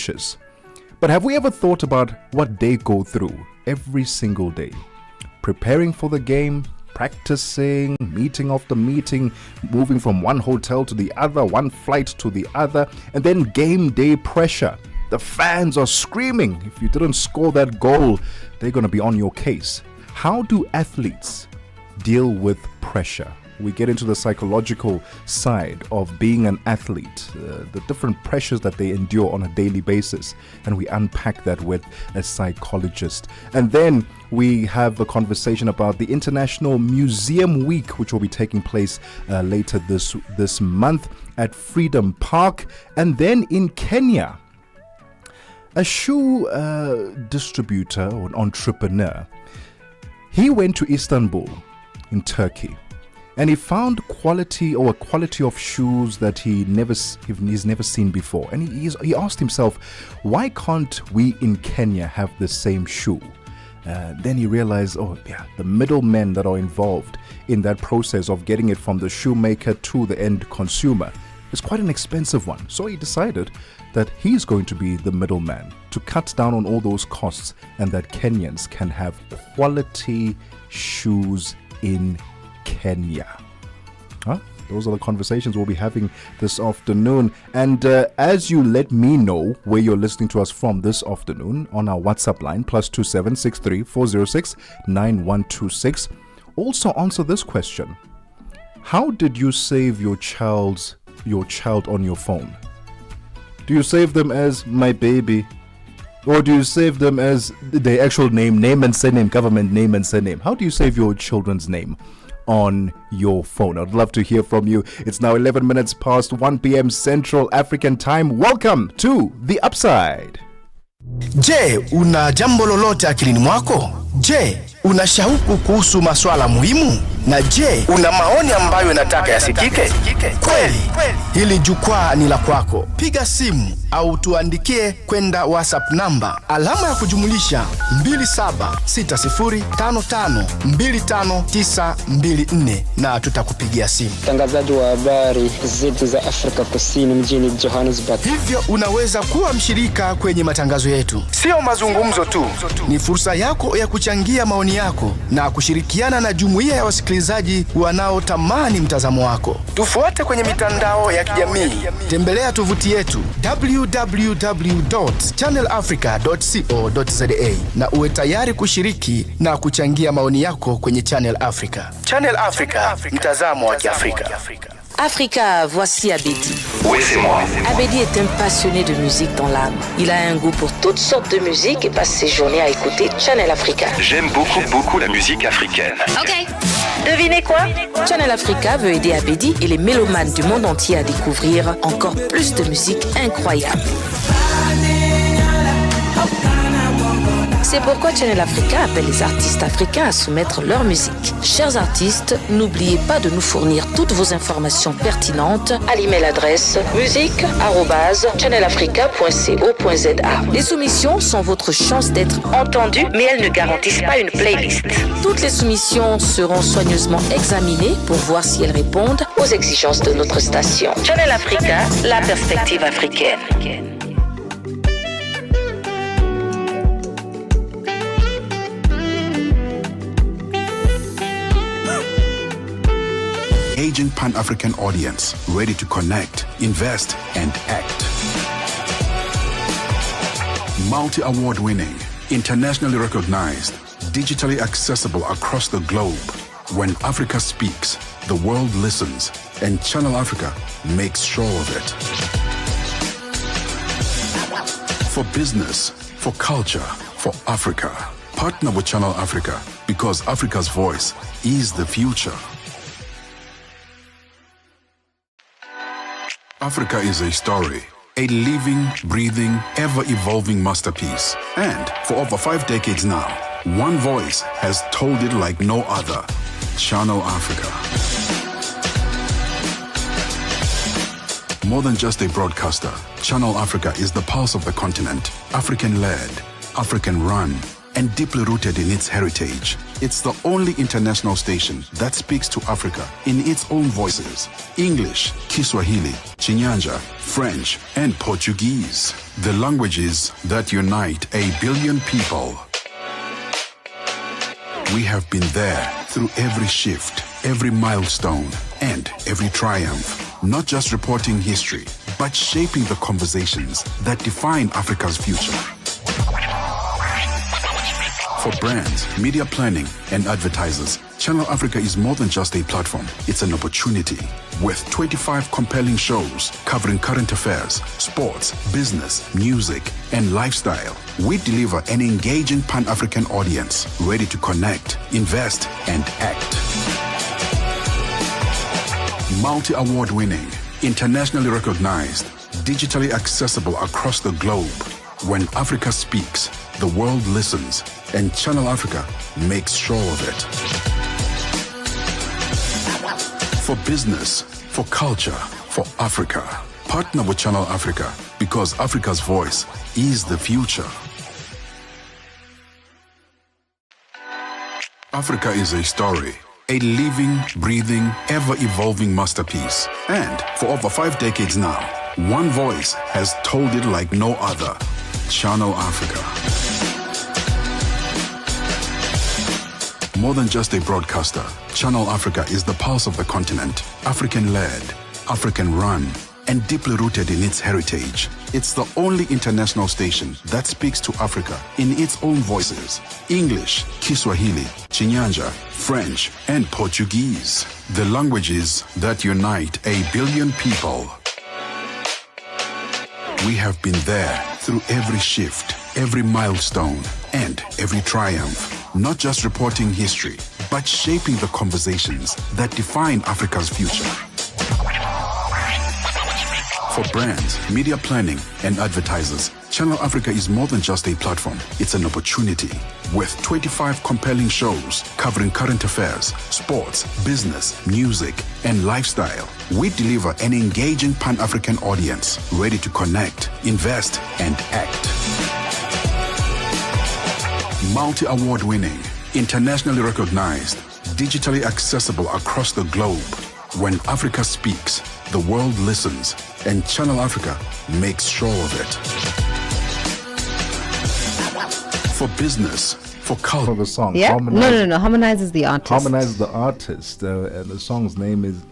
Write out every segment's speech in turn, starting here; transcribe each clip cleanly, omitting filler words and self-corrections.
coaches. But have we ever thought about what they go through every single day? Preparing for the game, practicing, meeting after meeting, moving from one hotel to the other, one flight to the other, and then game day pressure. The fans are screaming. If you didn't score that goal, they're going to be on your case. How do athletes deal with pressure? We get into the psychological side of being an athlete, the different pressures that they endure on a daily basis, and we unpack that with a psychologist. And then we have a conversation about the International Museum Week, which will be taking place later this month at Freedom Park. And then in Kenya, a shoe distributor or an entrepreneur, he went to Istanbul in Turkey, and he found a quality of shoes that he's never seen before. And he asked himself, why can't we in Kenya have the same shoe? Then he realized, the middlemen that are involved in that process of getting it from the shoemaker to the end consumer is quite an expensive one. So he decided that he's going to be the middleman to cut down on all those costs, and that Kenyans can have quality shoes in Kenya. Those are the conversations we'll be having this afternoon. And as you let me know where you're listening to us from this afternoon on our WhatsApp line, +27 63 406 9126, also answer this question. How did you save your child on your phone? Do you save them as my baby? Or do you save them as the actual name and surname, government name and surname? How do you save your children's name on your phone? I'd love to hear from you. It's now 11 minutes past 1 p.m. Central African Time. Welcome to The Upside. Je, una jambo lolote akilini mwako? Je, una shauku kuhusu masuala muhimu? Na je, una maoni ambayo unataka yasikike? Kweli, hili jukwaa ni la kwako. Piga simu au tuandikie kwenda WhatsApp namba alama ya kujumulisha 2760552594 na tutakupigia simu. Mtangazaji wa habari zetu za Afrika Kusini mjini Johannesburg. Hivyo unaweza kuwa mshirika kwenye matangazo yetu. Sio mazungumzo tu, ni fursa yako ya kuchangia maoni yako na kushirikiana na jumuiya ya wasikilizaji wanaotamani mtazamo wako. Tufuate kwenye mitandao ya kijamii. Tembelea tovuti yetu www.channelafrica.co.za na uwe tayari kushiriki na kuchangia maoni yako kwenye Channel Africa. Channel Africa, mtazamo wa Kiafrika. Africa, voici Abedi. Oui, c'est moi. Abedi est un passionné de musique dans l'âme. Il a un goût pour toutes sortes de musique et passe ses journées à écouter Channel Africa. J'aime beaucoup la musique africaine. Ok. Devinez quoi? Channel Africa veut aider Abedi et les mélomanes du monde entier à découvrir encore plus de musique incroyable. C'est pourquoi Channel Africa appelle les artistes africains à soumettre leur musique. Chers artistes, n'oubliez pas de nous fournir toutes vos informations pertinentes à l'email adresse musique@channelafrica.co.za. Les soumissions sont votre chance d'être entendues, mais elles ne garantissent pas une playlist. Toutes les soumissions seront soigneusement examinées pour voir si elles répondent aux exigences de notre station. Channel Africa, la perspective africaine. Aging Pan-African audience, ready to connect, invest, and act. Multi-award winning, internationally recognized, digitally accessible across the globe. When Africa speaks, the world listens, and Channel Africa makes sure of it. For business, for culture, for Africa, partner with Channel Africa, because Africa's voice is the future. Africa is a story, a living, breathing, ever-evolving masterpiece. And for over 5 decades now, one voice has told it like no other. Channel Africa. More than just a broadcaster, Channel Africa is the pulse of the continent, African-led, African-run, and deeply rooted in its heritage. It's the only international station that speaks to Africa in its own voices. English, Kiswahili, Chinyanja, French, and Portuguese. The languages that unite 1 billion people. We have been there through every shift, every milestone, and every triumph. Not just reporting history, but shaping the conversations that define Africa's future. For brands, media planning, and advertisers, Channel Africa is more than just a platform. It's an opportunity. With 25 compelling shows covering current affairs, sports, business, music, and lifestyle, we deliver an engaging Pan-African audience ready to connect, invest, and act. Multi-award winning, internationally recognized, digitally accessible across the globe. When Africa speaks, the world listens, and Channel Africa makes sure of it. For business, for culture, for Africa, partner with Channel Africa, because Africa's voice is the future. Africa is a story, a living, breathing, ever-evolving masterpiece. And for over 5 decades now, one voice has told it like no other. Channel Africa. More than just a broadcaster, Channel Africa is the pulse of the continent, African-led, African-run, and deeply rooted in its heritage. It's the only international station that speaks to Africa in its own voices. English, Kiswahili, Chinyanja, French, and Portuguese. The languages that unite 1 billion people. We have been there through every shift, every milestone, and every triumph. Not just reporting history, but shaping the conversations that define Africa's future. For brands, media planning, and advertisers, Channel Africa is more than just a platform. It's an opportunity. With 25 compelling shows covering current affairs, sports, business, music, and lifestyle, we deliver an engaging Pan-African audience ready to connect, invest, and act. Multi-award winning, internationally recognized, digitally accessible across the globe. When Africa speaks, the world listens, and Channel Africa makes sure of it. For business, for culture. For the song. Yeah? No. Harmonize is the artist. Harmonize the artist. And the song's name is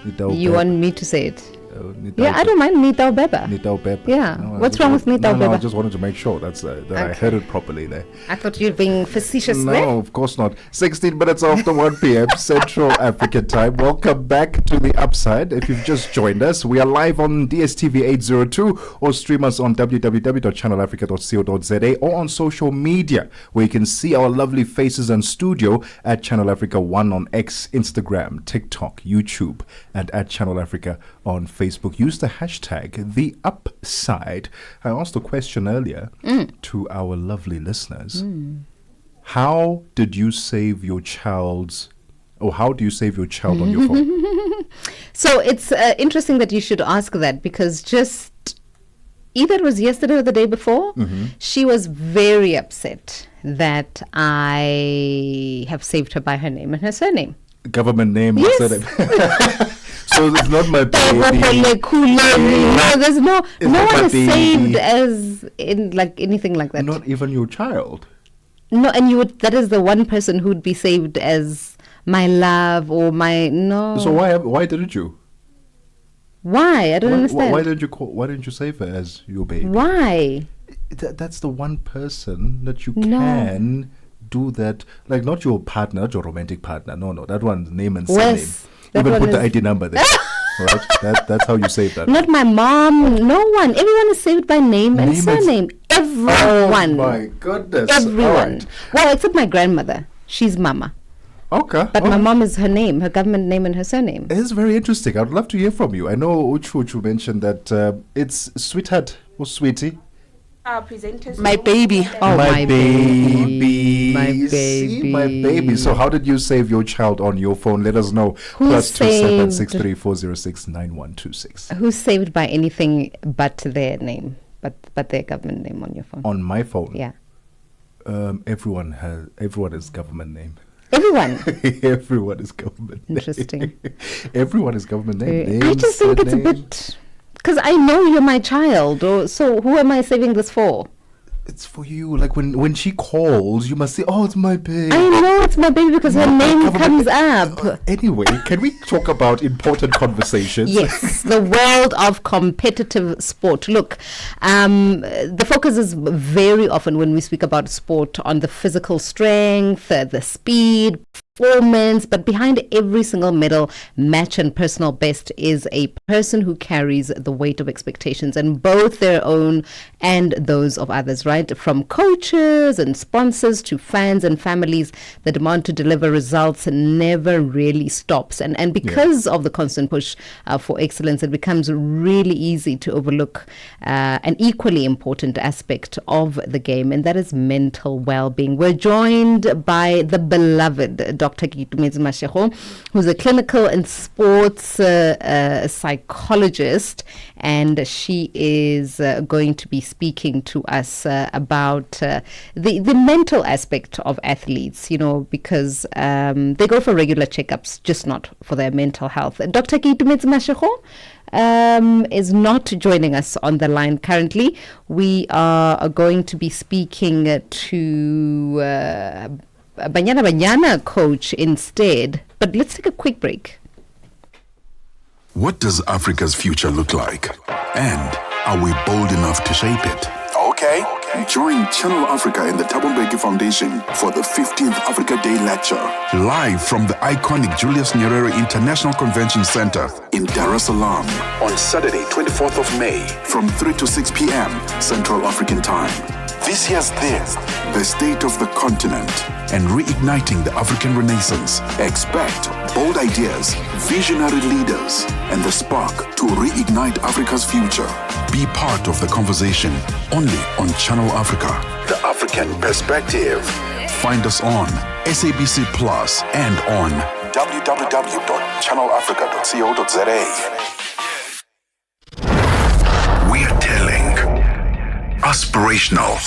Nitao You Beba. want me to say it? Nitao Yeah, I don't mind Nitao Beba. Nitao Beba. Yeah. What's wrong with Nitao No, I Beba? just wanted to make sure that I heard it properly there. I thought you were being facetious No, there. of course not. 16 minutes after 1 p.m. Central African time. Welcome back to The Upside. If you've just joined us, we are live on DSTV 802 or stream us on www.channelafrica.co.za or on social media where you can see our lovely faces and studio at Channel Africa 1 on X, Instagram, TikTok, YouTube, and at Channel Africa on Facebook. Use the hashtag The Upside. I asked a question earlier to our lovely listeners. How did you save your child's, or how do you save your child on your phone? So it's interesting that you should ask that, because just either it was yesterday or the day before, she was very upset that I have saved her by her name and her surname. Government name. Yes. Surname. So it's not my Tebogo baby. Lekhuleni. No, there's no It's one not my is baby. saved as in like anything like that. Not even your child. No, and you would, that is the one person who would be saved as my love or my no. So why didn't you? Why? I don't understand. Why didn't you save her as your baby? Why? That's the one person that you No. can do that. Like, not your partner, not your romantic partner. No, that one's name and Wes, surname. that Even one put the is- ID number there. Right? That's how you save that. Not my mom. No one. Everyone is saved by name and Name and surname. Everyone. Oh my goodness. Everyone. All right. Well, except my grandmother. She's Mama. Okay. But all my right. mom is her name, her government name and her surname. It is very interesting. I'd love to hear from you. I know Uchu mentioned that it's sweetheart or sweetie. My baby. Oh, my baby. My See, baby. my baby. So how did you save your child on your phone? Let us know. Who +27634069126. Who's saved by anything but their name, but their government name on your phone? On my phone. Yeah. Everyone is government name. Everyone. Everyone is government name. Interesting. Everyone is government name. I just think it's a bit, because I know you're my child, so who am I saving this for? It's for you. Like when she calls, you must say, "Oh, it's my baby." I know it's my baby because her name comes up. Anyway, can we talk about important conversations? Yes, the world of competitive sport. Look, the focus is very often when we speak about sport on the physical strength, the speed, performance, but behind every single medal, match and personal best is a person who carries the weight of expectations, and both their own and those of others, right? From coaches and sponsors to fans and families, the demand to deliver results never really stops. And because of the constant push for excellence, it becomes really easy to overlook an equally important aspect of the game, and that is mental well-being. We're joined by the beloved Dr. Kitumetse Mashego, who's a clinical and sports psychologist, and she is going to be speaking to us about the mental aspect of athletes, because they go for regular checkups, just not for their mental health. Dr. Kitumetse Mashego is not joining us on the line currently. We are going to be speaking to Banyana coach instead, but let's take a quick break. What does Africa's future look like? And are we bold enough to shape it? Okay. Join Channel Africa and the Thabo Mbeki Foundation for the 15th Africa Day Lecture. Live from the iconic Julius Nyerere International Convention Center in Dar es Salaam on Saturday, 24th of May from 3 to 6 p.m. Central African Time. This year's theme, the state of the continent and reigniting the African Renaissance. Expect bold ideas, visionary leaders, and the spark to reignite Africa's future. Be part of the conversation only on Channel Africa. The African Perspective. Find us on SABC Plus and on www.channelafrica.co.za. We are telling aspirational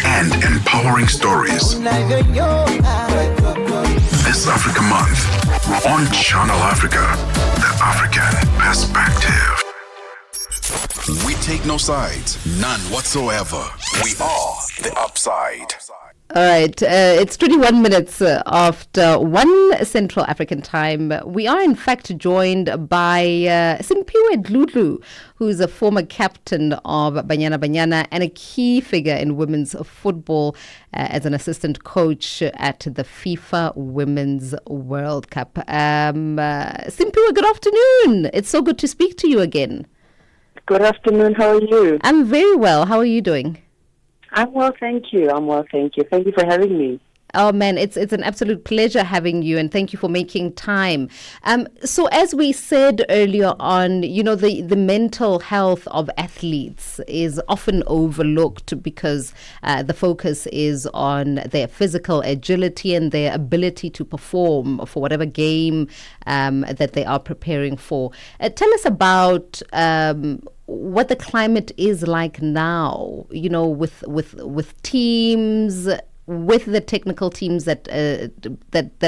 and empowering stories. This Africa Month on Channel Africa, the African Perspective. We take no sides, none whatsoever. We are the upside. All right, it's 21 minutes after 1 Central African time. We are in fact joined by Simphiwe Dludlu, who's a former captain of Banyana and a key figure in women's football as an assistant coach at the FIFA Women's World Cup. Simphiwe, good afternoon. It's so good to speak to you again. Good afternoon. How are you? I'm very well. How are you doing? I'm well, thank you. Thank you for having me. Oh man, it's an absolute pleasure having you, and thank you for making time. So as we said earlier on, the mental health of athletes is often overlooked because the focus is on their physical agility and their ability to perform for whatever game that they are preparing for. Tell us about what the climate is like now, with teams, with the technical teams that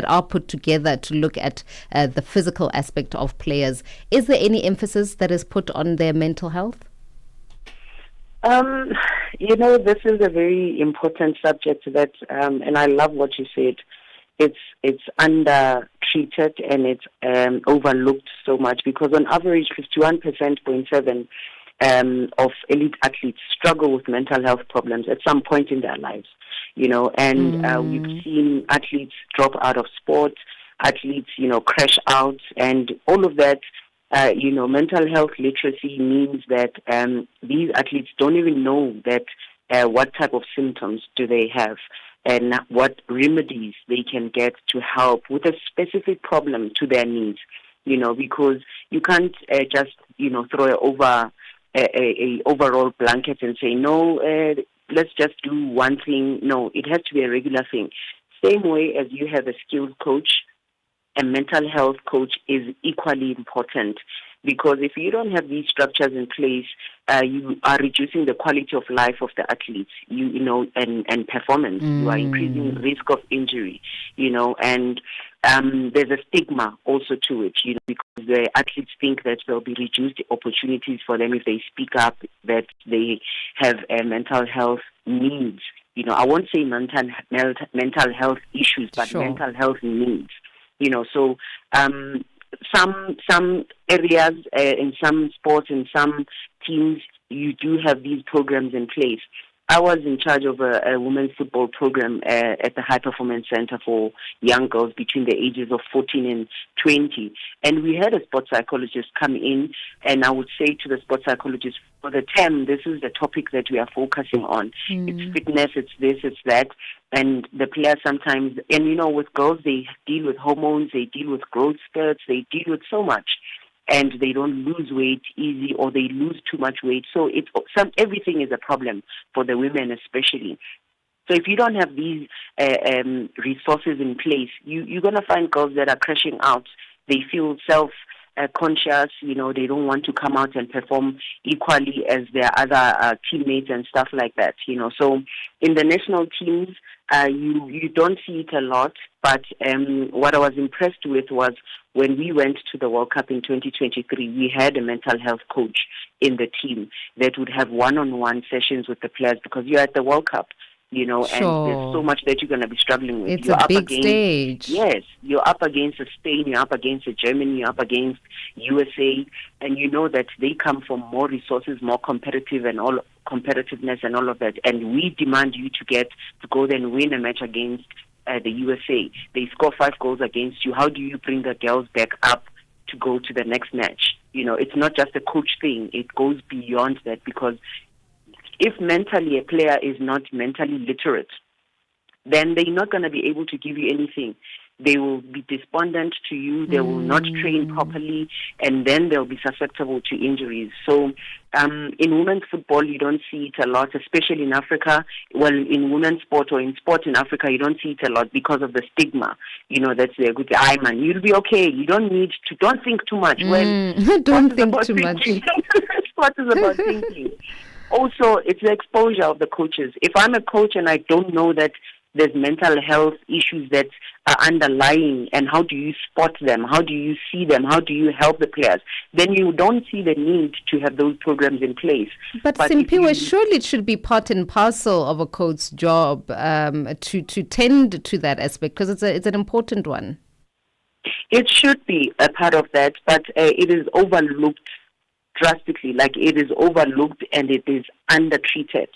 are put together to look at the physical aspect of players. Is there any emphasis that is put on their mental health? This is a very important subject that, and I love what you said. It's under-treated and it's overlooked so much because on average 51.7% of elite athletes struggle with mental health problems at some point in their lives. We've seen athletes drop out of sport, athletes, crash out, and all of that. Mental health literacy means that these athletes don't even know that what type of symptoms do they have and what remedies they can get to help with a specific problem to their needs. Because you can't just, throw over a overall blanket and say, no, let's just do one thing. No, it has to be a regular thing. Same way as you have a skilled coach, a mental health coach is equally important Because if you don't have these structures in place, you are reducing the quality of life of the athletes, and performance. You are increasing risk of injury, and there's a stigma also to it, because the athletes think that there'll be reduced opportunities for them if they speak up, that they have mental health needs. I won't say mental health issues, but mental health needs. So some areas in some sports, in some teams, you do have these programs in place. I was in charge of a women's football program at the High Performance Center for young girls between the ages of 14 and 20. And we had a sports psychologist come in, and I would say to the sports psychologist, for the term, this is the topic that we are focusing on. It's fitness, it's this, it's that. And the players sometimes, and with girls, they deal with hormones, they deal with growth spurts, they deal with so much. And they don't lose weight easy, or they lose too much weight. So everything is a problem for the women especially. So if you don't have these resources in place, you're going to find girls that are crashing out. They feel self-conscious, they don't want to come out and perform equally as their other teammates and stuff like that, So in the national teams, you don't see it a lot, but what I was impressed with was when we went to the World Cup in 2023, we had a mental health coach in the team that would have one-on-one sessions with the players, because you're at the World Cup, and there's so much that you're going to be struggling with. It's a big stage. Yes, you're up against Spain, you're up against Germany, you're up against USA, and you know that they come from more resources, more competitive and all competitiveness and all of that. And we demand you to go there and win a match against the USA. They score 5 goals against you. How do you bring the girls back up to go to the next match? It's not just a coach thing. It goes beyond that, because if mentally a player is not mentally literate, then they're not going to be able to give you anything. They will be despondent to you, they will not train properly, and then they'll be susceptible to injuries. So in women's football, you don't see it a lot, especially in Africa. Well, in women's sport or in sport in Africa, you don't see it a lot because of the stigma. That's a good man. You'll be okay. You don't think too much. Don't think too much. Sport is about thinking. Also, it's the exposure of the coaches. If I'm a coach and I don't know that there's mental health issues that are underlying, and how do you spot them? How do you see them? How do you help the players? Then you don't see the need to have those programs in place. But Simpiwe, surely it should be part and parcel of a coach's job to tend to that aspect, because it's an important one. It should be a part of that, but it is overlooked drastically. Like, it is overlooked and it is undertreated.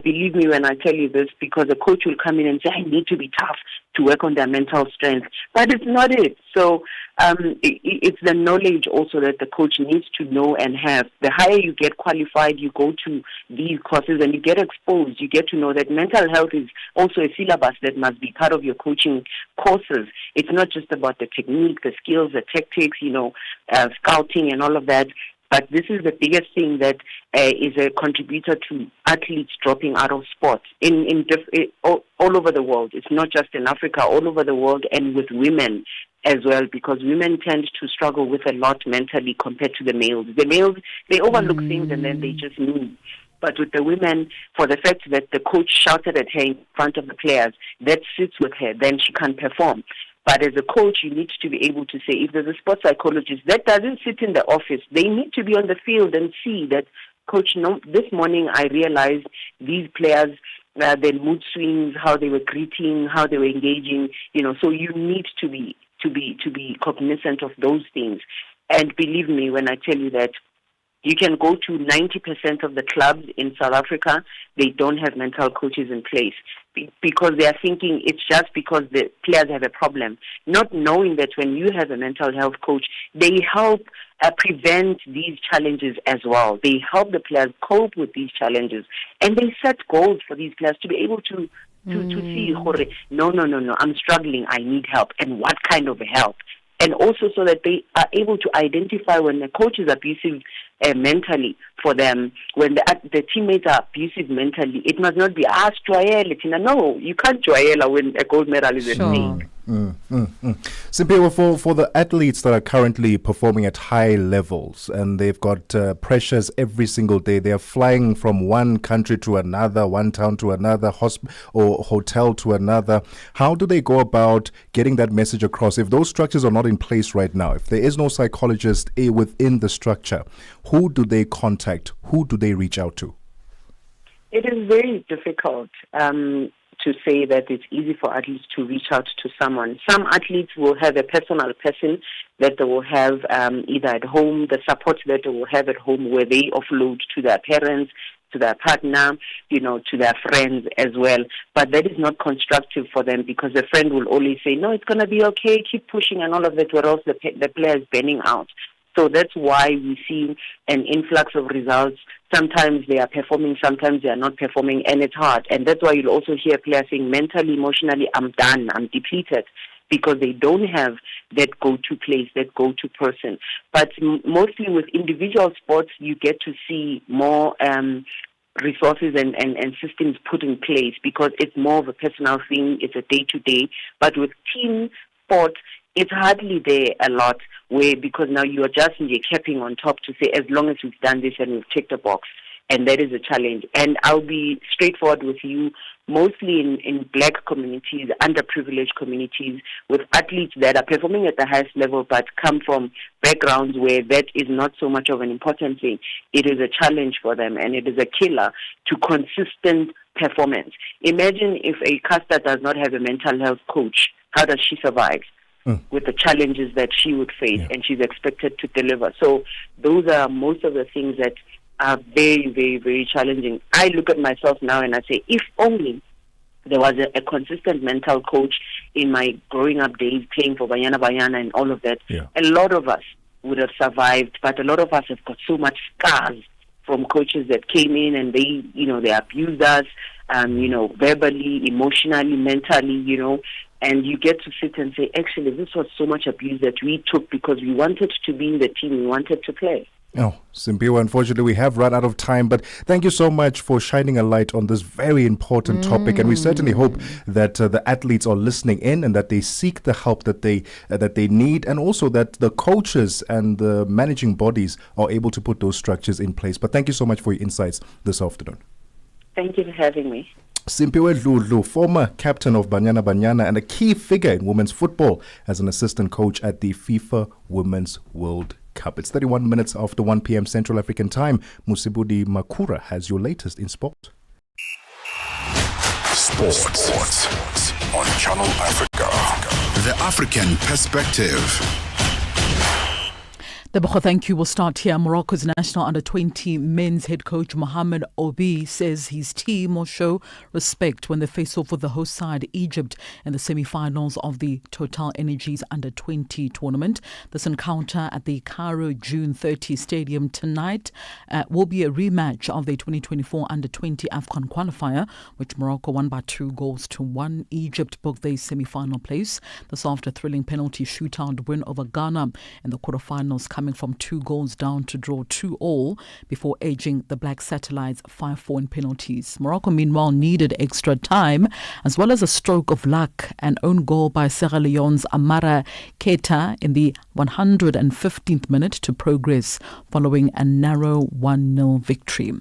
Believe me when I tell you this, because a coach will come in and say, I need to be tough to work on their mental strength. But it's not it. So it's the knowledge also that the coach needs to know and have. The higher you get qualified, you go to these courses and you get exposed. You get to know that mental health is also a syllabus that must be part of your coaching courses. It's not just about the technique, the skills, the tactics, scouting and all of that. But this is the biggest thing that is a contributor to athletes dropping out of sport all over the world. It's not just in Africa, all over the world, and with women as well, because women tend to struggle with a lot mentally compared to the males. The males, they overlook things and then they just move. But with the women, for the fact that the coach shouted at her in front of the players, that sits with her, then she can't perform. But as a coach, you need to be able to say, if there's a sports psychologist that doesn't sit in the office, they need to be on the field and see that, coach, no, this morning I realized these players, their mood swings, how they were greeting, how they were engaging, so you need to be cognizant of those things. And believe me when I tell you that you can go to 90% of the clubs in South Africa, they don't have mental coaches in place, because they are thinking it's just because the players have a problem, not knowing that when you have a mental health coach, they help prevent these challenges as well. They help the players cope with these challenges, and they set goals for these players to be able to see, no, I'm struggling, I need help, and what kind of help. And also so that they are able to identify when the coach is abusive mentally for them. When the teammates are abusive mentally, it must not be no, you can't joyela when a gold medal is at stake. Simpiwe, for the athletes that are currently performing at high levels and they've got pressures every single day, they are flying from one country to another, one town to another, or hotel to another. How do they go about getting that message across? If those structures are not in place right now, if there is no psychologist within the structure, who do they contact? Who do they reach out to? It is very difficult to say that it's easy for athletes to reach out to someone. Some athletes will have a personal person that they will have either at home, the support that they will have at home where they offload to their parents, to their partner, to their friends as well. But that is not constructive for them because the friend will always say, no, it's going to be okay, keep pushing and all of that, whereas the player is burning out. So that's why we see an influx of results. Sometimes they are performing, sometimes they are not performing, and it's hard. And that's why you'll also hear players saying, mentally, emotionally, I'm done, I'm depleted, because they don't have that go-to place, that go-to person. But mostly with individual sports, you get to see more resources and systems put in place because it's more of a personal thing, it's a day-to-day. But with team sports, it's hardly there a lot because now you are just capping on top to say as long as we've done this and we've ticked the box, and that is a challenge. And I'll be straightforward with you, mostly in black communities, underprivileged communities, with athletes that are performing at the highest level but come from backgrounds where that is not so much of an important thing. It is a challenge for them and it is a killer to consistent performance. Imagine if a caster does not have a mental health coach, how does she survive? With the challenges that she would face, and she's expected to deliver. So those are most of the things that are very, very, very challenging. I look at myself now and I say, if only there was a consistent mental coach in my growing up days, playing for Banyana and all of that, a lot of us would have survived, but a lot of us have got so much scars from coaches that came in and they abused us, verbally, emotionally, mentally, and you get to sit and say, actually, this was so much abuse that we took because we wanted to be in the team, we wanted to play. Oh, Simpiwe, unfortunately, we have run out of time, but thank you so much for shining a light on this very important topic. And we certainly hope that the athletes are listening in and that they seek the help that they need, and also that the coaches and the managing bodies are able to put those structures in place. But thank you so much for your insights this afternoon. Thank you for having me. Simpiwe Lekhuleni, former captain of Banyana and a key figure in women's football as an assistant coach at the FIFA Women's World Cup. It's 31 minutes after 1 p.m. Central African time. Musibudi Makura has your latest in sport. Sports on Channel Africa. The African perspective. Tebogo, thank you. We'll start here. Morocco's national under-20 men's head coach Mohamed Obi says his team will show respect when they face off with the host side Egypt in the semi-finals of the Total Energies under-20 tournament. This encounter at the Cairo June 30 Stadium tonight will be a rematch of the 2024 under-20 AFCON qualifier, which Morocco won by 2-1. Egypt booked their semi-final place. This after a thrilling penalty shootout win over Ghana in the quarterfinals, coming from 2 goals down to draw 2-2 before edging the Black Satellites 5-4 in penalties. Morocco, meanwhile, needed extra time as well as a stroke of luck, an own goal by Sierra Leone's Amara Keita in the 115th minute to progress following a narrow 1-0 victory.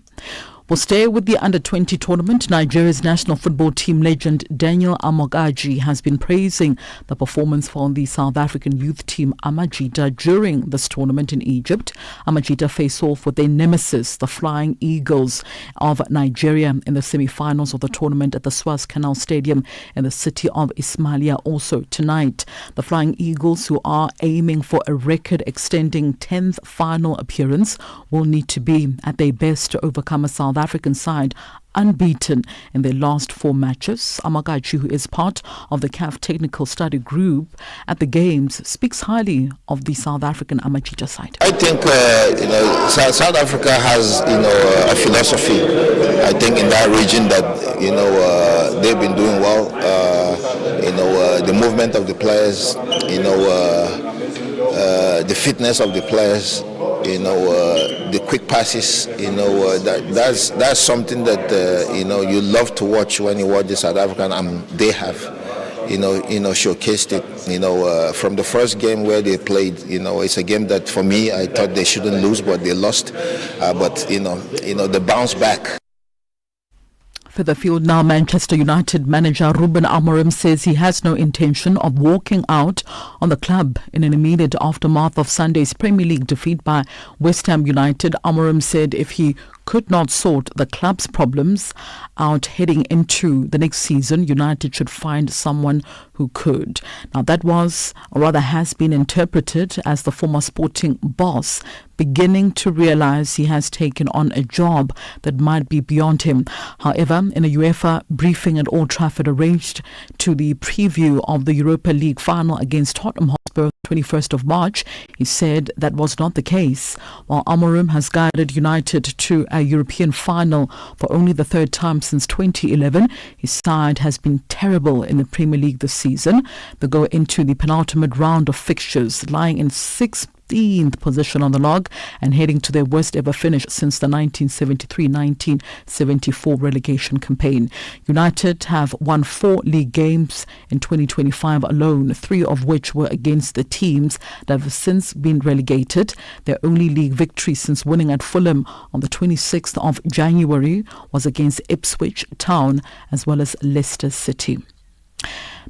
We'll stay with the under-20 tournament. Nigeria's national football team legend Daniel Amogaji has been praising the performance from the South African youth team Amajita during this tournament in Egypt. Amajita face off with their nemesis, the Flying Eagles of Nigeria, in the semi-finals of the tournament at the Suez Canal Stadium in the city of Ismailia also tonight. The Flying Eagles, who are aiming for a record-extending 10th final appearance, will need to be at their best to overcome a South African side unbeaten in their last 4 matches. Amagachi, who is part of the CAF Technical Study Group at the Games, speaks highly of the South African Amajita side. I think South Africa has a philosophy. I think in that region that they've been doing well. The movement of the players, the fitness of the players, the quick passes, that's something that you love to watch when you watch the South African, and they have, showcased it. From the first game where they played, it's a game that for me I thought they shouldn't lose, but they lost. But the bounce back. Further field now, Manchester United manager Ruben Amorim says he has no intention of walking out on the club in an immediate aftermath of Sunday's Premier League defeat by West Ham United. Amorim said if he could not sort the club's problems out heading into the next season, United should find someone who could. Now that was, or rather has been interpreted as the former Sporting boss beginning to realize he has taken on a job that might be beyond him. However, in a UEFA briefing at Old Trafford arranged to the preview of the Europa League final against Tottenham Hotspur 21st of March, he said that was not the case. While Amorim has guided United to a European final for only the third time since 2011, his side has been terrible in the Premier League this season. They go into the penultimate round of fixtures lying in 16th position on the log and heading to their worst ever finish since the 1973-1974 relegation campaign. United have won 4 league games in 2025 alone, 3 of which were against the teams that have since been relegated. Their only league victory since winning at Fulham on the 26th of January was against Ipswich Town as well as Leicester City.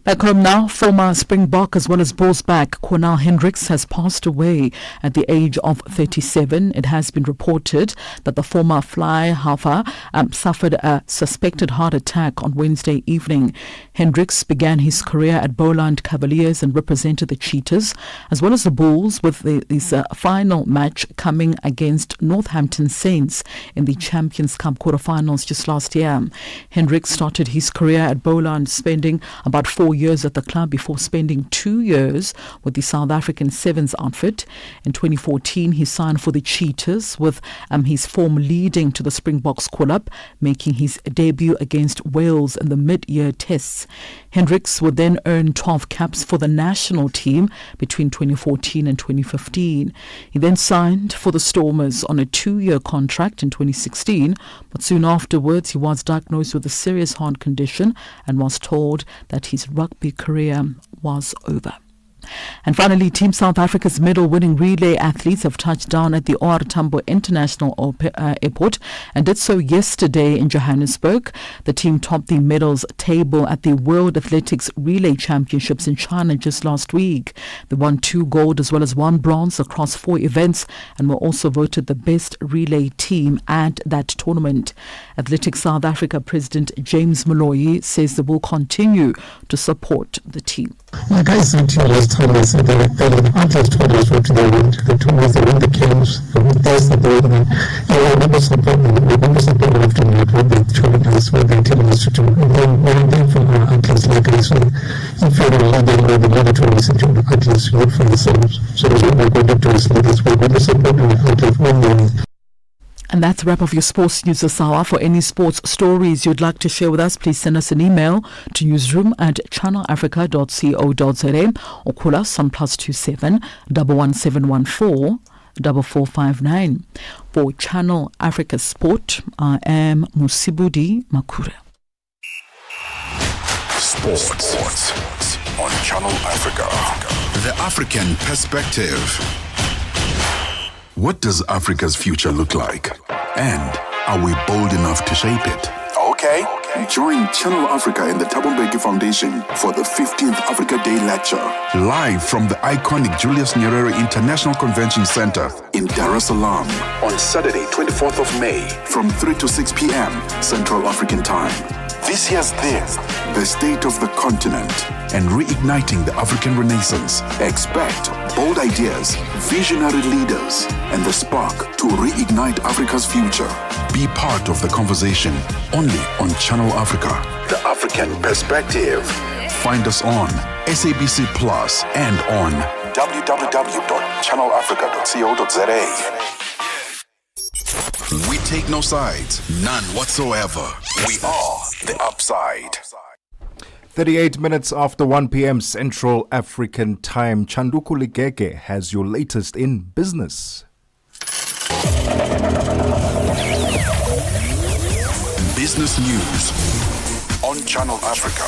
Back home now, former Springbok as well as Bulls back Cornel Hendricks has passed away at the age of 37. It has been reported that the former fly halfer suffered a suspected heart attack on Wednesday evening. Hendricks began his career at Boland Cavaliers and represented the Cheetahs as well as the Bulls, with this final match coming against Northampton Saints in the Champions Cup quarterfinals just last year. Hendricks started his career at Boland, spending about 4 years at the club before spending 2 years with the South African Sevens outfit. In 2014, he signed for the Cheetahs, with his form leading to the Springboks call-up, making his debut against Wales in the mid-year tests. Hendricks would then earn 12 caps for the national team between 2014 and 2015. He then signed for the Stormers on a 2-year contract in 2016, but soon afterwards he was diagnosed with a serious heart condition and was told that his rugby career was over. And finally, Team South Africa's medal-winning relay athletes have touched down at the OR Tambo International Airport and did so yesterday in Johannesburg. The team topped the medals table at the World Athletics Relay Championships in China just last week. They won 2 gold as well as 1 bronze across 4 events and were also voted the best relay team at that tournament. Athletics South Africa President James Moloi says they will continue to support the team. Like I said to you last time, I said that the athletes told us what they want. They told us they want the games, they want this, that they want that. We're going to support them. We're going to support them after what they're telling us, what they're telling us to do. And then we're there for our athletes, like I said. If you're a leader, you're the leader to listen to the athletes, you work for yourselves. So that's what we're going to do as leaders. We're going to support the athletes when they win. And that's a wrap of your sports news this hour. For any sports stories you'd like to share with us, please send us an email to newsroom@channelafrica.co.za or call us on +27 11714 4459. For Channel Africa Sport, I am Musibudi Makure. Sports on Channel Africa. The African perspective. What does Africa's future look like? And are we bold enough to shape it? Okay. Join Channel Africa and the Thabo Mbeki Foundation for the 15th Africa Day Lecture. Live from the iconic Julius Nyerere International Convention Center in Dar es Salaam on Saturday, 24th of May from 3 to 6 p.m. Central African Time. This year's theme, the state of the continent and reigniting the African Renaissance. Expect bold ideas, visionary leaders, and the spark to reignite Africa's future. Be part of the conversation only on Channel Africa. The African Perspective. Find us on SABC Plus and on www.channelafrica.co.za. We take no sides, none whatsoever. We are the upside. 38 minutes after 1 p.m. Central African Time, Chanduku Ligege has your latest in business. Business News on Channel Africa.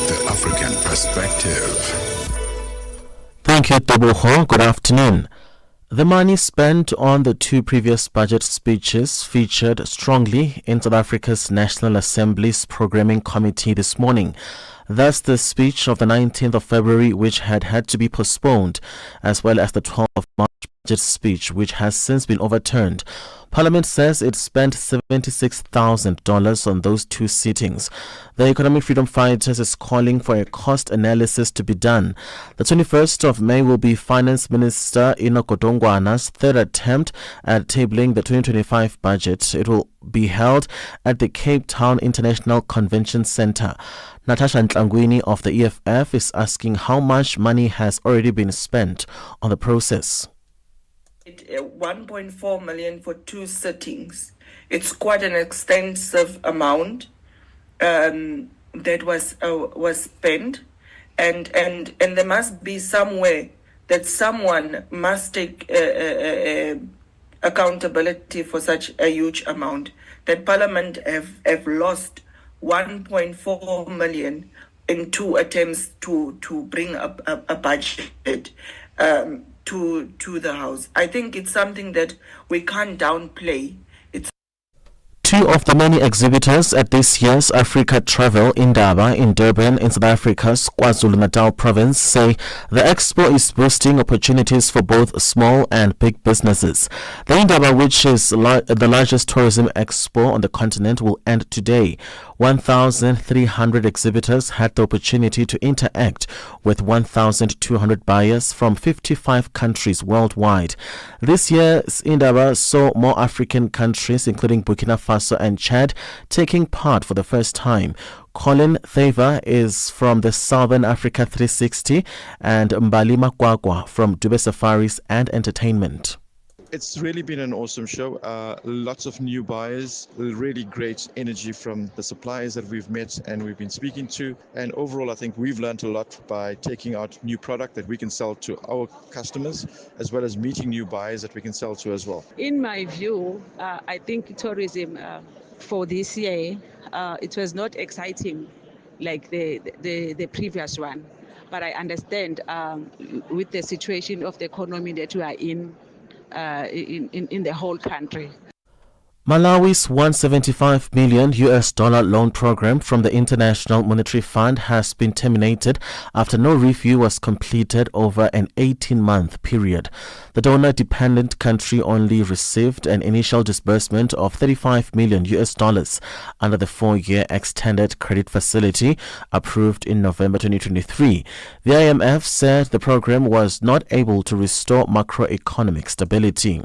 The African Perspective. Thank you, Tebogo. Good afternoon. The money spent on the two previous budget speeches featured strongly in South Africa's National Assembly's Programming Committee this morning. Thus, the speech of the 19th of February, which had to be postponed, as well as the 12th of March budget speech, which has since been overturned. Parliament says it spent $76,000 on those two sittings. The Economic Freedom Fighters is calling for a cost analysis to be done. The 21st of May will be Finance Minister Ino Godongwana's third attempt at tabling the 2025 budget. It will be held at the Cape Town International Convention Center. Natasha Ntlangwini of the EFF is asking how much money has already been spent on the process. 1.4 million for two sittings. It's quite an extensive amount that was spent, and there must be some way that someone must take accountability for such a huge amount. That Parliament have lost 1.4 million in two attempts to bring up a budget to the House. I think it's something that we can't downplay. Two of the many exhibitors at this year's Africa Travel Indaba in Durban in South Africa's KwaZulu-Natal province say the expo is boosting opportunities for both small and big businesses. The Indaba, which is the largest tourism expo on the continent, will end today. 1,300 exhibitors had the opportunity to interact with 1,200 buyers from 55 countries worldwide. This year's Indaba saw more African countries, including Burkina Faso and Chad, taking part for the first time. Colin Thaver is from the Southern Africa 360 and Mbali Makwakwa from Dube Safaris and Entertainment. It's really been an awesome show. Lots of new buyers, really great energy from the suppliers that we've met and we've been speaking to. And overall, I think we've learned a lot by taking out new product that we can sell to our customers, as well as meeting new buyers that we can sell to as well. In my view, I think tourism for this year, it was not exciting like the previous one. But I understand with the situation of the economy that we are in the whole country. Malawi's $175 million loan program from the International Monetary Fund has been terminated after no review was completed over an 18-month period. The donor-dependent country only received an initial disbursement of $35 million under the 4-year extended credit facility approved in November 2023. The IMF said the program was not able to restore macroeconomic stability.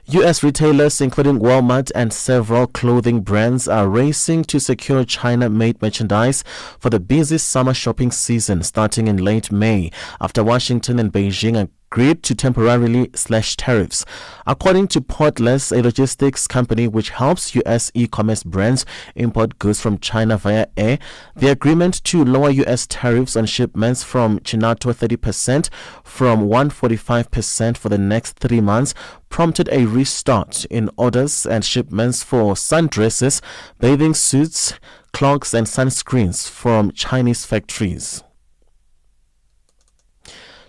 U.S. retailers, including Walmart and several clothing brands, are racing to secure China-made merchandise for the busy summer shopping season starting in late May, after Washington and Beijing agreed to temporarily slash tariffs. According to Portless, a logistics company which helps U.S. e-commerce brands import goods from China via air, the agreement to lower U.S. tariffs on shipments from China to 30% from 145% for the next 3 months prompted a restart in orders and shipments for sundresses, bathing suits, clogs and sunscreens from Chinese factories.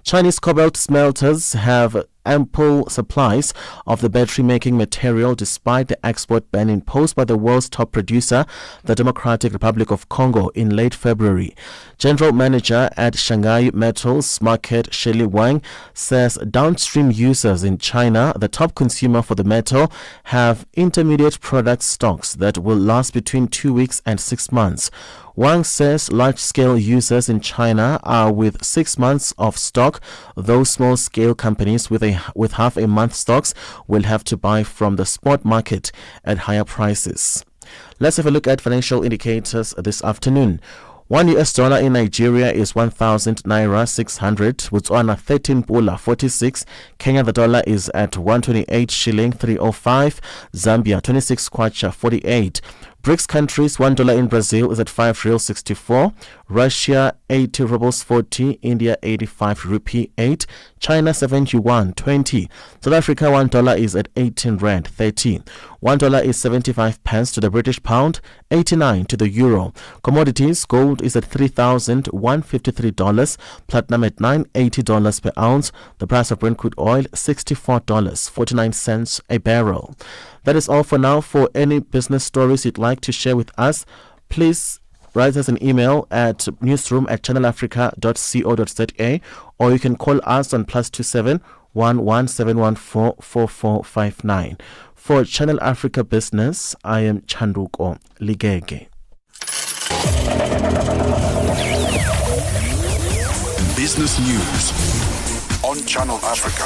Chinese cobalt smelters have ample supplies of the battery-making material despite the export ban imposed by the world's top producer, the Democratic Republic of Congo, in late February. General Manager at Shanghai Metals Market Shelley Wang says downstream users in China, the top consumer for the metal, have intermediate product stocks that will last between 2 weeks and 6 months. Wang says large-scale users in China are with 6 months of stock, though small-scale companies with half a month stocks will have to buy from the spot market at higher prices. Let's have a look at financial indicators this afternoon. $1 in Nigeria is 1,000 naira 600, Botswana 13 pula 46, Kenya the dollar is at 128 shilling 305, Zambia 26 kwacha 48. BRICS countries, $1 in Brazil is at 5 real 64, Russia 80 rubles 40, India 85 rupee 8, China 7 yuan 20. South Africa $1 is at 18 rand 30. $1 is 75 pence to the British pound, 89 to the euro. Commodities: gold is at $3,153, platinum at $980 per ounce. The price of Brent crude oil $64.49 a barrel. That is all for now. For any business stories you'd like to share with us, please write us an email at newsroom@channelafrica.co.za, or you can call us on +27 11714 4459. For Channel Africa Business, I am Chanduko Ligege. Business news on Channel Africa.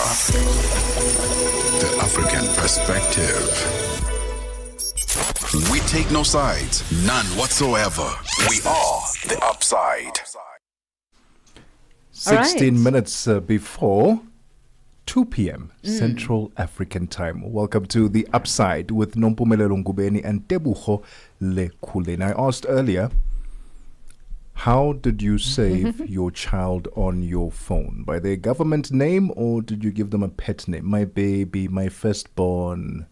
The African perspective. We take no sides, none whatsoever. We are the upside. 16 minutes before 2 p.m. Central African Time. Welcome to the Upside with Nompumelelo Ngubeni and Tebogo Lekhuleni. I asked earlier, how did you save your child on your phone? By their government name, or did you give them a pet name? My baby, my firstborn,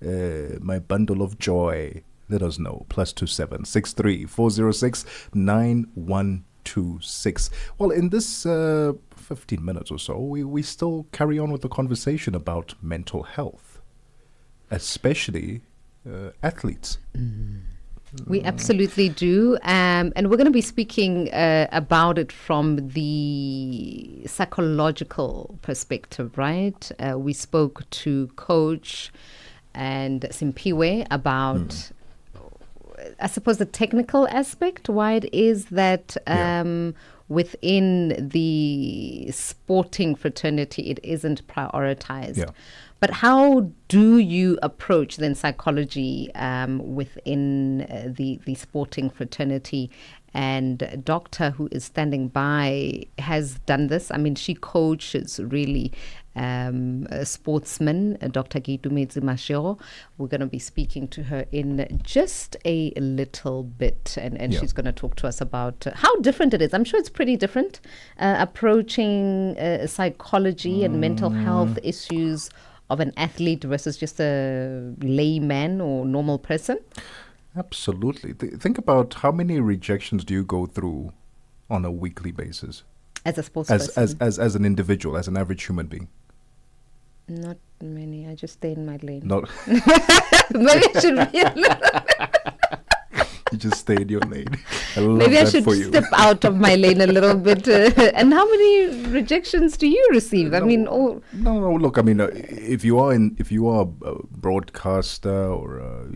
my bundle of joy. Let us know. +27 63 406 9126. Well, in this 15 minutes or so, we still carry on with the conversation about mental health, especially athletes. We absolutely do. And we're going to be speaking about it from the psychological perspective, right? We spoke to Coach and Simpiwe about, I suppose, the technical aspect, why it is that within the sporting fraternity, it isn't prioritized. Yeah. But how do you approach then psychology within the sporting fraternity? And Doctor, who is standing by, has done this. I mean, she coaches really sportsmen, Dr. Gaitumetse Mashiro. We're going to be speaking to her in just a little bit, and she's going to talk to us about how different it is. I'm sure it's pretty different approaching psychology and mental health issues of an athlete versus just a layman or normal person. Absolutely. Think about how many rejections do you go through on a weekly basis? As a sports person? As an individual, as an average human being? Not many. I just stay in my lane. Not Maybe I should be a little You just stay in your lane. Maybe I should step out of my lane a little bit. And how many rejections do you receive? No. Look, I mean, if you are a broadcaster or a,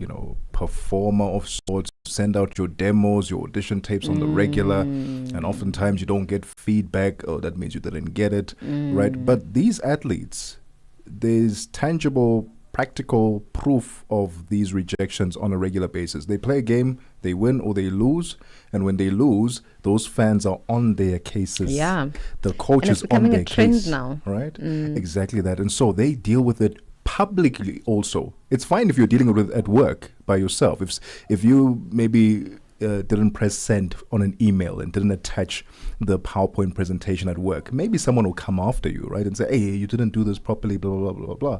performer of sorts, send out your demos, your audition tapes on the regular, and oftentimes you don't get feedback. Oh, that means you didn't get it, right? But these athletes, there's tangible, practical proof of these rejections on a regular basis. They play a game, they win or they lose, and when they lose, those fans are on their cases. Yeah, the coach is on their case now, right? Exactly that, and so they deal with it publicly. Also, it's fine if you're dealing with it at work by yourself. If you maybe didn't press send on an email and didn't attach the PowerPoint presentation at work, maybe someone will come after you, right, and say, hey, you didn't do this properly, blah, blah, blah, blah, blah.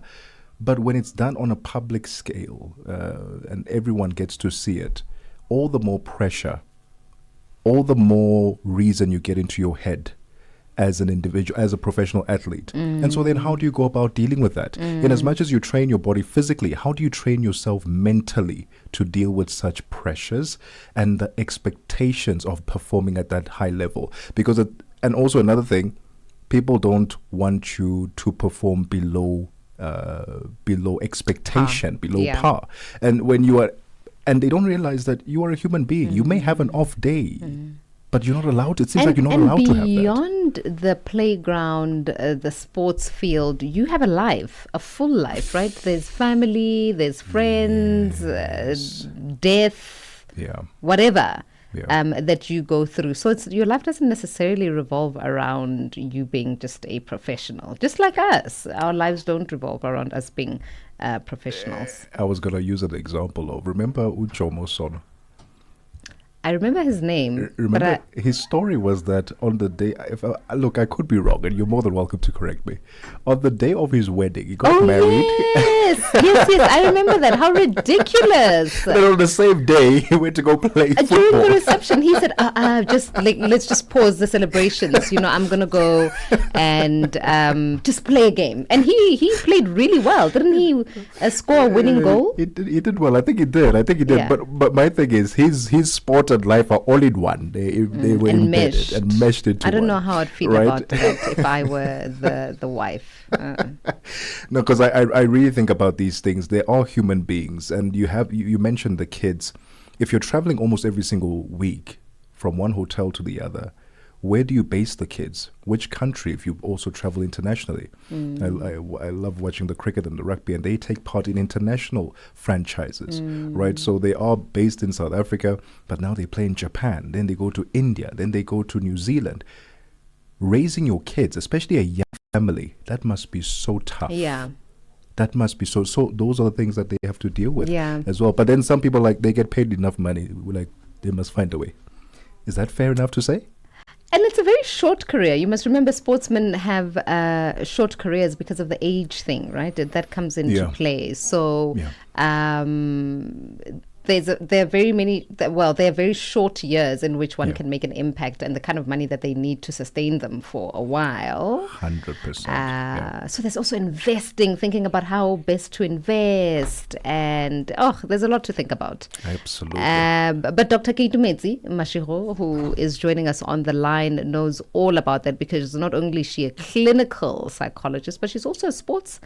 But when it's done on a public scale and everyone gets to see it, all the more pressure, all the more reason you get into your head as an individual, as a professional athlete. And so then how do you go about dealing with that? In as much as you train your body physically, how do you train yourself mentally to deal with such pressures and the expectations of performing at that high level? Because, and also another thing, people don't want you to perform below expectation, below par. And when you are, and they don't realize that you are a human being. You may have an off day, but you're not allowed. It seems like you're not allowed to have that. Beyond the playground, the sports field, you have a life, a full life, right? There's family, there's friends, death, whatever. That you go through. So your life doesn't necessarily revolve around you being just a professional. Just like us, our lives don't revolve around us being professionals. I was going to use an example of, remember Uchomo Sono? I remember his name. Remember, his story was that on the day, look, I could be wrong, and you're more than welcome to correct me. On the day of his wedding, he got married. Yes, I remember that. How ridiculous! Then on the same day, he went to go play football. During the reception, he said, let's just pause the celebrations. I'm gonna go and just play a game." And he played really well, didn't he? Score a winning goal. He did well. I think he did. Yeah. But my thing is, his sport and life are all in one. They were embedded and meshed into one. I don't know how I'd feel about that if I were the wife. No, because I really think about these things. They are human beings, and you mentioned the kids. If you're traveling almost every single week from one hotel to the other, where do you base the kids? Which country, if you also travel internationally? I love watching the cricket and the rugby, and they take part in international franchises, right? So they are based in South Africa, but now they play in Japan, then they go to India, then they go to New Zealand. Raising your kids, especially a young family, that must be so tough. Yeah. That must be so those are the things that they have to deal with as well. But then some people, they get paid enough money, they must find a way. Is that fair enough to say? And it's a very short career. You must remember sportsmen have short careers because of the age thing, right? That comes into play. So there are very short years in which one can make an impact, and the kind of money that they need to sustain them for a while. 100%. So there's also investing, thinking about how best to invest, and there's a lot to think about. Absolutely. But Dr. Keitumetse Mashiro, who is joining us on the line, knows all about that, because not only is she a clinical psychologist, but she's also a sports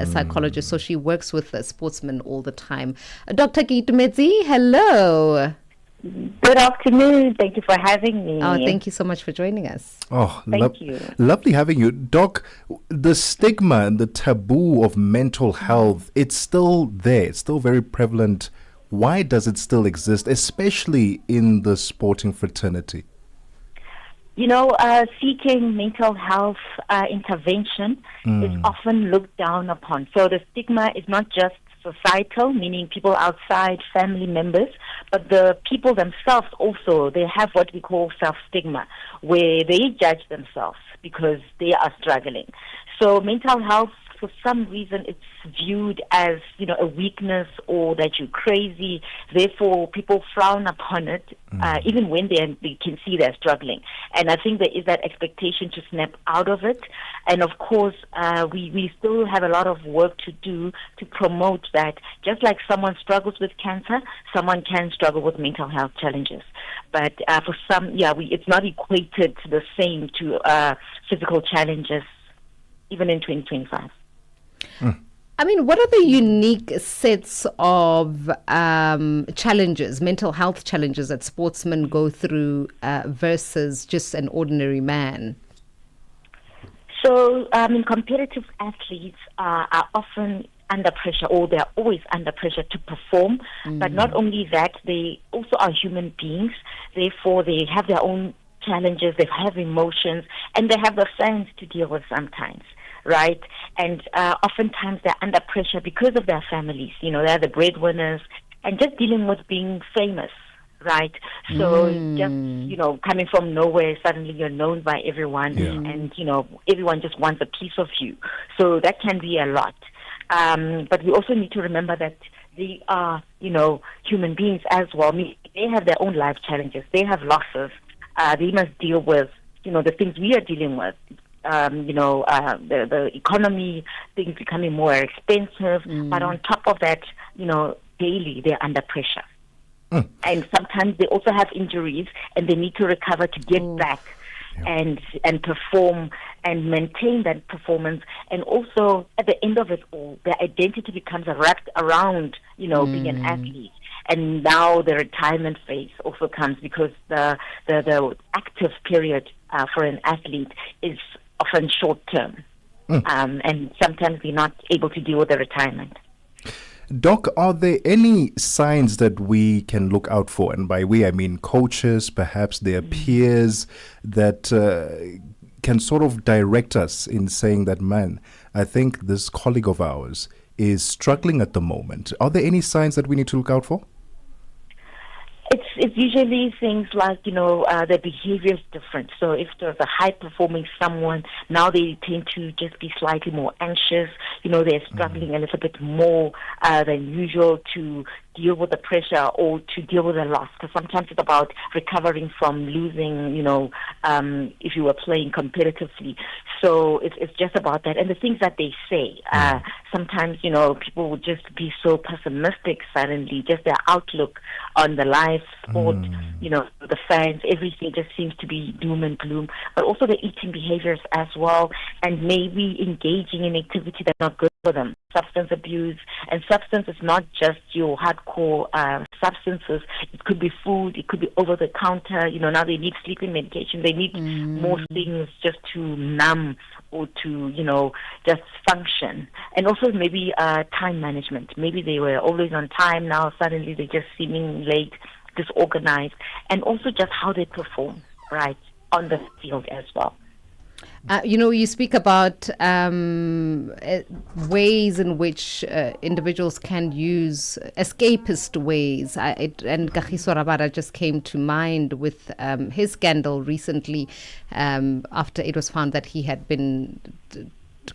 psychologist. So she works with sportsmen all the time. Dr. Keitumetse, hello. Good afternoon. Thank you for having me. Oh, thank you so much for joining us. Oh, thank you. Lovely having you. Doc, the stigma and the taboo of mental health, it's still there. It's still very prevalent. Why does it still exist, especially in the sporting fraternity? Seeking mental health intervention is often looked down upon. So the stigma is not just societal, meaning people outside, family members, but the people themselves also, they have what we call self-stigma, where they judge themselves because they are struggling. So mental health, for some reason, it's viewed as, a weakness, or that you're crazy. Therefore, people frown upon it, even when they can see they're struggling. And I think there is that expectation to snap out of it. And of course, we still have a lot of work to do to promote that. Just like someone struggles with cancer, someone can struggle with mental health challenges. But for some, it's not equated the same to physical challenges, even in 2025. I mean, what are the unique sets of challenges, mental health challenges that sportsmen go through versus just an ordinary man? So, competitive athletes are often under pressure, or they're always under pressure to perform. But not only that, they also are human beings. Therefore, they have their own challenges, they have emotions, and they have the fans to deal with sometimes. Right? And oftentimes they're under pressure because of their families. They're the breadwinners, and just dealing with being famous, right? So just, coming from nowhere, suddenly you're known by everyone, and, everyone just wants a piece of you. So that can be a lot. But we also need to remember that they are, human beings as well. They have their own life challenges. They have losses. They must deal with, the things we are dealing with. The economy, things becoming more expensive. But on top of that, daily they're under pressure. And sometimes they also have injuries, and they need to recover to get back and perform and maintain that performance. And also, at the end of it all, their identity becomes wrapped around, being an athlete. And now the retirement phase also comes, because the active period for an athlete is often short term, and sometimes we're not able to deal with the retirement. Doc, are there any signs that we can look out for? And by we, I mean coaches, perhaps their peers, that can sort of direct us in saying that, man, I think this colleague of ours is struggling at the moment. Are there any signs that we need to look out for? it's usually things like, their behavior is different. So if there's a high-performing someone, now they tend to just be slightly more anxious. They're struggling a little bit more than usual to deal with the pressure or to deal with the loss. Because sometimes it's about recovering from losing, if you were playing competitively. So it's just about that. And the things that they say, sometimes, people would just be so pessimistic suddenly, just their outlook on the live sport, the fans, everything just seems to be doom and gloom. But also the eating behaviors as well, and maybe engaging in activity that's not good for them. Substance abuse, and substance is not just your hardcore substances. It could be food, it could be over the counter. Now they need sleeping medication. They need more things just to numb or to, just function. And also maybe time management. Maybe they were always on time. Now suddenly they're just seeming late, disorganized, and also just how they perform, right, on the field as well. You speak about ways in which individuals can use escapist ways. And Kagiso Rabada just came to mind with his scandal recently after it was found that he had been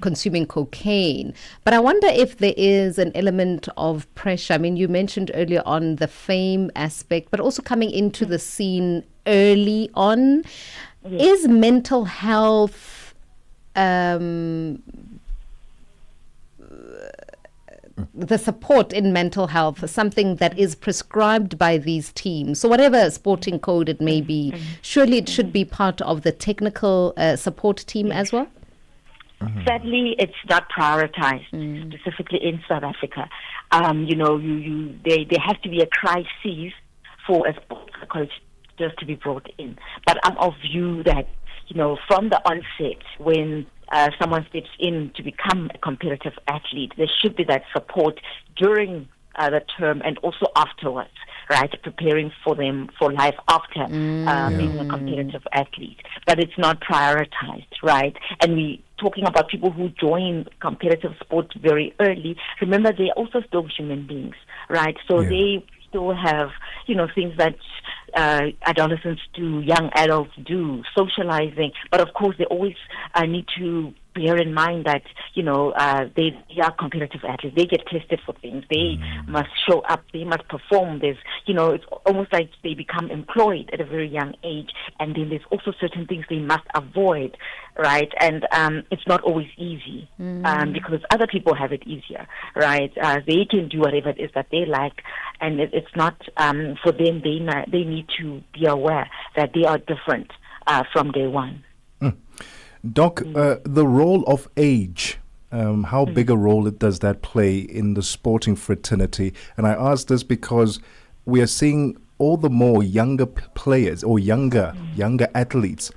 consuming cocaine. But I wonder if there is an element of pressure. I mean, you mentioned earlier on the fame aspect, but also coming into the scene early on. Is mental health the support in mental health something that is prescribed by these teams? So whatever sporting code it may be, surely it should be part of the technical support team as well? Sadly, it's not prioritized, specifically in South Africa. There has to be a crisis for a sports coach just to be brought in. But I'm of view that, from the onset, when someone steps in to become a competitive athlete, there should be that support during the term and also afterwards, right? Preparing for them for life after being a competitive athlete. But it's not prioritized, right? And we talking about people who join competitive sports very early. Remember, they're also still human beings, right? So they still have, things that adolescents do, young adults do, socializing. But of course, they always need to bear in mind that, they are competitive athletes. They get tested for things. They must show up. They must perform. There's, it's almost like they become employed at a very young age. And then there's also certain things they must avoid, right? And it's not always easy because other people have it easier, right? They can do whatever it is that they like. And it's not for them. They need to be aware that they are different from day one. Doc, the role of age, how big a role does that play in the sporting fraternity? And I ask this because we are seeing all the more younger players or younger athletes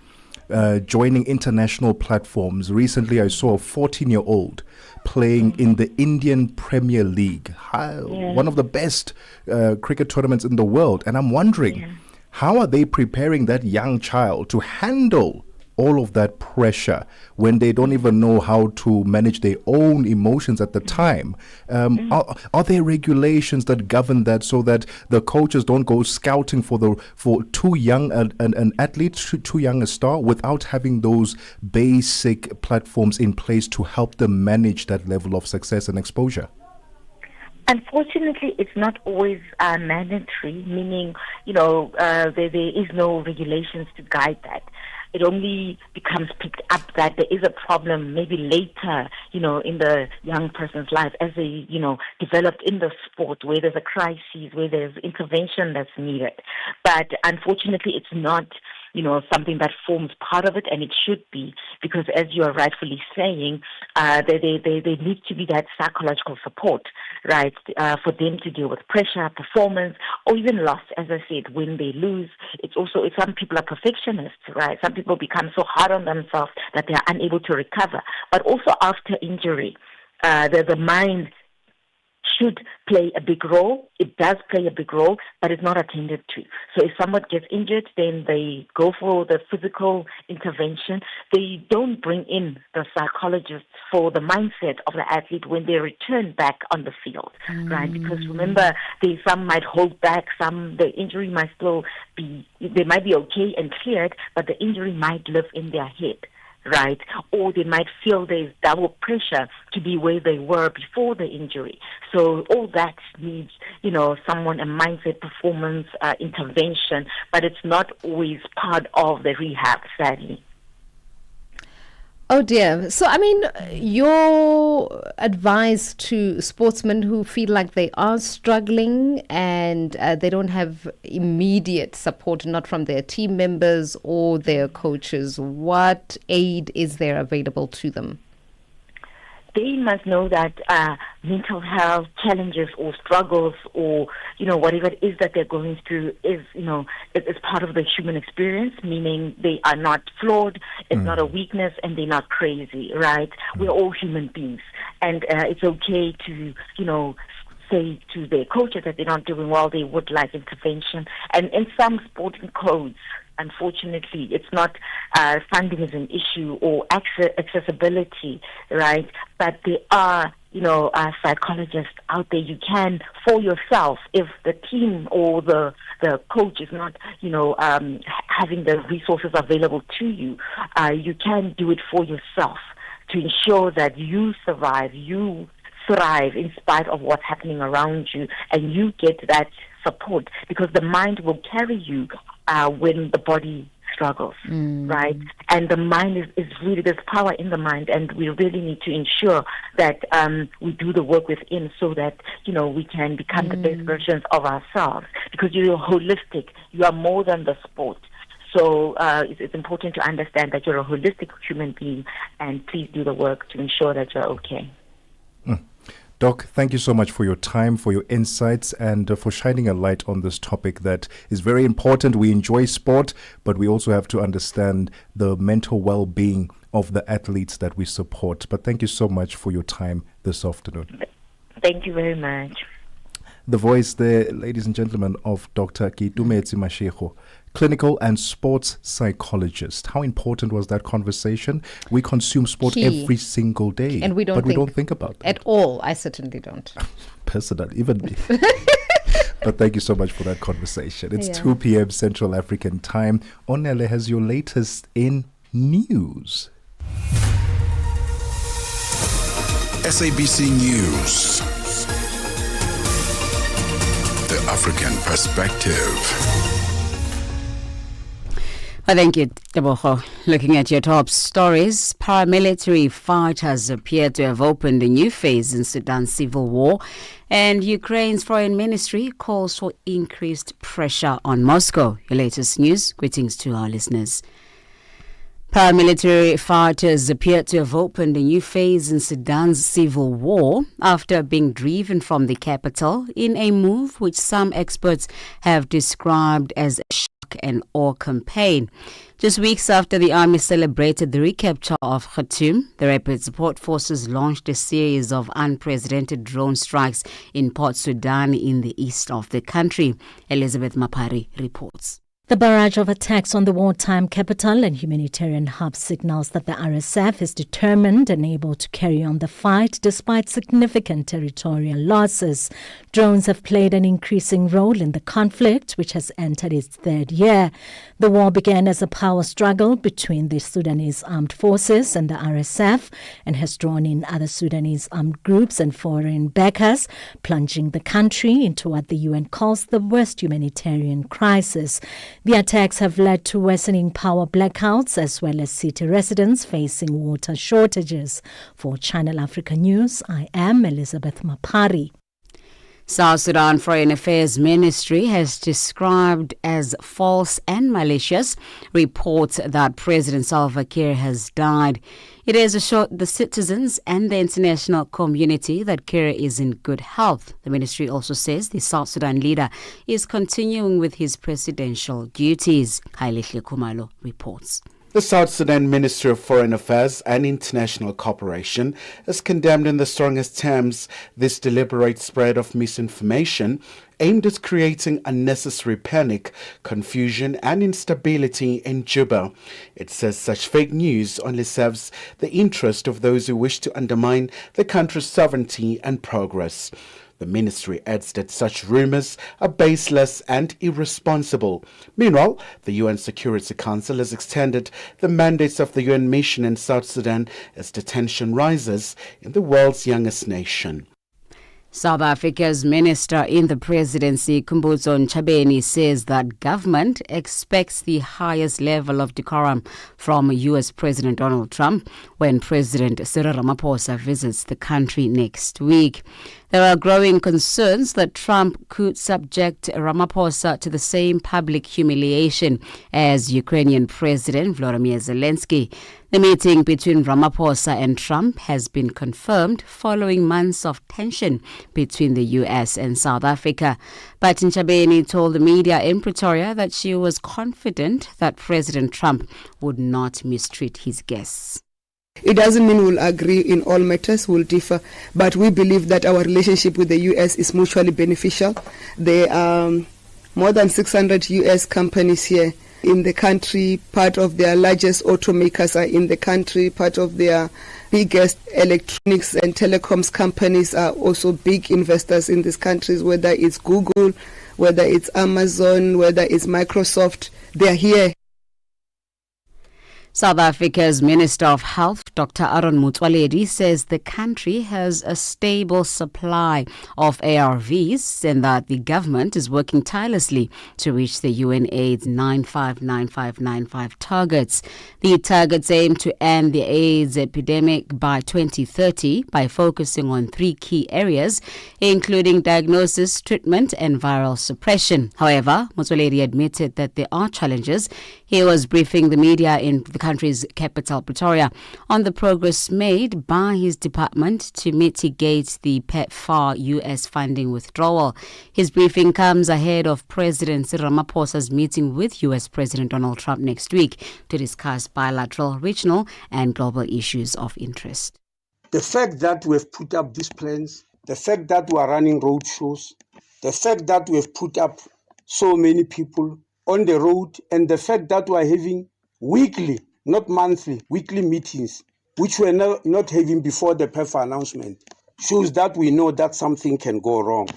joining international platforms. Recently, I saw a 14-year-old playing in the Indian Premier League, one of the best cricket tournaments in the world. And I'm wondering, how are they preparing that young child to handle all of that pressure when they don't even know how to manage their own emotions at the time? Are there regulations that govern that so that the coaches don't go scouting for too young an athlete, too young a star, without having those basic platforms in place to help them manage that level of success and exposure? Unfortunately, it's not always mandatory, meaning, there is no regulations to guide that. It only becomes picked up that there is a problem maybe later, in the young person's life as they, developed in the sport, where there's a crisis, where there's intervention that's needed. But unfortunately, it's not, something that forms part of it, and it should be, because as you are rightfully saying, there needs to be that psychological support, right, for them to deal with pressure, performance, or even loss. As I said, when they lose, some people are perfectionists, right? Some people become so hard on themselves that they are unable to recover. But also after injury, there's a mind should play a big role. It does play a big role, but it's not attended to. So if someone gets injured, then they go for the physical intervention. They don't bring in the psychologists for the mindset of the athlete when they return back on the field, right? Because remember, some might hold back, the injury might still be, they might be okay and cleared, but the injury might live in their head, right? Or they might feel there's double pressure to be where they were before the injury. So all that needs, a mindset, performance, intervention, but it's not always part of the rehab, sadly. Oh dear. So, your advice to sportsmen who feel like they are struggling and they don't have immediate support, not from their team members or their coaches, what aid is there available to them? They must know that mental health challenges or struggles or, whatever it is that they're going through is part of the human experience, meaning they are not flawed, it's not a weakness, and they're not crazy, right? We're all human beings. And it's okay to, say to their coaches that they're not doing well, they would like intervention. And in some sporting codes, unfortunately, it's not funding is an issue or accessibility, right? But there are, psychologists out there. You can, for yourself, if the team or the coach is not, having the resources available to you, you can do it for yourself to ensure that you survive, you thrive in spite of what's happening around you, and you get that support, because the mind will carry you when the body struggles, right? And the mind is really, there's power in the mind, and we really need to ensure that we do the work within so that, we can become the best versions of ourselves, because you're holistic. You are more than the sport. So it's important to understand that you're a holistic human being, and please do the work to ensure that you're okay. Doc, thank you so much for your time, for your insights, and for shining a light on this topic that is very important. We enjoy sport, but we also have to understand the mental well-being of the athletes that we support. But thank you so much for your time this afternoon. Thank you very much. The voice there, ladies and gentlemen, of Dr. Kitumetse Mashego, clinical and sports psychologist. How important was that conversation? We consume sport every single day, and we don't think about that at all. I certainly don't. Personally, even me. But thank you so much for that conversation. It's 2 p.m. Central African time. Onele has your latest in news. SABC News. The African perspective. Well, thank you, Tebogo. Looking at your top stories, paramilitary fighters appear to have opened a new phase in Sudan's civil war, and Ukraine's foreign ministry calls for increased pressure on Moscow. Your latest news. Greetings to our listeners. Paramilitary fighters appear to have opened a new phase in Sudan's civil war after being driven from the capital in a move which some experts have described as a shock and awe campaign. Just weeks after the army celebrated the recapture of Khartoum, the Rapid Support Forces launched a series of unprecedented drone strikes in Port Sudan in the east of the country. Elizabeth Mapari reports. The barrage of attacks on the wartime capital and humanitarian hub signals that the RSF is determined and able to carry on the fight despite significant territorial losses. Drones have played an increasing role in the conflict, which has entered its third year. The war began as a power struggle between the Sudanese armed forces and the RSF and has drawn in other Sudanese armed groups and foreign backers, plunging the country into what the UN calls the worst humanitarian crisis. The attacks have led to worsening power blackouts as well as city residents facing water shortages. For Channel Africa News, I am Elizabeth Mapari. South Sudan Foreign Affairs Ministry has described as false and malicious reports that President Salva Kiir has died. It has assured the citizens and the international community that Kiir is in good health. The ministry also says the South Sudan leader is continuing with his presidential duties. Khumalo reports. The South Sudan Ministry of Foreign Affairs and International Cooperation has condemned in the strongest terms this deliberate spread of misinformation aimed at creating unnecessary panic, confusion and instability in Juba. It says such fake news only serves the interest of those who wish to undermine the country's sovereignty and progress. The ministry adds that such rumors are baseless and irresponsible. Meanwhile, the UN Security Council has extended the mandates of the UN mission in South Sudan as the tension rises in the world's youngest nation. South Africa's minister in the presidency, Khumbudzo Ntshavheni, says that government expects the highest level of decorum from U.S. President Donald Trump when President Cyril Ramaphosa visits the country next week. There are growing concerns that Trump could subject Ramaphosa to the same public humiliation as Ukrainian President Volodymyr Zelensky. The meeting between Ramaphosa and Trump has been confirmed following months of tension between the U.S. and South Africa. But Ntshavheni told the media in Pretoria that she was confident that President Trump would not mistreat his guests. It doesn't mean we'll agree in all matters, we'll differ, but we believe that our relationship with the U.S. is mutually beneficial. There are more than 600 U.S. companies here in the country. Part of their largest automakers are in the country. Part of their biggest electronics and telecoms companies are also big investors in these countries, whether it's Google, whether it's Amazon, whether it's Microsoft. They're here. South Africa's Minister of Health, Dr. Aaron Motsoaledi, says the country has a stable supply of ARVs and that the government is working tirelessly to reach the UNAIDS 959595 targets. The targets aim to end the AIDS epidemic by 2030 by focusing on 3 key areas, including diagnosis, treatment and viral suppression. However, Motsoaledi admitted that there are challenges. He was briefing the media in the country's capital, Pretoria, on the progress made by his department to mitigate the PEPFAR U.S. funding withdrawal. His briefing comes ahead of President Cyril Ramaphosa's meeting with U.S. President Donald Trump next week to discuss bilateral, regional and global issues of interest. The fact that we've put up these plans, the fact that we are running road shows, the fact that we've put up so many people on the road, and the fact that we are having weekly, not monthly, weekly meetings, which we are not having before the PEPFAR announcement, shows that we know that something can go wrong.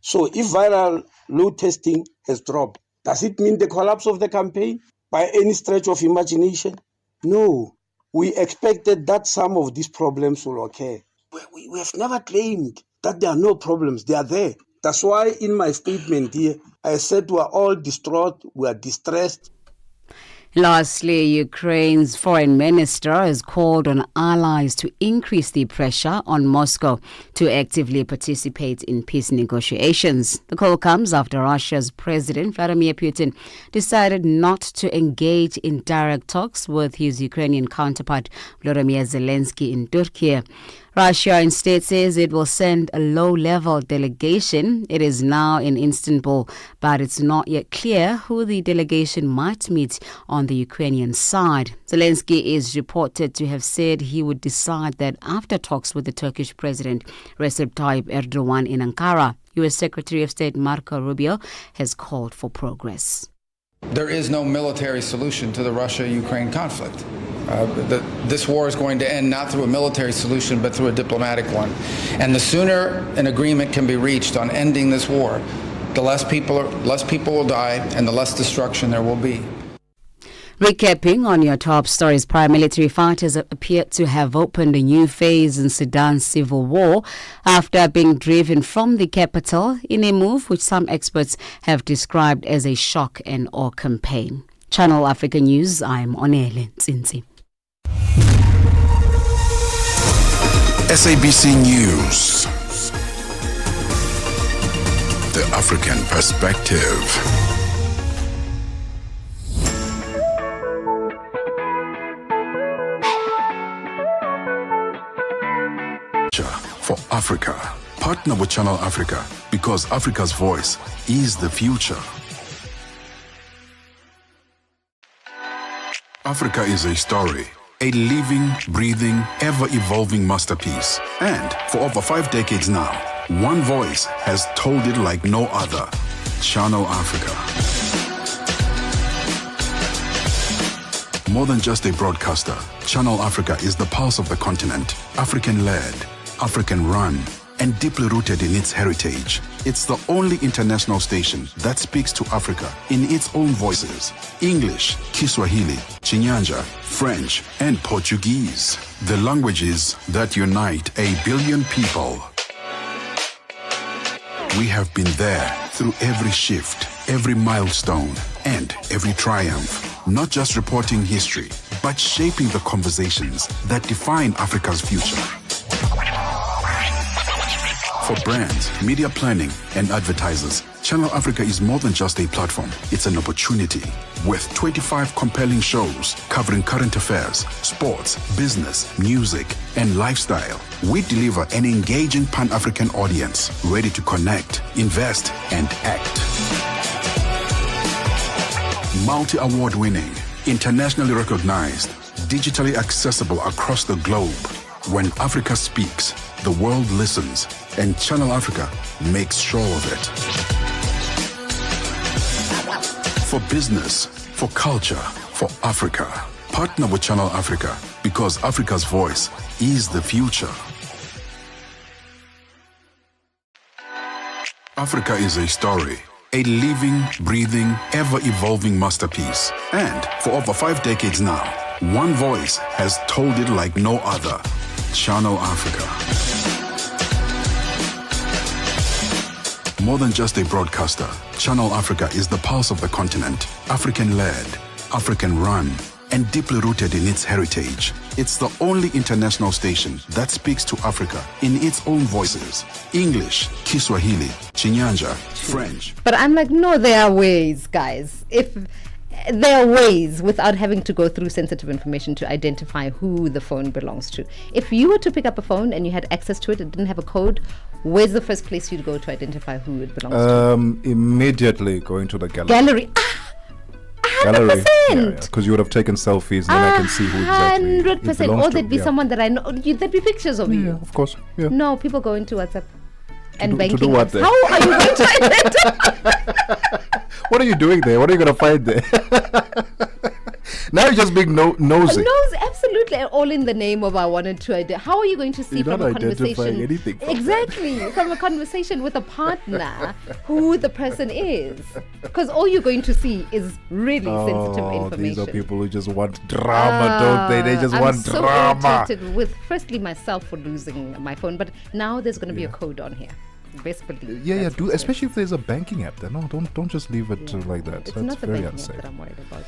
So if viral load testing has dropped, does it mean the collapse of the campaign by any stretch of imagination? No. We expected that some of these problems will occur. We have never claimed that there are no problems. They are there. That's why in my statement here, I said we are all distraught, we are distressed. Lastly, Ukraine's foreign minister has called on allies to increase the pressure on Moscow to actively participate in peace negotiations. The call comes after Russia's President Vladimir Putin decided not to engage in direct talks with his Ukrainian counterpart Volodymyr Zelensky in Turkey. Russia instead says it will send a low-level delegation. It is now in Istanbul, but it's not yet clear who the delegation might meet on the Ukrainian side. Zelensky is reported to have said he would decide that after talks with the Turkish President Recep Tayyip Erdogan in Ankara. U.S. Secretary of State Marco Rubio has called for progress. There is no military solution to the Russia-Ukraine conflict. This war is going to end not through a military solution, but through a diplomatic one. And the sooner an agreement can be reached on ending this war, the less people will die and the less destruction there will be. Recapping on your top stories, paramilitary fighters appear to have opened a new phase in Sudan's civil war after being driven from the capital in a move which some experts have described as a shock and awe campaign. Channel Africa News, I'm Onele Nzinzi. SABC News. The African Perspective. For Africa. Partner with Channel Africa because Africa's voice is the future. Africa is a story, a living, breathing, ever-evolving masterpiece. And for over 5 decades now, one voice has told it like no other. Channel Africa. More than just a broadcaster, Channel Africa is the pulse of the continent. African-led, African-run, and deeply rooted in its heritage. It's the only international station that speaks to Africa in its own voices: English, Kiswahili, Chinyanja, French, and Portuguese. The languages that unite 1 billion people. We have been there through every shift, every milestone, and every triumph. Not just reporting history, but shaping the conversations that define Africa's future. For brands, media planning, and advertisers, Channel Africa is more than just a platform. It's an opportunity. With 25 compelling shows covering current affairs, sports, business, music, and lifestyle, we deliver an engaging Pan-African audience ready to connect, invest, and act. Multi-award winning, internationally recognized, digitally accessible across the globe. When Africa speaks, the world listens, and Channel Africa makes sure of it. For business, for culture, for Africa, partner with Channel Africa, because Africa's voice is the future. Africa is a story, a living, breathing, ever-evolving masterpiece. And for over 5 decades now, one voice has told it like no other. Channel Africa. More than just a broadcaster, Channel Africa is the pulse of the continent. African-led, African-run, and deeply rooted in its heritage. It's the only international station that speaks to Africa in its own voices: English, Kiswahili, Chinyanja, French. But I'm like, no, there are ways, guys. If there are ways without having to go through sensitive information to identify who the phone belongs to. If you were to pick up a phone and you had access to it, it didn't have a code, where's the first place you'd go to identify who it belongs to? Immediately going to the gallery. Gallery. 100%. Because you would have taken selfies, and then I can see who exactly 100%. Or there'd be someone that I know. There'd be pictures of you. Of course. Yeah. No, people go into WhatsApp and banking. To do what then? How are you going to identify? What are you doing there? What are you going to find there? Now you're just being nosy. Absolutely. All in the name of I wanted to identify. How are you going to see from a conversation? Anything from exactly. From a conversation with a partner who the person is. Because all you're going to see is really sensitive information. These are people who just want drama, don't they? They just want drama. I'm so irritated with, firstly, myself for losing my phone. But now there's going to be a code on here. Best believe. Do especially if there's a banking app. Then no, don't just leave it like that. It's That's not the very banking unsafe. app that I'm worried about.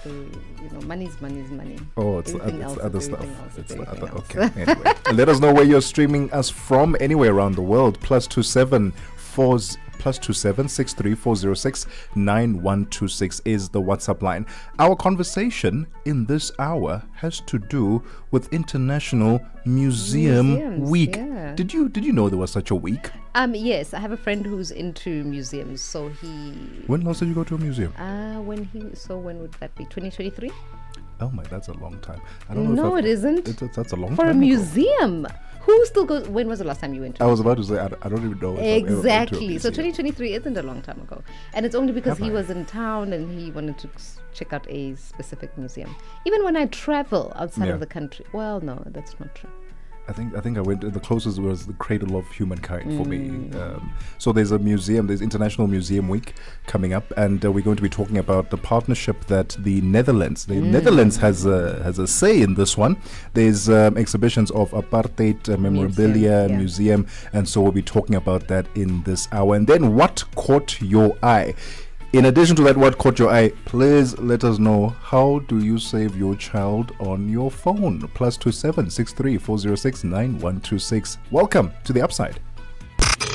Money's money. Oh, it's everything else, other stuff. else, It's the everything other. else. Okay. Anyway, let us know where you're streaming us from anywhere around the world. +27 +2763406 9126 is the WhatsApp line. Our conversation in this hour has to do with International Museum Week. Yeah. Did you know there was such a week? Yes, I have a friend who's into museums, so he. When last did you go to a museum? When would that be? 2023? Oh my, that's a long time. I don't know. No, it isn't. That's a long for time a ago. museum. Who still goes? When was the last time you went to? I was about to say I don't even know. If I've ever been to a Exactly. So museum. 2023 isn't a long time ago, and it's only because he was in town and he wanted to check out a specific museum. Even when I travel outside of the country, well, no, that's not true. I think I went. The closest was the Cradle of Humankind for me. So there's a museum. There's International Museum Week coming up, and we're going to be talking about the partnership that the Netherlands. The Netherlands has a say in this one. There's exhibitions of apartheid memorabilia museum, and so we'll be talking about that in this hour. And then what caught your eye? In addition to that, what caught your eye, please let us know, how do you save your child on your phone? +27 63406 9126. Welcome to The Upside.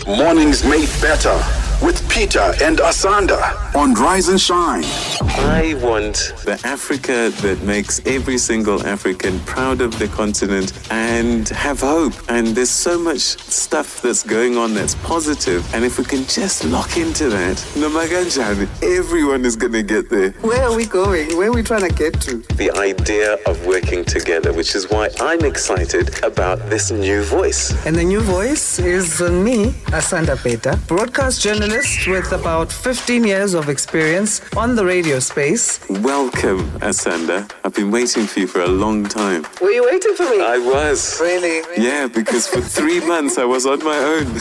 Mornings made better with Peter and Asanda on Rise and Shine. I want the Africa that makes every single African proud of the continent and have hope. And there's so much stuff that's going on that's positive. And if we can just lock into that, Namaganjani, everyone is going to get there. Where are we going? Where are we trying to get to? The idea of working together, which is why I'm excited about this new voice. And the new voice is me, Asanda Peta, broadcast journalist with about 15 years of experience on the radio space. Welcome, Asanda. I've been waiting for you for a long time. Were you waiting for me? I was. Really? Yeah, because for 3 months I was on my own.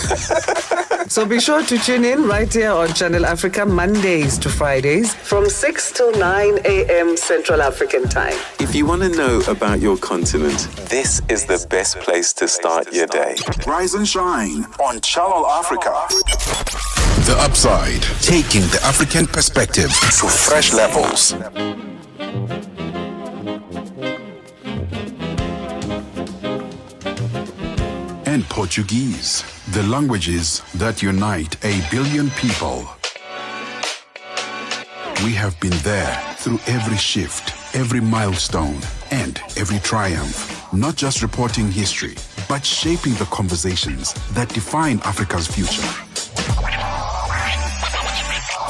So be sure to tune in right here on Channel Africa Mondays to Fridays from 6 till 9 a.m. Central African Time. If you want to know about your continent, this is the best place to start your day. Rise and Shine on Channel Africa. The Upside, taking the African perspective to fresh levels. And Portuguese, the languages that unite 1 billion people. We have been there through every shift, every milestone, and every triumph. Not just reporting history, but shaping the conversations that define Africa's future.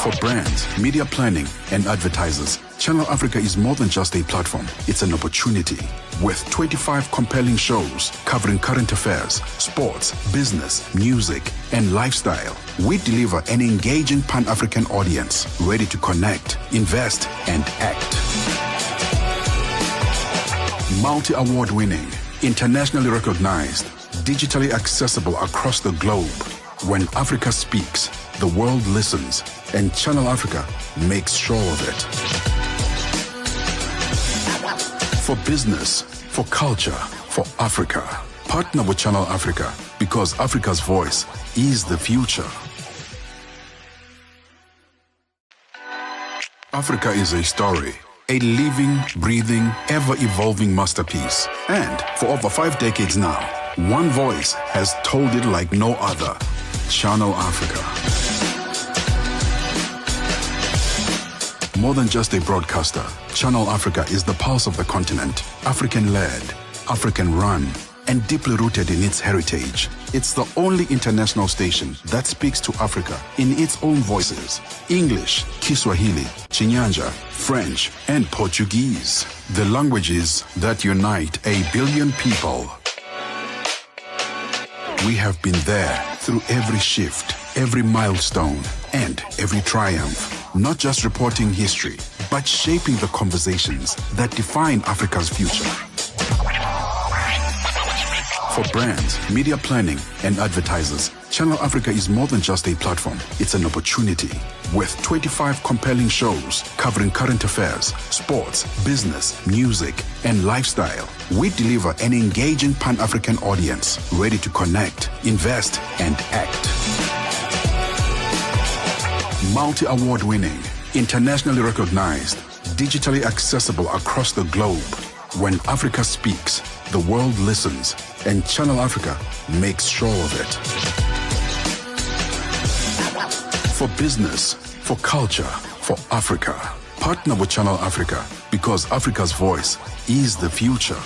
For brands, media planning, and advertisers, Channel Africa is more than just a platform. It's an opportunity. With 25 compelling shows covering current affairs, sports, business, music, and lifestyle, we deliver an engaging Pan-African audience ready to connect, invest, and act. Multi-award winning, internationally recognized, digitally accessible across the globe. When Africa speaks, the world listens, and Channel Africa makes sure of it. For business, for culture, for Africa, partner with Channel Africa because Africa's voice is the future. Africa is a story, a living, breathing, ever-evolving masterpiece. And for over 5 decades now, one voice has told it like no other. Channel Africa. More than just a broadcaster, Channel Africa is the pulse of the continent, African-led, African-run, and deeply rooted in its heritage. It's the only international station that speaks to Africa in its own voices: English, Kiswahili, Chinyanja, French, and Portuguese, the languages that unite 1 billion people. We have been there through every shift, every milestone, and every triumph. Not just reporting history, but shaping the conversations that define Africa's future. For brands, media planning, and advertisers, Channel Africa is more than just a platform. It's an opportunity. With 25 compelling shows covering current affairs, sports, business, music, and lifestyle, we deliver an engaging Pan-African audience ready to connect, invest, and act. Multi-award winning, internationally recognized, digitally accessible across the globe. When Africa speaks, the world listens, and Channel Africa makes sure of it. For business, for culture, for Africa, partner with Channel Africa because Africa's voice is the future.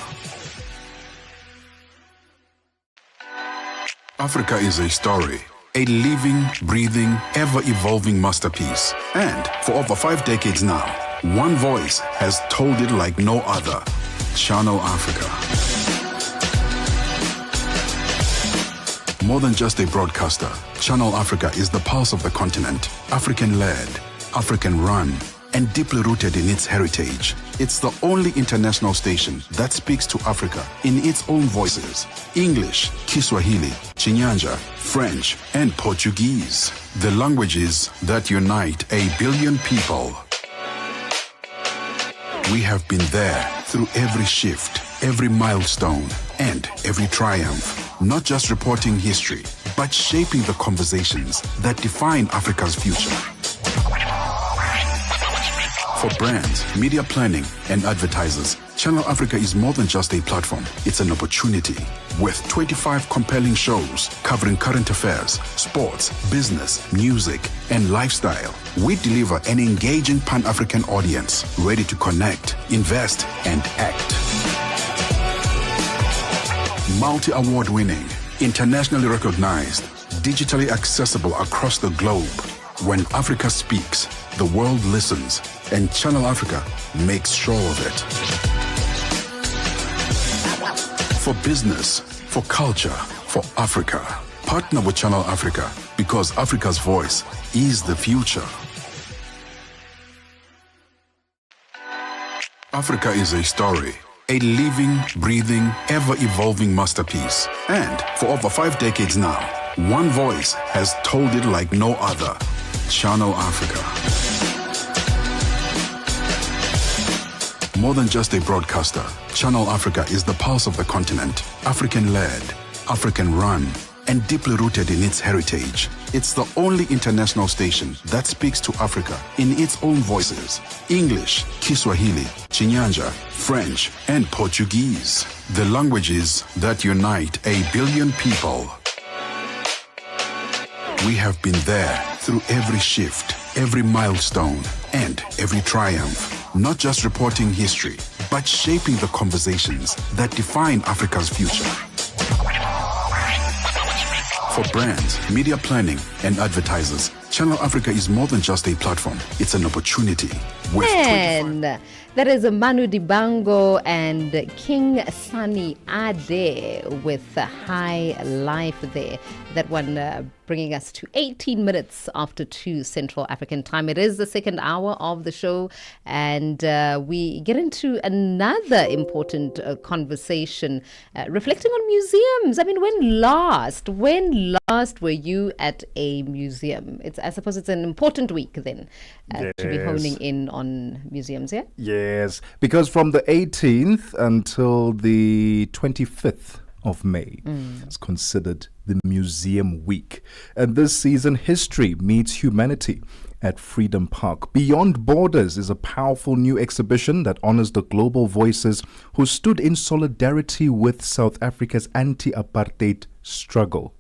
Africa is a story, a living, breathing, ever-evolving masterpiece. And for over 5 decades now, one voice has told it like no other. Channel Africa. More than just a broadcaster, Channel Africa is the pulse of the continent, African-led, African-run, and deeply rooted in its heritage. It's the only international station that speaks to Africa in its own voices: English, Kiswahili, Chinyanja, French, and Portuguese, the languages that unite 1 billion people. We have been there through every shift, every milestone, and every triumph. Not just reporting history, but shaping the conversations that define Africa's future. For brands, media planning, and advertisers, Channel Africa is more than just a platform, it's an opportunity. With 25 compelling shows covering current affairs, sports, business, music, and lifestyle, we deliver an engaging Pan-African audience ready to connect, invest, and act. Multi-award winning, internationally recognized, digitally accessible across the globe. When Africa speaks, the world listens, and Channel Africa makes sure of it. For business, for culture, for Africa. Partner with Channel Africa because Africa's voice is the future. Africa is a story, a living, breathing, ever-evolving masterpiece. And for over 5 decades now, one voice has told it like no other. Channel Africa. More than just a broadcaster, Channel Africa is the pulse of the continent, African-led, African-run, and deeply rooted in its heritage. It's the only international station that speaks to Africa in its own voices: English, Kiswahili, Chinyanja, French, and Portuguese. The languages that unite 1 billion people. We have been there through every shift, every milestone, and every triumph. Not just reporting history, but shaping the conversations that define Africa's future. For brands, media planning, and advertisers, Channel Africa is more than just a platform. It's an opportunity. And that is Manu Dibango and King Sunny Ade with High Life there. That one bringing us to 18 minutes after 2 Central African time. It is the second hour of the show, and we get into another important conversation reflecting on museums. I mean, when last were you at a museum? I suppose it's an important week then to be honing in on museums, yeah? Yes, because from the 18th until the 25th of May, it's considered the Museum Week. And this season, history meets humanity at Freedom Park. Beyond Borders is a powerful new exhibition that honors the global voices who stood in solidarity with South Africa's anti-apartheid struggle.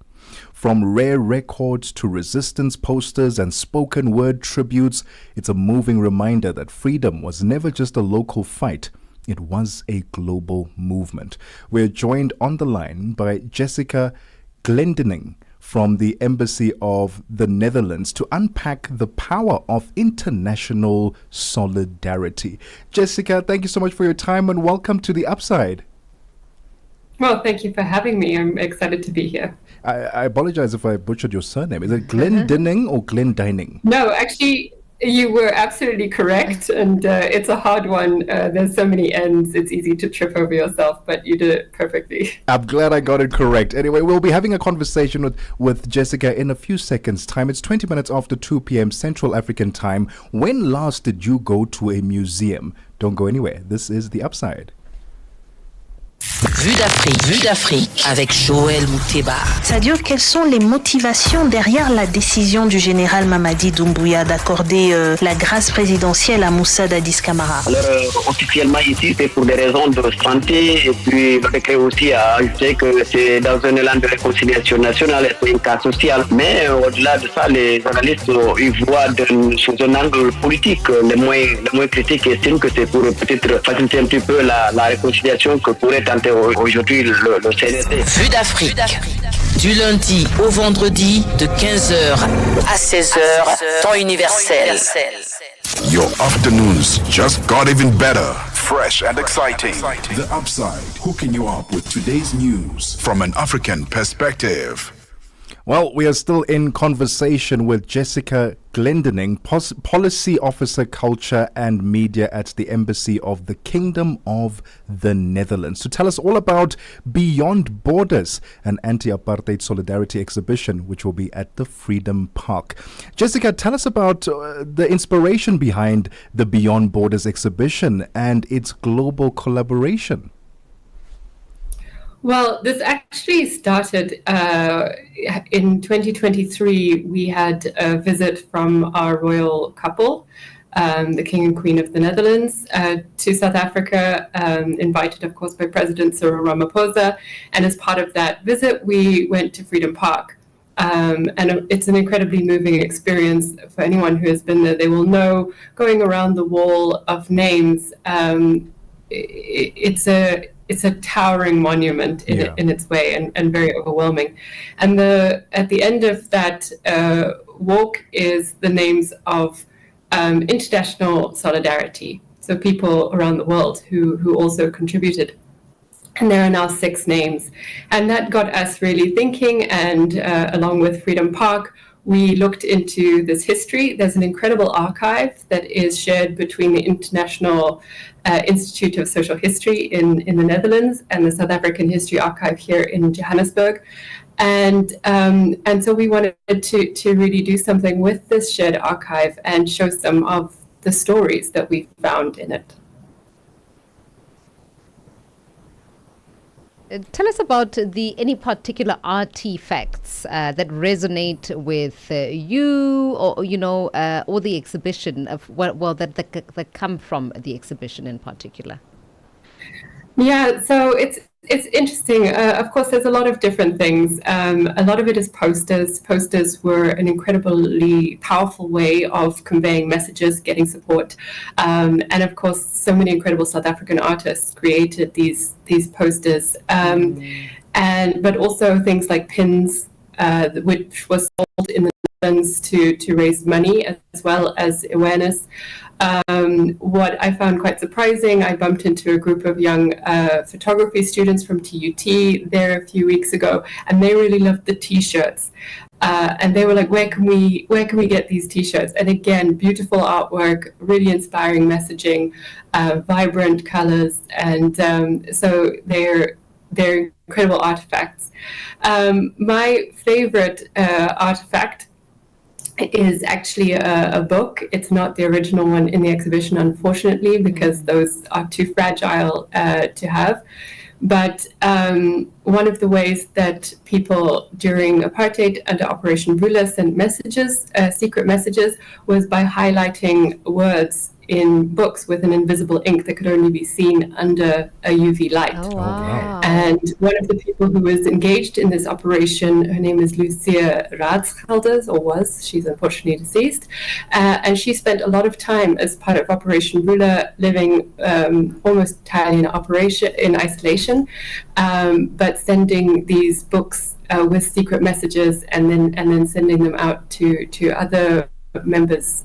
From rare records to resistance posters and spoken word tributes, it's a moving reminder that freedom was never just a local fight. It was a global movement. We're joined on the line by Jessica Glendening from the Embassy of the Netherlands to unpack the power of international solidarity. Jessica, thank you so much for your time and welcome to The Upside. Well, thank you for having me. I'm excited to be here. I apologize if I butchered your surname. Is it Glendening or Glendining? No, actually, you were absolutely correct, and it's a hard one. There's so many N's, it's easy to trip over yourself, but you did it perfectly. I'm glad I got it correct. Anyway, we'll be having a conversation with Jessica in a few seconds' time. It's 20 minutes after 2 p.m. Central African time. When last did you go to a museum? Don't go anywhere. This is The Upside. Vue d'Afrique avec Joël Mouteba. C'est-à-dire, quelles sont les motivations derrière la décision du général Mamadi Doumbouya d'accorder la grâce présidentielle à Moussa Dadis Camara? Alors, officiellement ici, c'est pour des raisons de santé, et puis le décret aussi a ajouté que c'est dans un élan de réconciliation nationale, c'est un cas social. Mais au-delà de ça, les journalistes ils voient sous un angle politique. Les moins critiques estiment que c'est pour peut-être faciliter un petit peu la réconciliation que pourrait tenter aujourd'hui le CNSD. Vue d'Afrique, du lundi au vendredi de 15h à 16h, temps universel. Your afternoons just got even better, fresh and exciting. The Upside, hooking you up with today's news from an African perspective. Well, we are still in conversation with Jessica Glendening, Policy Officer Culture and Media at the Embassy of the Kingdom of the Netherlands, to tell us all about Beyond Borders, an anti-apartheid solidarity exhibition which will be at the Freedom Park. Jessica, tell us about the inspiration behind the Beyond Borders exhibition and its global collaboration. Well, this actually started in 2023. We had a visit from our royal couple the King and Queen of the Netherlands to South Africa, invited, of course, by President Cyril Ramaphosa. And as part of that visit, we went to Freedom Park. And it's an incredibly moving experience for anyone who has been there. They will know, going around the wall of names, it's a towering monument in its way, and very overwhelming. And at the end of that walk is the names of international solidarity, so people around the world who also contributed. And there are now 6 names. And that got us really thinking, and along with Freedom Park, we looked into this history. There's an incredible archive that is shared between the International Institute of Social History in the Netherlands and the South African History Archive here in Johannesburg. And so we wanted to really do something with this shared archive and show some of the stories that we found in it. Tell us about any particular artifacts that resonate with you, or or the exhibition of that come from the exhibition in particular. Yeah, so it's interesting. Of course, there's a lot of different things. A lot of it is posters. Posters were an incredibly powerful way of conveying messages, getting support. And of course, so many incredible South African artists created these posters. But also things like pins, which was sold in the Netherlands to raise money as well as awareness. What I found quite surprising, I bumped into a group of young photography students from TUT there a few weeks ago, and they really loved the T-shirts. And they were like, where can we get these T-shirts? And again, beautiful artwork, really inspiring messaging, vibrant colors, and so they're incredible artifacts. My favorite artifact is actually a book. It's not the original one in the exhibition, unfortunately, because those are too fragile to have. But one of the ways that people during apartheid under Operation Bula sent messages, secret messages, was by highlighting words in books with an invisible ink that could only be seen under a UV light. Oh, wow. And one of the people who was engaged in this operation, her name is Lucia Raadsgelders, or was, she's unfortunately deceased, and she spent a lot of time as part of Operation Bula living almost entirely in isolation, but sending these books with secret messages and then sending them out to other members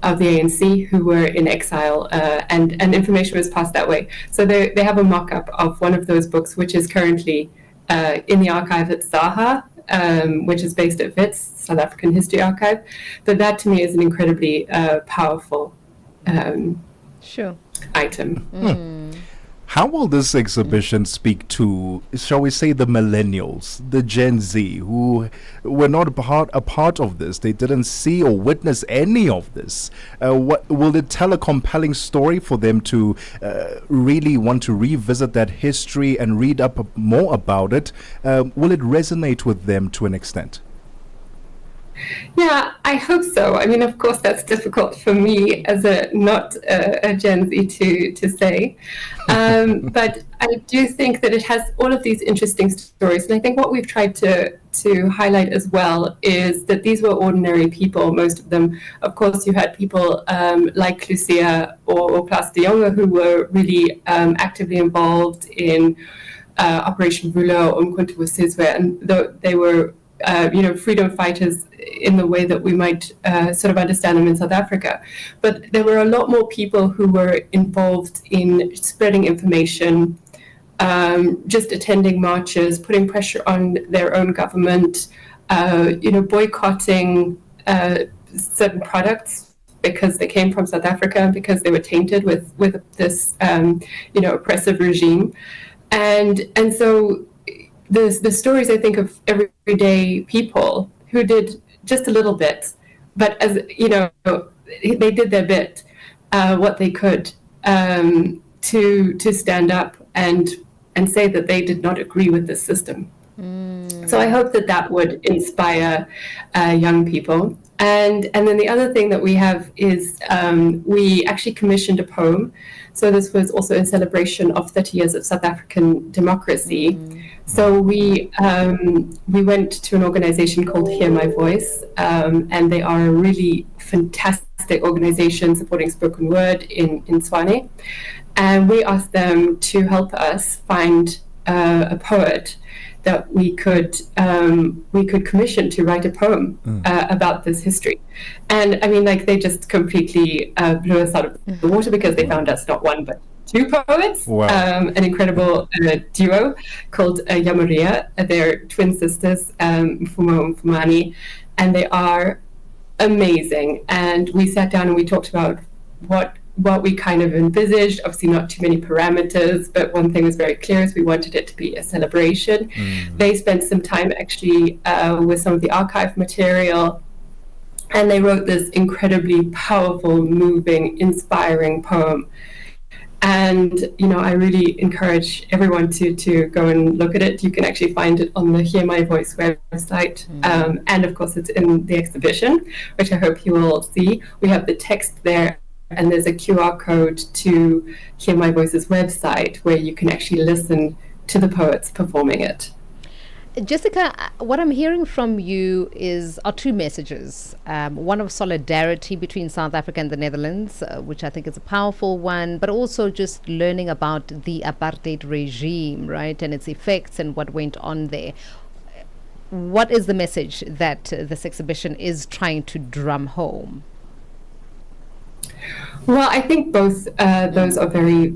of the ANC who were in exile, and information was passed that way. So they have a mock-up of one of those books, which is currently in the archive at SAHA, which is based at WITS, South African History Archive. But that to me is an incredibly powerful item. How will this exhibition speak to, shall we say, the millennials, the Gen Z, who were not a part of this? They didn't see or witness any of this. What will it tell a compelling story for them to really want to revisit that history and read up more about it? Will it resonate with them to an extent? Yeah, I hope so. I mean, of course, that's difficult for me as not a Gen Z to say. But I do think that it has all of these interesting stories. And I think what we've tried to highlight as well is that these were ordinary people, most of them. Of course, you had people like Lucia or Klaas de Jonge, who were really actively involved in Operation Bula or Umkhonto we Sizwe, and they were freedom fighters in the way that we might sort of understand them in South Africa. But there were a lot more people who were involved in spreading information, just attending marches, putting pressure on their own government, boycotting certain products because they came from South Africa, because they were tainted with this oppressive regime. And so the stories, I think, of everyday people who did just a little bit, but as they did their bit, what they could, to stand up and say that they did not agree with the system. So I hope that would inspire young people. And then the other thing that we have is we actually commissioned a poem. So this was also in celebration of 30 years of South African democracy. So we went to an organization called Hear My Voice, and they are a really fantastic organization supporting spoken word in Tswane. And we asked them to help us find a poet that we could commission to write a poem about this history. And I mean, like, they just completely blew us out of the water because they found us not one but two poets. Wow. An incredible duo called Yamaria. They're twin sisters, Mfumo and Mfumani, and they are amazing. And we sat down and we talked about what we kind of envisaged. Obviously not too many parameters, but one thing was very clear is we wanted it to be a celebration. They spent some time actually with some of the archive material, and they wrote this incredibly powerful, moving, inspiring poem. And, you know, I really encourage everyone to go and look at it. You can actually find it on the Hear My Voice website. And of course, it's in the exhibition, which I hope you will see. We have the text there, and there's a QR code to Hear My Voice's website where you can actually listen to the poets performing it. Jessica, what I'm hearing from you are two messages. One of solidarity between South Africa and the Netherlands, which I think is a powerful one, but also just learning about the apartheid regime, right, and its effects and what went on there. What is the message that this exhibition is trying to drum home? Well, I think both those are very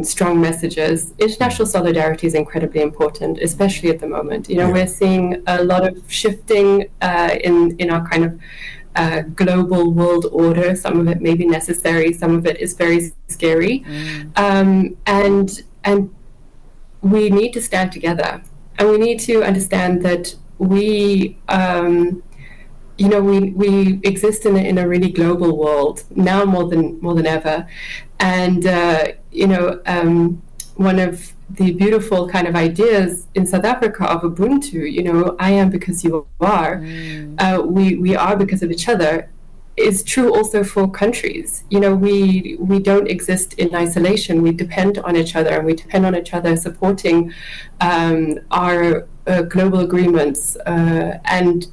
strong messages. International solidarity is incredibly important, especially at the moment. You know, we're seeing a lot of shifting in our kind of global world order. Some of it may be necessary, some of it is very scary. And we need to stand together, and we need to understand that we exist in a really global world now more than ever, and one of the beautiful kind of ideas in South Africa of Ubuntu, you know, I am because you are, we are because of each other, is true also for countries. You know, we don't exist in isolation. We depend on each other, and we depend on each other supporting our global agreements, and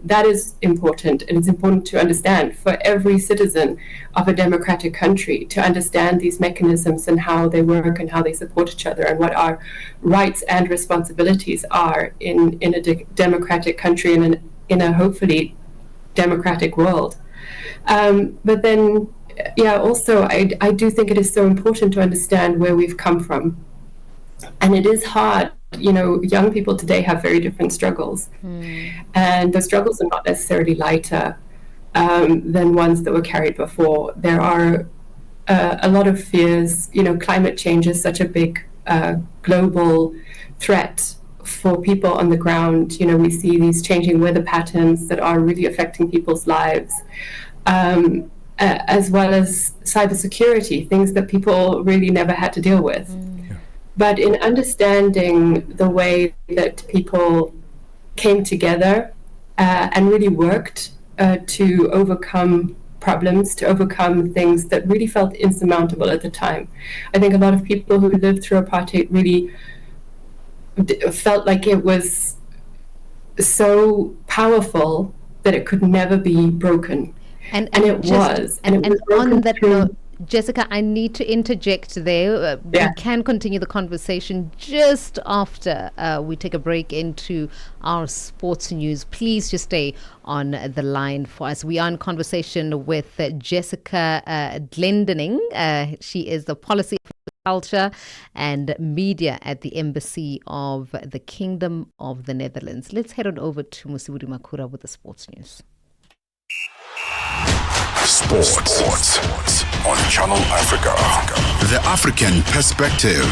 that is important. And it's important to understand for every citizen of a democratic country to understand these mechanisms and how they work and how they support each other and what our rights and responsibilities are in a democratic country and in a hopefully democratic world. But then, also I do think it is so important to understand where we've come from, and it is hard. You know, young people today have very different struggles, and the struggles are not necessarily lighter than ones that were carried before. There are a lot of fears. You know, climate change is such a big global threat for people on the ground. You know, we see these changing weather patterns that are really affecting people's lives, as well as cybersecurity, things that people really never had to deal with. But in understanding the way that people came together and really worked to overcome problems, to overcome things that really felt insurmountable at the time. I think a lot of people who lived through apartheid really felt like it was so powerful that it could never be broken. And it was. And on that note, Jessica, I need to interject there. We can continue the conversation just after we take a break into our sports news. Please just stay on the line for us. We are in conversation with Jessica Glendening. She is the Policy Culture and Media at the Embassy of the Kingdom of the Netherlands. Let's head on over to Musibudi Makura with the sports news. Sports on Channel Africa. The African Perspective.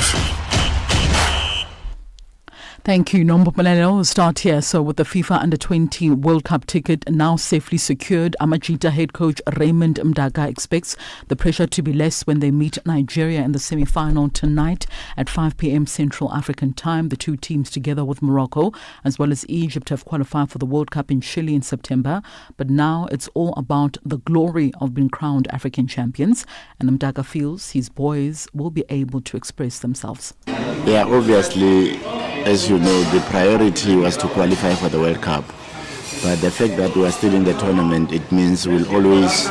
Thank you, Nompumelelo. We'll start here. So with the FIFA Under-20 World Cup ticket now safely secured, Amajita head coach Raymond Mdaka expects the pressure to be less when they meet Nigeria in the semi-final tonight at 5 p.m. Central African time. The two teams, together with Morocco as well as Egypt, have qualified for the World Cup in Chile in September. But now it's all about the glory of being crowned African champions. And Mdaka feels his boys will be able to express themselves. Yeah, obviously, as you know, the priority was to qualify for the World Cup. But the fact that we are still in the tournament, it means we'll always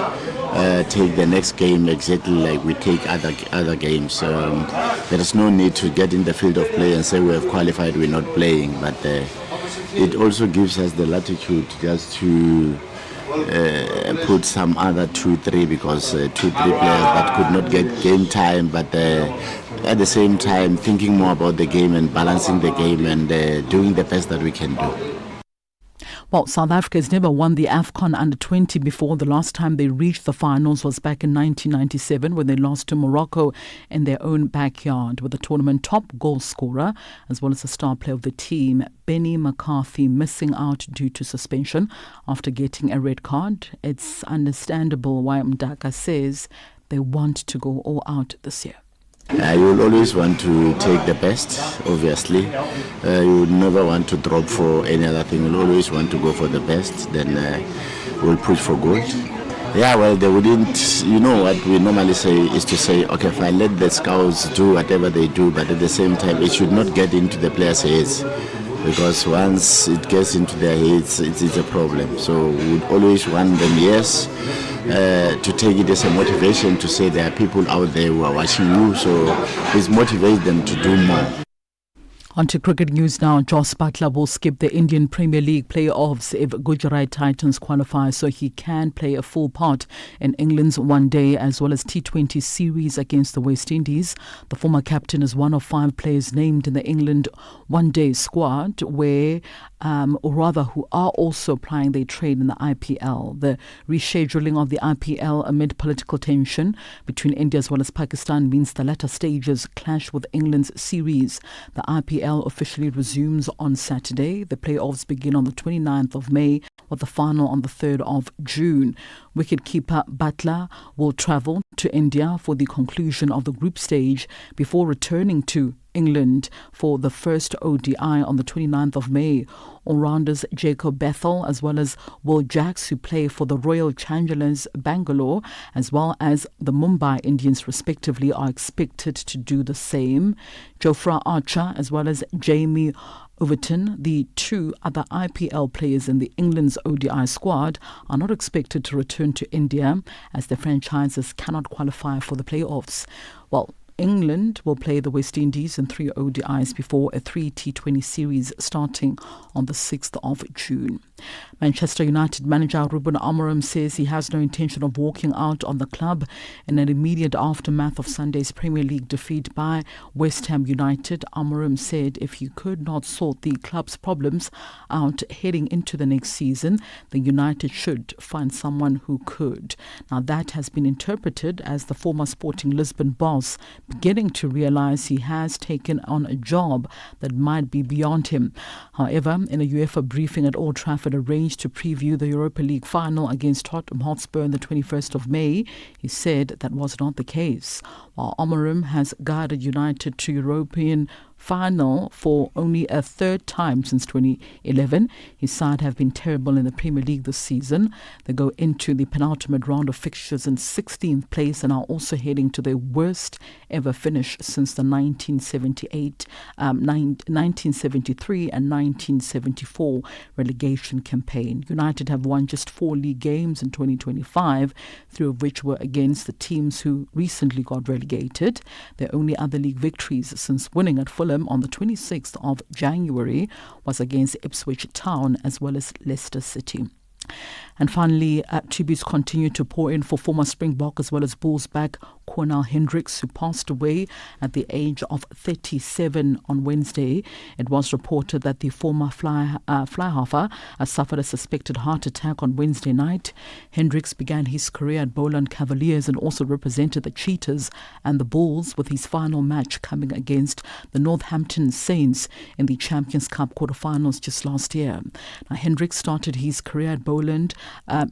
take the next game exactly like we take other games. There is no need to get in the field of play and say we have qualified, we're not playing. But it also gives us the latitude just to put some other 2-3 because 2-3 players that could not get game time, but at the same time thinking more about the game and balancing the game and doing the best that we can do. Well, South Africa has never won the AFCON Under-20 before. The last time they reached the finals was back in 1997 when they lost to Morocco in their own backyard, with the tournament top goal scorer as well as the star player of the team, Benny McCarthy, missing out due to suspension after getting a red card. It's understandable why Mdaka says they want to go all out this year. You will always want to take the best, obviously. You would never want to drop for any other thing. You'll always want to go for the best. Then we'll push for gold. Yeah, well, they wouldn't, you know what we normally say is to say, okay, fine, let the scouts do whatever they do, but at the same time, it should not get into the players' heads. Because once it gets into their heads, it's a problem. So we would always want them, yes, to take it as a motivation to say there are people out there who are watching you, so it motivates them to do more. On to cricket news now. Jos Butler will skip the Indian Premier League playoffs if Gujarat Titans qualify, so he can play a full part in England's one-day as well as T20 series against the West Indies. The former captain is one of 5 players named in the England one-day squad, who are also plying their trade in the IPL. The rescheduling of the IPL amid political tension between India as well as Pakistan means the latter stages clash with England's series. The IPL officially resumes on Saturday. The playoffs begin on the 29th of May with the final on the 3rd of June. Wicketkeeper Butler will travel to India for the conclusion of the group stage before returning to England for the first ODI on the 29th of May. All-rounders Jacob Bethel as well as Will Jacks, who play for the Royal Challengers Bangalore as well as the Mumbai Indians respectively, are expected to do the same. Jofra Archer as well as Jamie Overton, the 2 other IPL players in the England's ODI squad, are not expected to return to India as the franchises cannot qualify for the playoffs. Well, England will play the West Indies in 3 ODIs before a 3 T20 series starting on the 6th of June. Manchester United manager Ruben Amorim says he has no intention of walking out on the club in an immediate aftermath of Sunday's Premier League defeat by West Ham United. Amorim said if he could not sort the club's problems out heading into the next season, then United should find someone who could. Now that has been interpreted as the former Sporting Lisbon boss beginning to realize he has taken on a job that might be beyond him. However, in a UEFA briefing at Old Trafford arranged to preview the Europa League final against Tottenham Hotspur on the 21st of May, he said that was not the case. While Amorim has guided United to European final for only a 3rd time since 2011. His side have been terrible in the Premier League this season. They go into the penultimate round of fixtures in 16th place and are also heading to their worst ever finish since the 1973 and 1974 relegation campaign. United have won just 4 league games in 2025, 3 of which were against the teams who recently got relegated. Their only other league victories since winning at Fulham on the 26th of January was against Ipswich Town as well as Leicester City. And finally, tributes continue to pour in for former Springbok as well as Bulls back Cornel Hendricks, who passed away at the age of 37 on Wednesday. It was reported that the former fly halfer suffered a suspected heart attack on Wednesday night. Hendricks began his career at Boland Cavaliers and also represented the Cheetahs and the Bulls, with his final match coming against the Northampton Saints in the Champions Cup quarterfinals just last year. Now, Hendricks started his career at Boland,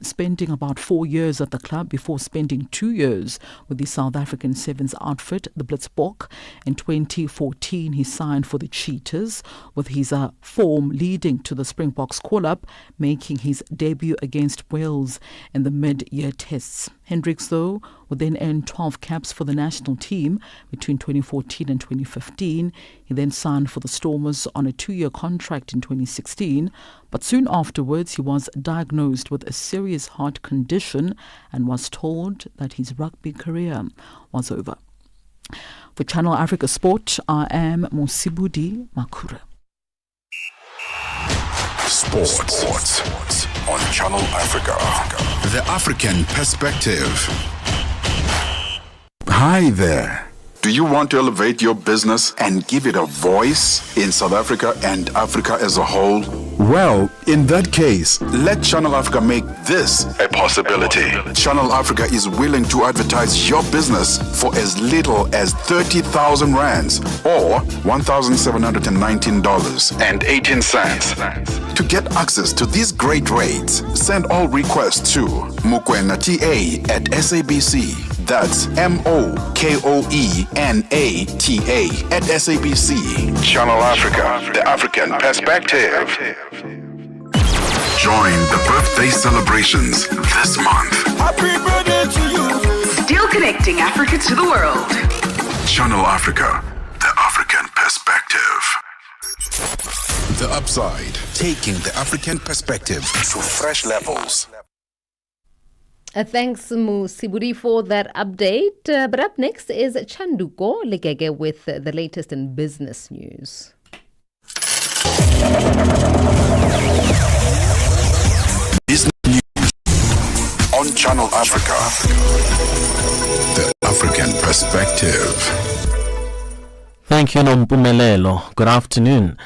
spending about 4 years at the club before spending 2 years with the South African Sevens outfit, the Blitzbok. In 2014, he signed for the Cheetahs, with his form leading to the Springboks call-up, making his debut against Wales in the mid-year tests. Hendricks, though, would then earn 12 caps for the national team between 2014 and 2015. He then signed for the Stormers on a 2-year contract in 2016, but soon afterwards he was diagnosed with a serious heart condition and was told that his rugby career was over. For Channel Africa Sport, I am Mosibudi Makura. Sports on Channel Africa. The African Perspective. Hi there. Do you want to elevate your business and give it a voice in South Africa and Africa as a whole? Well, in that case, let Channel Africa make this a possibility. Channel Africa is willing to advertise your business for as little as 30,000 rands or $1,719.18. To get access to these great rates, send all requests to mokoenata@SABC. That's MOKOENATA@SABC. Channel Africa, the African Perspective. Join the birthday celebrations this month. Happy birthday to you. Still connecting Africa to the world. Channel Africa, the African Perspective. The Upside, taking the African perspective to fresh levels. Thanks, Musiburi, for that update. But up next is Chanduko Legege with the latest in business news. Business news on Channel Africa. The African Perspective. Thank you, Nompumelelo. Good afternoon.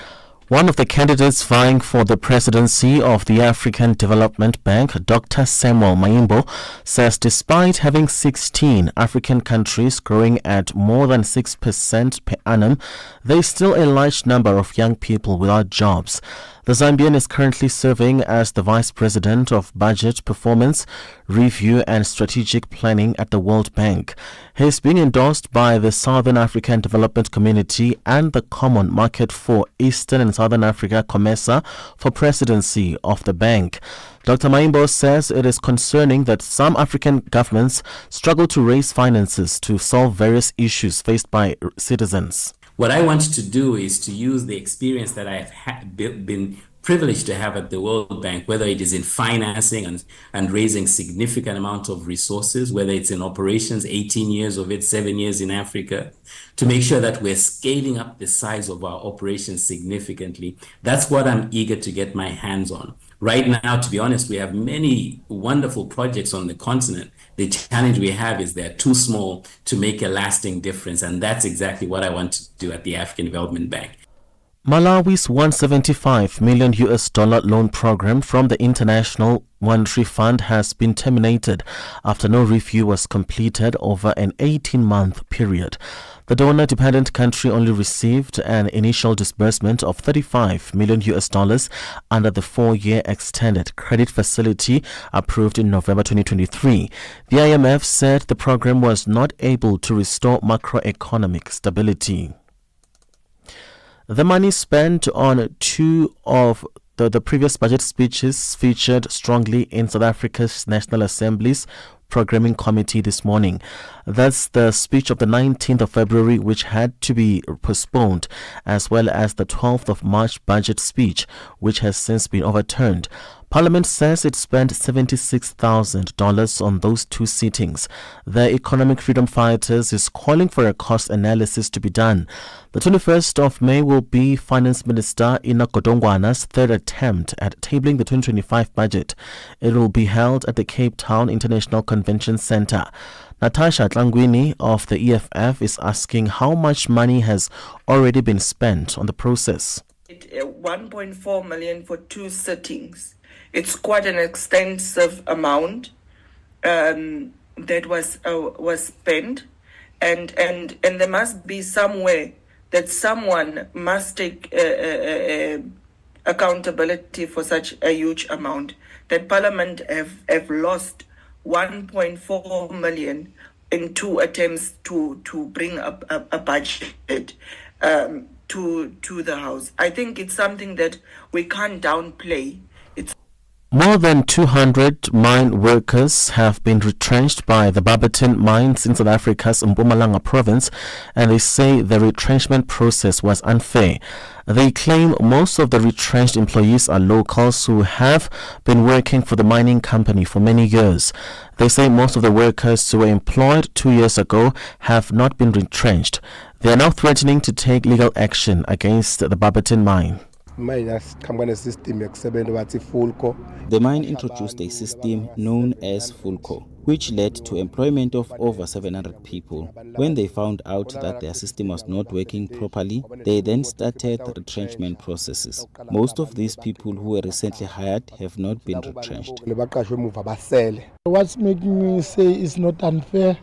One of the candidates vying for the presidency of the African Development Bank, Dr. Samuel Maimbo, says despite having 16 African countries growing at more than 6% per annum, there is still a large number of young people without jobs. The Zambian is currently serving as the Vice President of Budget Performance, Review and Strategic Planning at the World Bank. He is being endorsed by the Southern African Development Community and the Common Market for Eastern and Southern Africa, COMESA, for presidency of the bank. Dr. Maimbo says it is concerning that some African governments struggle to raise finances to solve various issues faced by citizens. What I want to do is to use the experience that I have been privileged to have at the World Bank, whether it is in financing and raising significant amount of resources, whether it's in operations, 18 years of it, 7 years in Africa, to make sure that we're scaling up the size of our operations significantly. That's what I'm eager to get my hands on. Right now, to be honest, we have many wonderful projects on the continent. The challenge we have is they're too small to make a lasting difference, and that's exactly what I want to do at the African Development Bank. Malawi's $175 million loan program from the International Monetary Fund has been terminated after no review was completed over an 18-month period. The donor-dependent country only received an initial disbursement of $35 million under the 4-year extended credit facility approved in November 2023. The IMF said the program was not able to restore macroeconomic stability. The money spent on two of the previous budget speeches featured strongly in South Africa's National Assembly's Programming Committee this morning. That's the speech of the 19th of February, which had to be postponed, as well as the 12th of March budget speech, which has since been overturned. Parliament says it spent $76,000 on those two sittings. The Economic Freedom Fighters is calling for a cost analysis to be done. The 21st of May will be Finance Minister Ina Godongwana's third attempt at tabling the 2025 budget. It will be held at the Cape Town International Convention Centre. Natasha Tlangwini of the EFF is asking how much money has already been spent on the process. 1.4 million for two sittings. It's quite an extensive amount that was spent, and there must be some way that someone must take accountability for such a huge amount. That Parliament have lost 1.4 million in two attempts to bring up a budget to the House. I think it's something that we can't downplay. More than 200 mine workers have been retrenched by the Barberton mines in South Africa's Mpumalanga province, and they say the retrenchment process was unfair. They claim most of the retrenched employees are locals who have been working for the mining company for many years. They say most of the workers who were employed 2 years ago have not been retrenched. They are now threatening to take legal action against the Barberton mine. The mine introduced a system known as Fulco, which led to employment of over 700 people. When they found out that their system was not working properly, they then started retrenchment processes. Most of these people who were recently hired have not been retrenched. What's making me say it's not unfair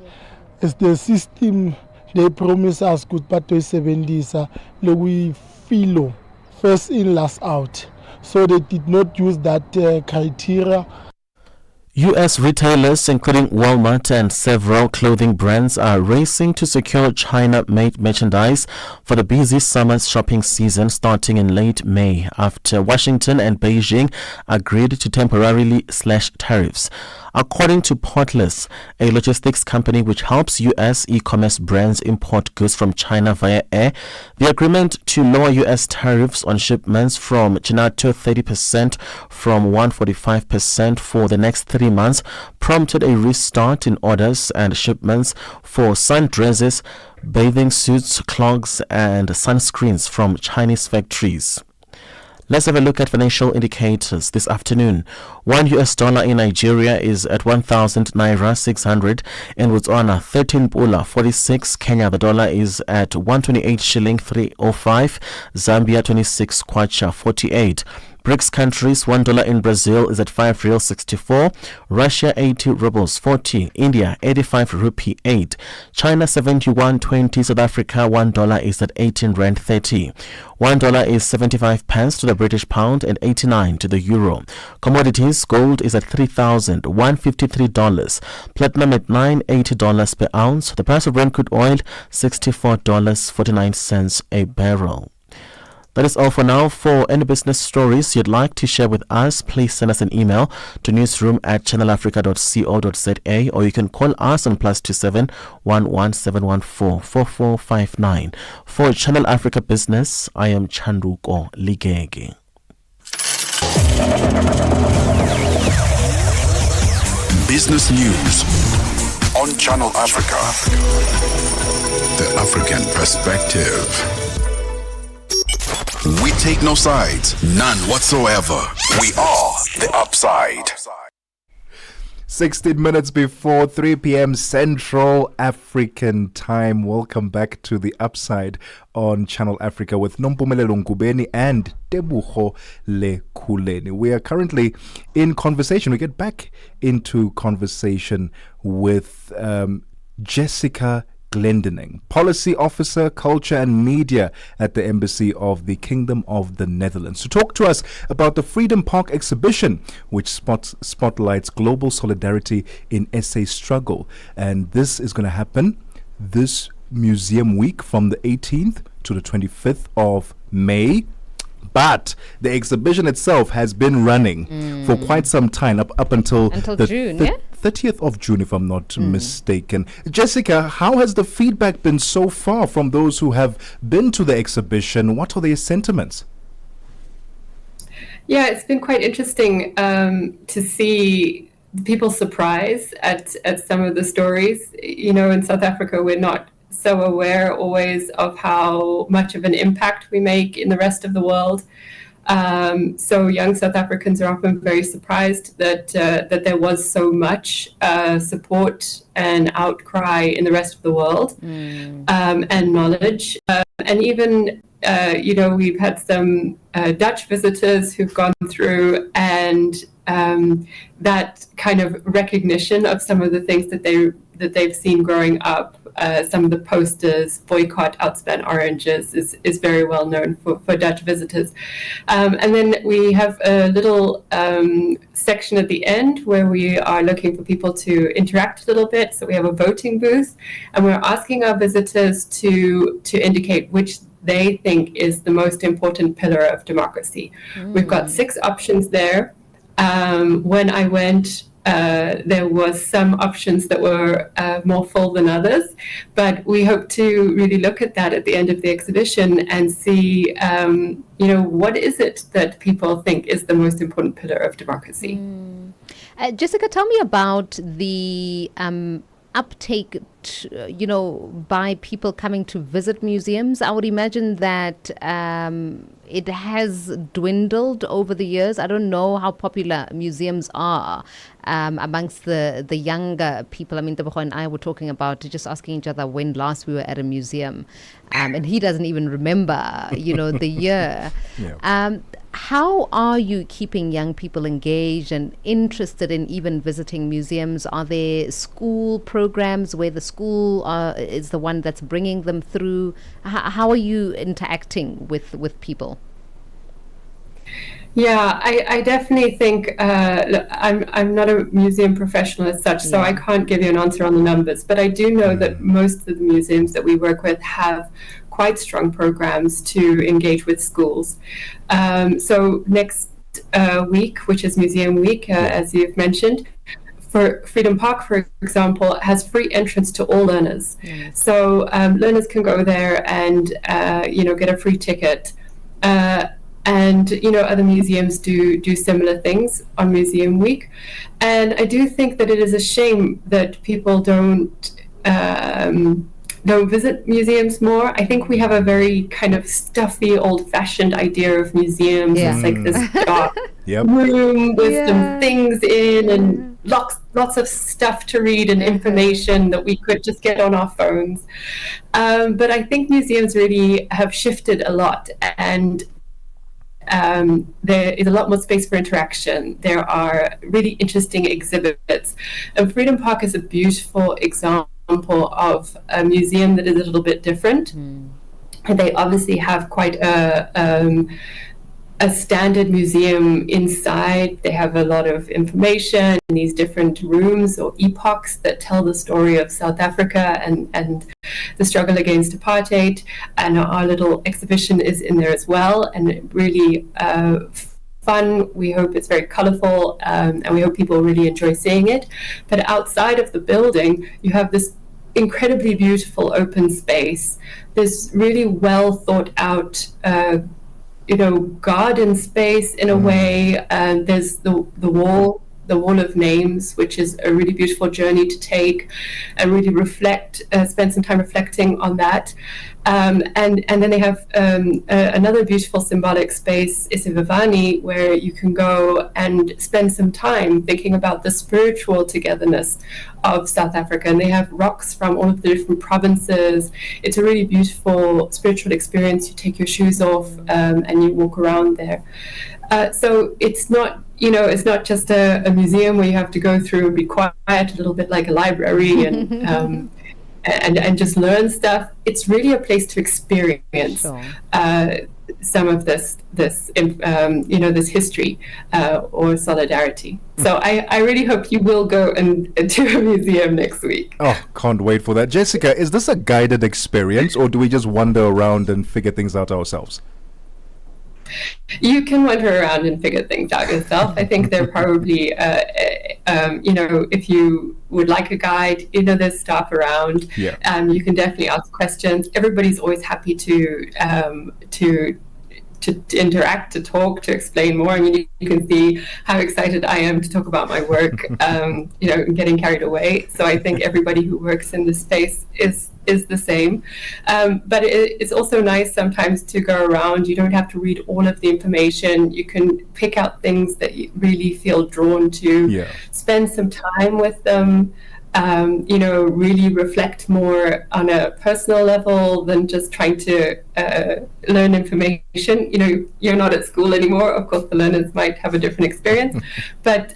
is the system they promise us good but to 70s we feel first in, last out. So they did not use that criteria. U.S. retailers, including Walmart and several clothing brands, are racing to secure China-made merchandise for the busy summer shopping season starting in late May after Washington and Beijing agreed to temporarily slash tariffs. According to Portless, a logistics company which helps U.S. e-commerce brands import goods from China via air, the agreement to lower U.S. tariffs on shipments from China to 30% from 145% for the next 3 months prompted a restart in orders and shipments for sundresses, bathing suits, clogs, and sunscreens from Chinese factories. Let's have a look at financial indicators this afternoon. $1 in Nigeria is at 1,000 naira 600. In Botswana, 13 pula 46. Kenya, the dollar is at 128 shilling 305. Zambia, 26 kwacha 48. BRICS countries, $1 in Brazil is at 5 real 64, Russia 80 rubles 40, India 85 rupee 8, China 71.20, South Africa $1 is at 18 rand 30. $1 is 75 pence to the British pound and 89 to the euro. Commodities, gold is at $3,153, platinum at $980 per ounce. The price of Brent crude oil $64.49 a barrel. That is all for now. For any business stories you'd like to share with us, please send us an email to newsroom@channelafrica.co.za, or you can call us on +27 11714 4459. For Channel Africa Business, I am Chanduko Ligege. Business news on Channel Africa. The African perspective. We take no sides, none whatsoever. We are the upside. 16 minutes before 3 p.m. Central African time. Welcome back to the Upside on Channel Africa with Nompumelelo Ngubeni and Tebogo Lekhuleni. We are currently in conversation. We get back into conversation with Jessica Glendening, Policy Officer, Culture and Media at the Embassy of the Kingdom of the Netherlands, to talk to us about the Freedom Park exhibition, which spotlights global solidarity in SA struggle. And this is going to happen this museum week from the 18th to the 25th of May. But the exhibition itself has been running for quite some time, up until the June, 30th of June, if I'm not mistaken. Jessica, how has the feedback been so far from those who have been to the exhibition? What are their sentiments? Yeah, it's been quite interesting to see people's surprise at some of the stories. You know, in South Africa, we're not so aware always of how much of an impact we make in the rest of the world. So young South Africans are often very surprised that there was so much support and outcry in the rest of the world, and knowledge. And even, we've had some Dutch visitors who've gone through, and that kind of recognition of some of the things that they've seen growing up. Some of the posters, boycott outspent oranges, is very well known for Dutch visitors. And then we have a little section at the end where we are looking for people to interact a little bit. So we have a voting booth, and we're asking our visitors to indicate which they think is the most important pillar of democracy. We've got 6 options there. When I went, there was some options that were more full than others, but we hope to really look at that at the end of the exhibition and see, what is it that people think is the most important pillar of democracy. Jessica, tell me about the uptake, by people coming to visit museums. I would imagine that it has dwindled over the years. I don't know how popular museums are amongst the younger people. I mean, Tebogo and I were talking about just asking each other when last we were at a museum, and he doesn't even remember, the year. Yeah. How are you keeping young people engaged and interested in even visiting museums? Are there school programs where the school is the one that's bringing them through? How are you interacting with people? Yeah, I definitely think, look, I'm not a museum professional as such, so I can't give you an answer on the numbers, but I do know that most of the museums that we work with have quite strong programs to engage with schools. So next week, which is Museum Week, as you've mentioned, for Freedom Park, for example, has free entrance to all learners. So learners can go there and, get a free ticket. And, other museums do similar things on Museum Week. And I do think that it is a shame that people don't visit museums more. I think we have a very kind of stuffy, old-fashioned idea of museums. It's like this dark room with some things in and lots of stuff to read and information that we could just get on our phones. But I think museums really have shifted a lot, and there is a lot more space for interaction. There are really interesting exhibits. And Freedom Park is a beautiful example of a museum that is a little bit different. And they obviously have quite a standard museum inside. They have a lot of information in these different rooms or epochs that tell the story of South Africa and the struggle against apartheid. And our little exhibition is in there as well, and really fun. We hope it's very colorful, and we hope people really enjoy seeing it. But outside of the building, you have this incredibly beautiful open space, this really well thought out garden space in a way. There's the wall of names, which is a really beautiful journey to take and really spend some time reflecting on that. And then they have another beautiful symbolic space, Isivavani, where you can go and spend some time thinking about the spiritual togetherness of South Africa. And they have rocks from all of the different provinces. It's a really beautiful spiritual experience. You take your shoes off and you walk around there. So it's not, it's not just a museum where you have to go through and be quiet, a little bit like a library and just learn stuff. It's really a place to experience some of this history or solidarity. So I really hope you will go to a museum next week. Oh, can't wait for that. Jessica, is this a guided experience, or do we just wander around and figure things out ourselves? You can wander around and figure things out yourself. I think they're probably, if you would like a guide, there's staff around. Yeah. You can definitely ask questions. Everybody's always happy to to interact, to talk, to explain more. I mean, you can see how excited I am to talk about my work, getting carried away. So I think everybody who works in this space is the same. But it's also nice sometimes to go around. You don't have to read all of the information. You can pick out things that you really feel drawn to, spend some time with them, really reflect more on a personal level than just trying to learn information. You're not at school anymore. Of course, the learners might have a different experience, but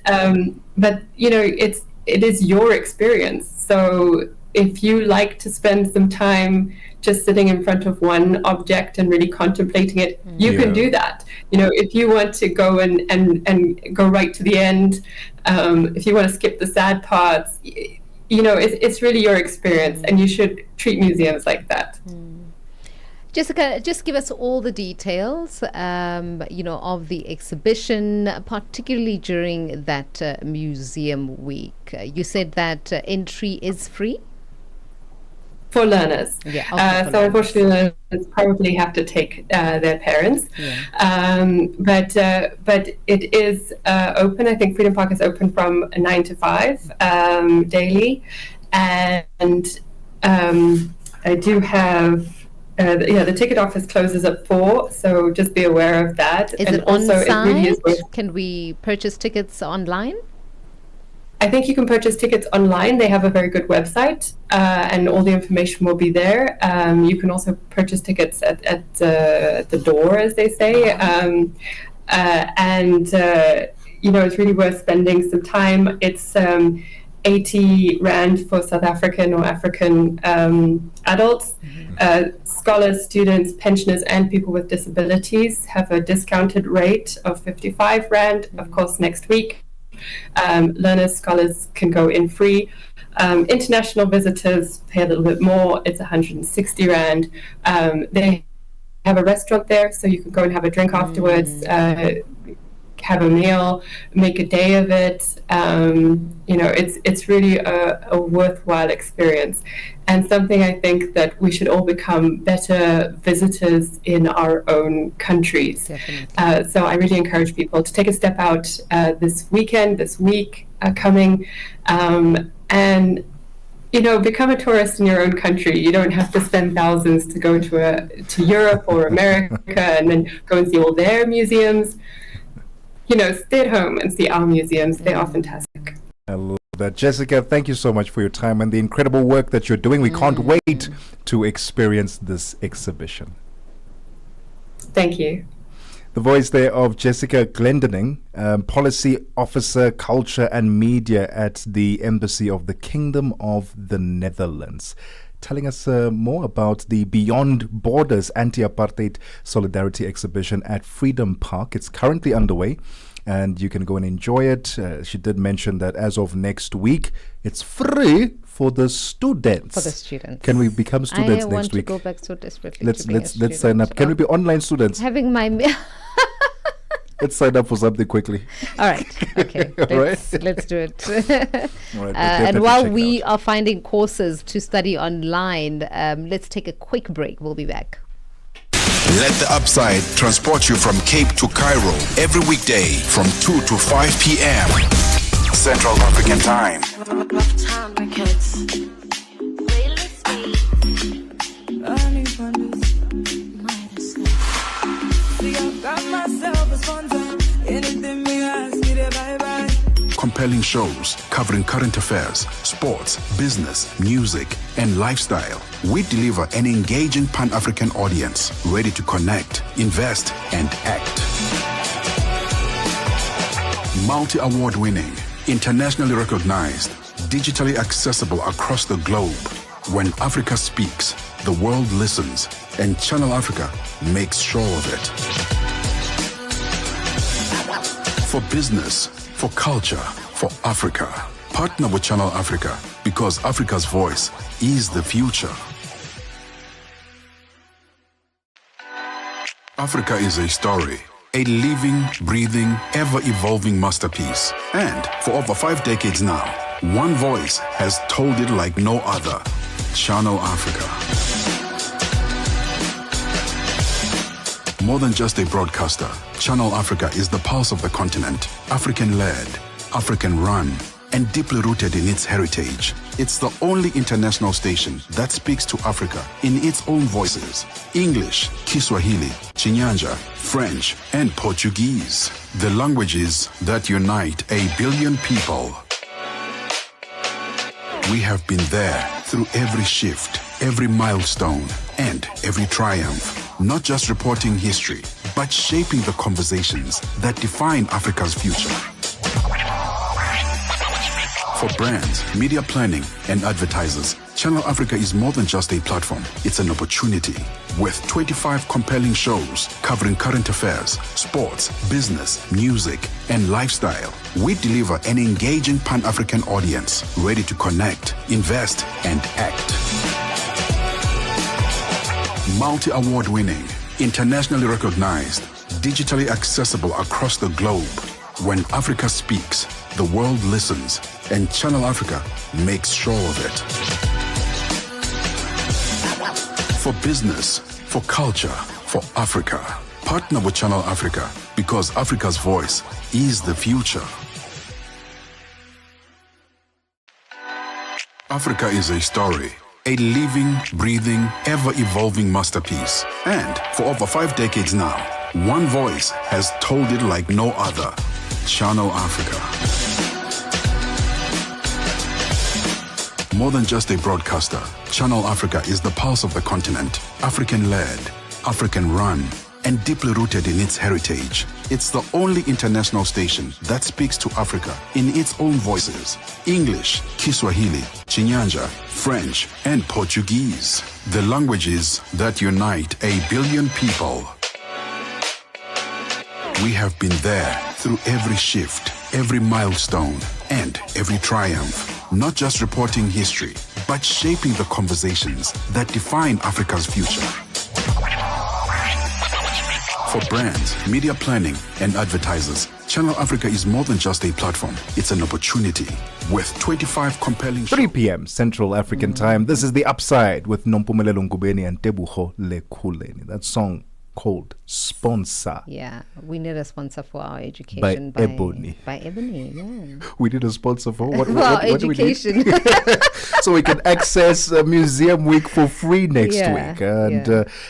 it is your experience. So if you like to spend some time just sitting in front of one object and really contemplating it, you can do that. If you want to go and go right to the end, if you want to skip the sad parts, it's really your experience, and you should treat museums like that. Jessica, just give us all the details, of the exhibition, particularly during that museum week. You said that entry is free? For learners. So unfortunately, learners probably have to take their parents. But it is open. I think Freedom Park is open from 9 to 5 daily. And I do have... the ticket office closes at 4, so just be aware of that. Is it on site? Can we purchase tickets online? I think you can purchase tickets online. They have a very good website, and all the information will be there. You can also purchase tickets at the door, as they say. It's really worth spending some time. It's 80 Rand for South African or African adults. Scholars, students, pensioners, and people with disabilities have a discounted rate of 55 Rand. Of course, next week, learners, scholars can go in free. International visitors pay a little bit more. It's 160 Rand. They have a restaurant there, so you can go and have a drink afterwards, have a meal, make a day of it. It's really a worthwhile experience, and something I think that we should all become better visitors in our own countries. So I really encourage people to take a step out this weekend, this week coming, and become a tourist in your own country. You don't have to spend thousands to go to Europe or America and then go and see all their museums. Stay at home and see our museums. They are fantastic. I love that. Jessica, thank you so much for your time and the incredible work that you're doing. We can't wait to experience this exhibition. Thank you. The voice there of Jessica Glendening, Policy Officer, Culture and Media at the Embassy of the Kingdom of the Netherlands, telling us more about the Beyond Borders Anti-Apartheid Solidarity Exhibition at Freedom Park. It's currently underway, and you can go and enjoy it. She did mention that as of next week, it's free for the students. For the students. Can we become students next week? I want to go back so desperately. Let's sign up. Can we be online students? Having my Let's sign up for something quickly. All right. Okay. Let's do it. All right, and while we are finding courses to study online, let's take a quick break. We'll be back. Let the Upside transport you from Cape to Cairo every weekday from 2 to 5 p.m. Central African Time. Compelling shows covering current affairs, sports, business, music, and lifestyle. We deliver an engaging Pan-African audience ready to connect, invest, and act. Multi-award winning, internationally recognized, digitally accessible across the globe. When Africa speaks, the world listens, and Channel Africa makes sure of it. For business, for culture, for Africa. Partner with Channel Africa because Africa's voice is the future. Africa is a story, a living, breathing, ever-evolving masterpiece. And for over 5 decades now, one voice has told it like no other. Channel Africa. more than just a broadcaster. Channel Africa is the pulse of the continent, African-led, African-run, and deeply rooted in its heritage. It's the only international station that speaks to Africa in its own voices: English, Kiswahili, Chinyanja, French, and Portuguese. The languages that unite 1 billion people. We have been there through every shift, every milestone, and every triumph. Not just reporting history, but shaping the conversations that define Africa's future. For brands, media planning, and advertisers, Channel Africa is more than just a platform. It's an opportunity. With 25 compelling shows covering current affairs, sports, business, music, and lifestyle, we deliver an engaging Pan-African audience ready to connect, invest, and act. Multi-award winning, internationally recognized, digitally accessible across the globe. When Africa speaks, the world listens, and Channel Africa makes sure of it. For business, for culture, for Africa, partner with Channel Africa, because Africa's voice is the future. Africa is a story, a living, breathing, ever-evolving masterpiece. And for over 5 decades now, one voice has told it like no other. Channel Africa. More than just a broadcaster, Channel Africa is the pulse of the continent, African-led, African-run, and deeply rooted in its heritage. It's the only international station that speaks to Africa in its own voices: English, Kiswahili, Chinyanja, French, and Portuguese. The languages that unite 1 billion people. We have been there through every shift, every milestone, and every triumph. Not just reporting history, but shaping the conversations that define Africa's future. For brands, media planning, and advertisers, Channel Africa is more than just a platform. It's an opportunity. With 25 compelling 3 p.m. Central African Time, this is The Upside with Nompumelelo Ngubeni and Tebogo Lekhuleni. That song called Sponsor. Yeah, we need a sponsor for our education. By Ebony. By Ebony, yeah. We need a sponsor for what? What education. Do we need? So we can access Museum Week for free next week. And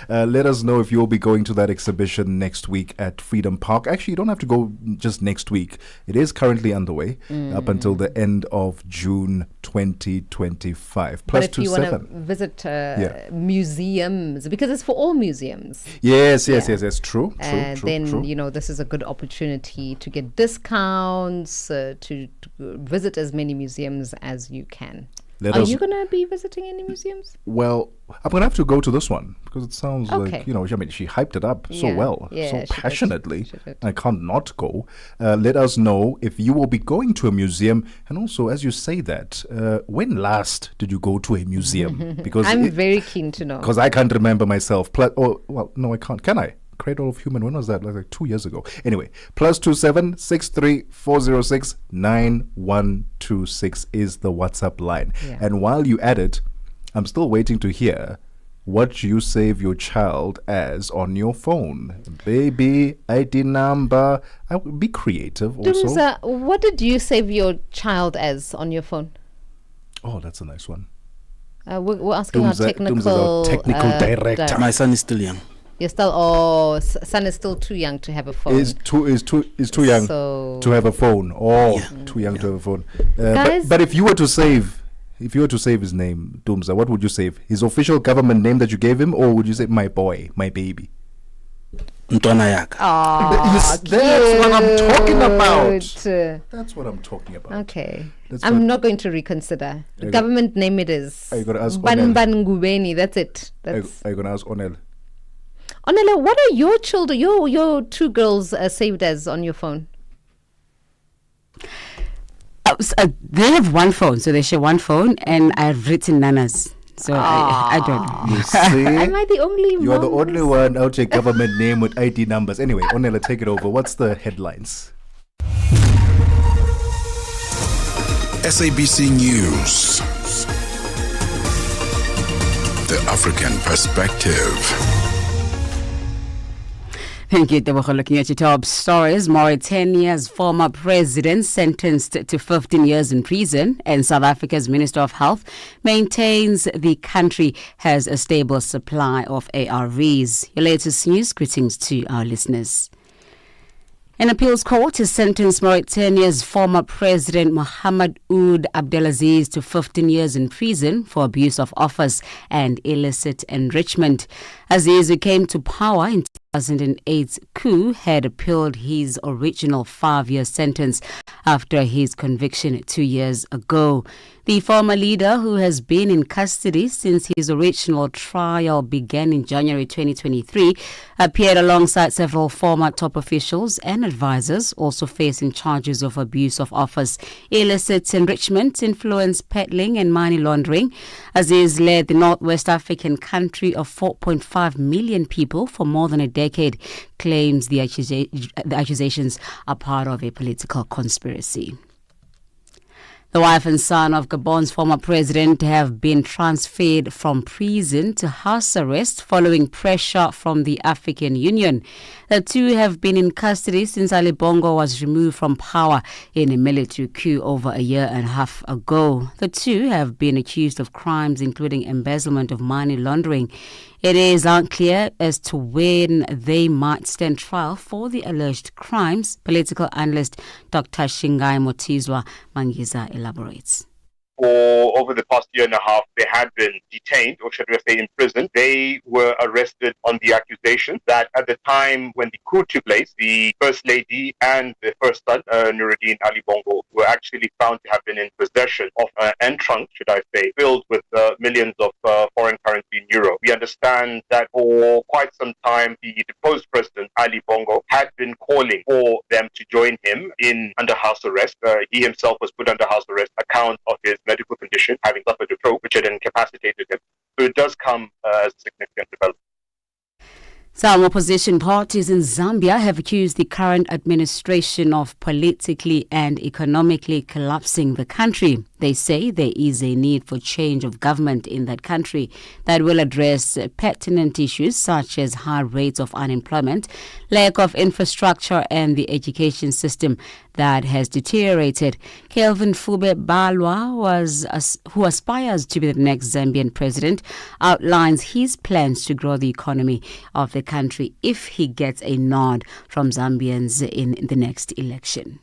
let us know if you'll be going to that exhibition next week at Freedom Park. Actually, you don't have to go just next week. It is currently underway up until the end of June 2025. But if you want to visit museums, because it's for all museums. Yes, true. Then, you know, this is a good opportunity to get discounts, to visit as many museums as you can. Are you going to be visiting any museums? Well, I'm going to have to go to this one because it sounds like, you know, I mean, she hyped it up so well, so passionately. She did. I can't not go. Let us know if you will be going to a museum. And also, as you say that, when last did you go to a museum? Because I'm very keen to know. Because I can't remember myself. No, I can't. Can I? Cradle of Human, when was that? Like 2 years ago. Anyway, +27 63 406 9126 is the WhatsApp line. And while you add it, I'm still waiting to hear what you save your child as on your phone. Baby, ID number. I will be creative also. Dumza, what did you save your child as on your phone? Oh, that's a nice one. We're asking our technical director. My son is still young. You're still, son is still too young to have a phone. Is too young to have a phone. Too young to have a phone. But if you were to save his name, Dumza, what would you save? His official government name that you gave him, or would you say my boy, my baby? Ntwana yaka. That's what I'm talking about. That's what I'm talking about. Okay. I'm not going to reconsider. The government name it is. Are you going to ask Ban Ngubeni? That's it. Are you going to ask Onel? Onela, what are your children, your 2 girls saved as on your phone? They have one phone, so they share one phone, and I've written Nana's. So I don't know. You see? Am I the only one? You're the only one out your government name with ID numbers. Anyway, Onela, take it over. What's the headlines? SABC News. The African Perspective. Thank you, Tebogo. Looking at your top stories, Mauritania's former president sentenced to 15 years in prison, and South Africa's Minister of Health maintains the country has a stable supply of ARVs. Your latest news, greetings to our listeners. An appeals court has sentenced Mauritania's former president Mohamed Ould Abdelaziz to 15 years in prison for abuse of office and illicit enrichment. Aziz, who came to power in 2008 coup, had appealed his original 5-year sentence after his conviction 2 years ago. The former leader, who has been in custody since his original trial began in January 2023, appeared alongside several former top officials and advisors, also facing charges of abuse of office, illicit enrichment, influence peddling and money laundering. Aziz led the Northwest African country of 4.5 million people for more than a decade, claims the accusations are part of a political conspiracy. The wife and son of Gabon's former president have been transferred from prison to house arrest following pressure from the African Union. The two have been in custody since Ali Bongo was removed from power in a military coup over a year and a half ago. The two have been accused of crimes including embezzlement of money laundering. It is unclear as to when they might stand trial for the alleged crimes. Political analyst Dr. Shingai Motizwa Mangiza elaborates. For over the past year and a half, they had been detained, or should we say imprisoned. They were arrested on the accusation that at the time when the coup took place, the First Lady and the first son, Nuruddin Ali Bongo, were actually found to have been in possession of an trunk, should I say, filled with millions of foreign currency in euro. We understand that for quite some time, the deposed president, Ali Bongo, had been calling for them to join him in under house arrest. He himself was put under house arrest, account of his medical condition, having suffered a stroke, which had incapacitated him. So it does come as a significant development. Some opposition parties in Zambia have accused the current administration of politically and economically collapsing the country. They say there is a need for change of government in that country that will address pertinent issues such as high rates of unemployment, lack of infrastructure, and the education system that has deteriorated. Kelvin Fube Balwa, who aspires to be the next Zambian president, outlines his plans to grow the economy of the country if he gets a nod from Zambians in the next election.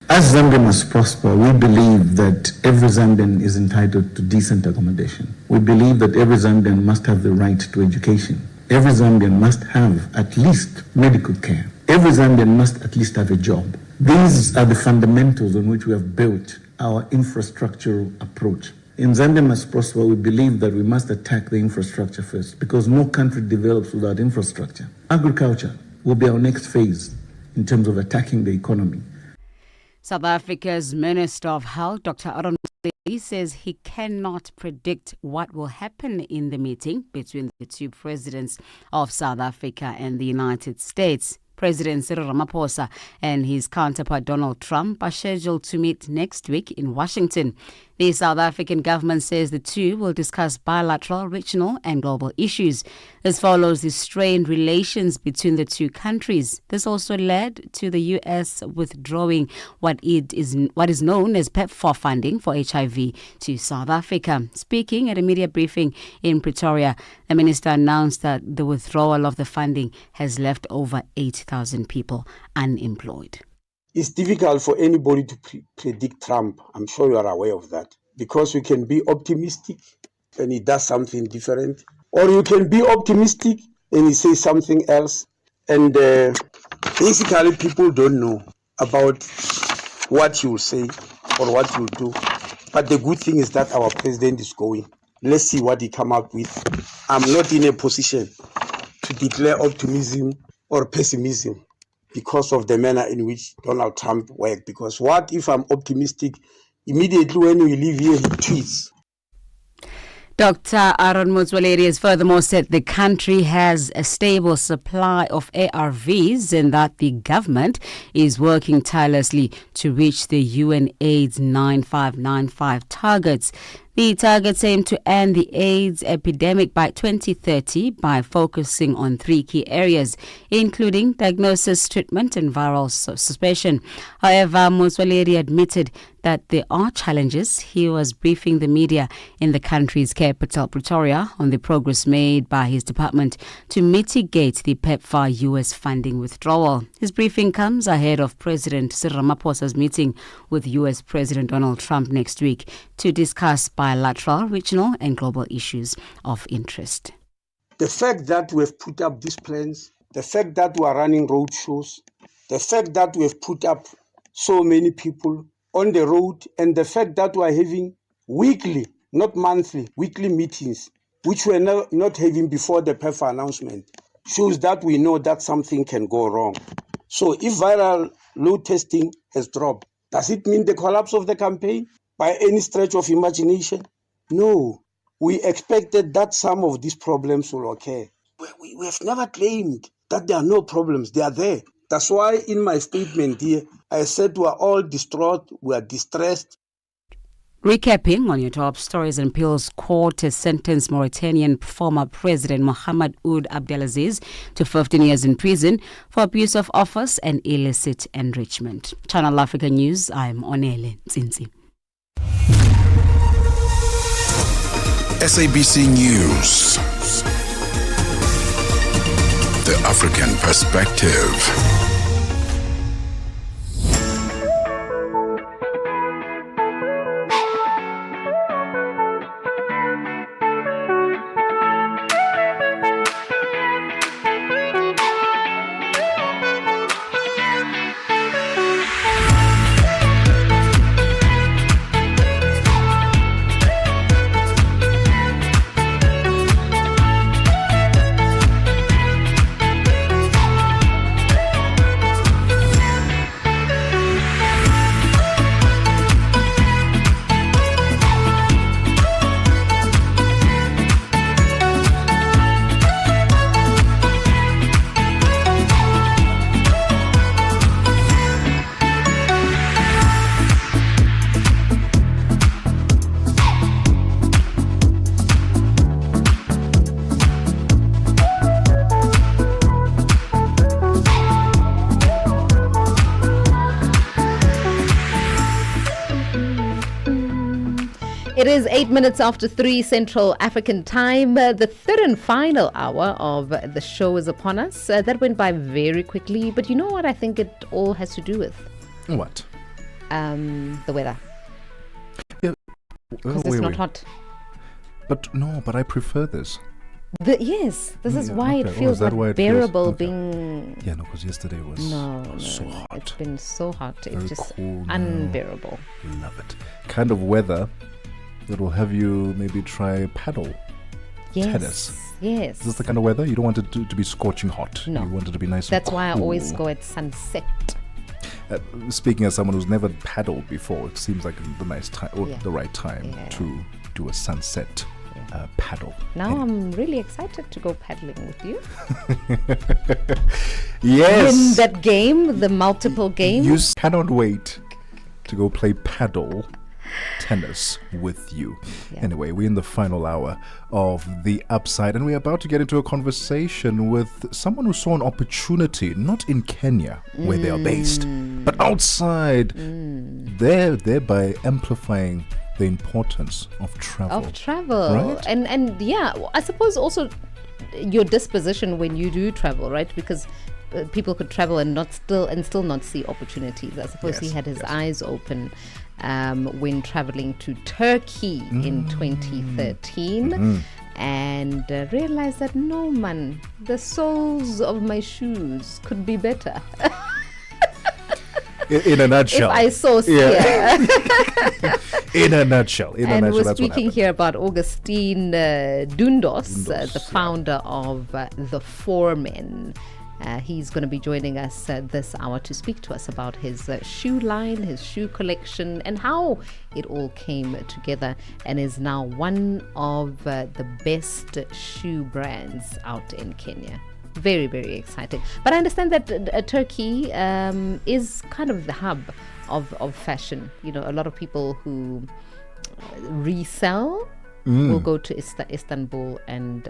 As Zambia must prosper, we believe that every Zambian is entitled to decent accommodation. We believe that every Zambian must have the right to education. Every Zambian must have at least medical care. Every Zambian must at least have a job. These are the fundamentals on which we have built our infrastructural approach. In Zambia must prosper, we believe that we must attack the infrastructure first, because no country develops without infrastructure. Agriculture will be our next phase in terms of attacking the economy. South Africa's Minister of Health, Dr. Aaron Motsoaledi, says he cannot predict what will happen in the meeting between the two presidents of South Africa and the United States. President Cyril Ramaphosa and his counterpart Donald Trump are scheduled to meet next week in Washington. The South African government says the two will discuss bilateral, regional and global issues. This follows the strained relations between the two countries. This also led to the U.S. withdrawing what is known as PEPFAR funding for HIV to South Africa. Speaking at a media briefing in Pretoria, the minister announced that the withdrawal of the funding has left over 8,000 people unemployed. It's difficult for anybody to predict Trump. I'm sure you are aware of that. Because you can be optimistic and he does something different. Or you can be optimistic and he says something else. And basically people don't know about what he will say or what he will do. But the good thing is that our president is going. Let's see what he come up with. I'm not in a position to declare optimism or pessimism because of the manner in which Donald Trump worked. Because what if I'm optimistic? Immediately when we leave here, he tweets. Dr. Aaron Motsoaledi has furthermore said the country has a stable supply of ARVs and that the government is working tirelessly to reach the UN AIDS 9595 targets. The targets aim to end the AIDS epidemic by 2030 by focusing on 3 key areas, including diagnosis, treatment, and viral suppression. However, Motsoaledi admitted that there are challenges. He was briefing the media in the country's capital, Pretoria, on the progress made by his department to mitigate the PEPFAR U.S. funding withdrawal. His briefing comes ahead of President Cyril Ramaphosa's meeting with U.S. President Donald Trump next week to discuss bilateral, regional, and global issues of interest. The fact that we have put up these plans, the fact that we are running road shows, the fact that we have put up so many people on the road, and the fact that we are having weekly, not monthly, weekly meetings, which we are not having before the PEPFAR announcement, shows that we know that something can go wrong. So if viral load testing has dropped, does it mean the collapse of the campaign by any stretch of imagination? No. We expected that some of these problems will occur. We have never claimed that there are no problems. They are there. That's why in my statement here, I said we are all distraught, we are distressed. Recapping on your top stories, and Appeals Court has sentenced Mauritanian former President Mohamed Ould Abdelaziz to 15 years in prison for abuse of office and illicit enrichment. Channel Africa News, I'm Onele Zinzi. SABC News. The African Perspective. It is 8 minutes after 3 Central African time. The third and final hour of the show is upon us. That went by very quickly, but you know what I think it all has to do with? What? The weather. Yeah. Because it's not hot. But I prefer this. Yes, this is why it feels bearable being... Yeah, no, because yesterday was so hot. It's been so hot. Very it's just cool unbearable. Love it. Kind of weather that will have you maybe try paddle tennis. Yes. Is this the kind of weather? You don't want it to be scorching hot. No. You want it to be nice That's and why I cool. always go at sunset. Speaking as someone who's never paddled before, it seems like the nice time or the right time to do a sunset paddle. Now I'm really excited to go paddling with you. Yes. In that game, the multiple games. You cannot wait to go play paddle tennis with you. Anyway, we're in the final hour of The Upside, and we're about to get into a conversation with someone who saw an opportunity, not in Kenya, where they are based, but outside, thereby amplifying the importance of travel. Right? And yeah, I suppose also your disposition when you do travel, right? Because people could travel and still not see opportunities. I suppose he had his eyes open when traveling to Turkey in 2013 and realized that no man, the soles of my shoes could be better. In a nutshell. If I so say. In a nutshell. And we're speaking here about Augustine Dundos, the founder of The Four Men. He's going to be joining us this hour to speak to us about his shoe line, his shoe collection, and how it all came together, and is now one of the best shoe brands out in Kenya. Very, very exciting. But I understand that Turkey is kind of the hub of fashion. You know, a lot of people who resell will go to Istanbul and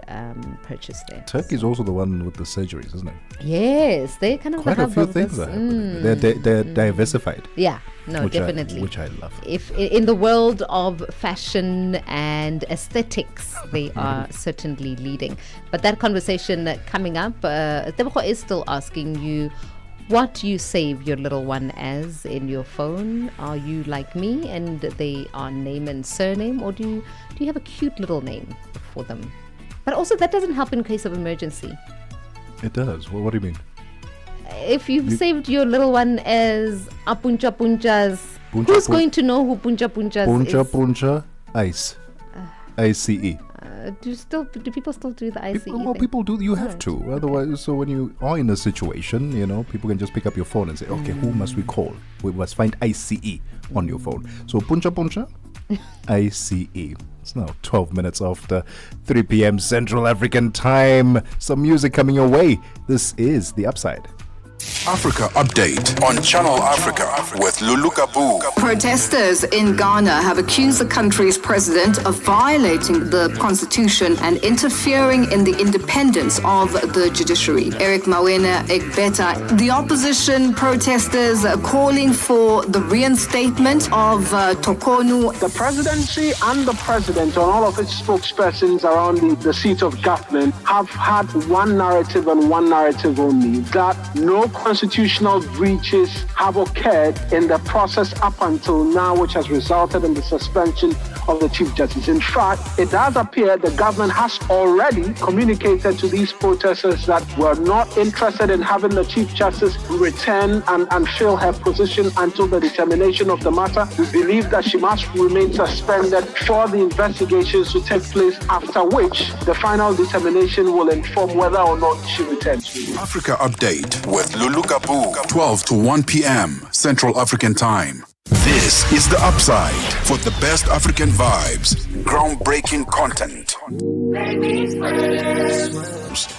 purchase there. Turkey's also the one with the surgeries, isn't it? Yes, they kind of quite a few things are happening. They're diversified. Yeah, no, definitely. Which I love. If in the world of fashion and aesthetics, they are certainly leading. But that conversation coming up, Tebogo is still asking you what you save your little one as in your phone. Are you like me and they are name and surname, or do you have a cute little name for them? But also that doesn't help in case of emergency. It does. Well, what do you mean? If you've saved your little one as Apuncha Punchas, who's going to know who Puncha Punchas is? Puncha Ice. ICE. Do people still do the ICE? People do. You have to. Otherwise, so when you are in a situation, people can just pick up your phone and say, okay, who must we call? We must find ICE on your phone. So Puncha ICE. It's now 12 minutes after 3 p.m. Central African time. Some music coming your way. This is The Upside. Africa Update on Channel Africa with Lulu Kabu. Protesters in Ghana have accused the country's president of violating the constitution and interfering in the independence of the judiciary. Eric Mawena Egbeta, the opposition protesters are calling for the reinstatement of Tokonu. The presidency and the president and all of its spokespersons around the seat of government have had one narrative and one narrative only, that no constitutional breaches have occurred in the process up until now, which has resulted in the suspension of the Chief Justice. In fact, it does appear the government has already communicated to these protesters that we're not interested in having the Chief Justice return and fill her position until the determination of the matter. We believe that she must remain suspended for the investigations to take place, after which the final determination will inform whether or not she returns. Africa Update with Lulu Kabu, 12 to 1 p.m. Central African Time. This is The Upside for the best African vibes, groundbreaking content,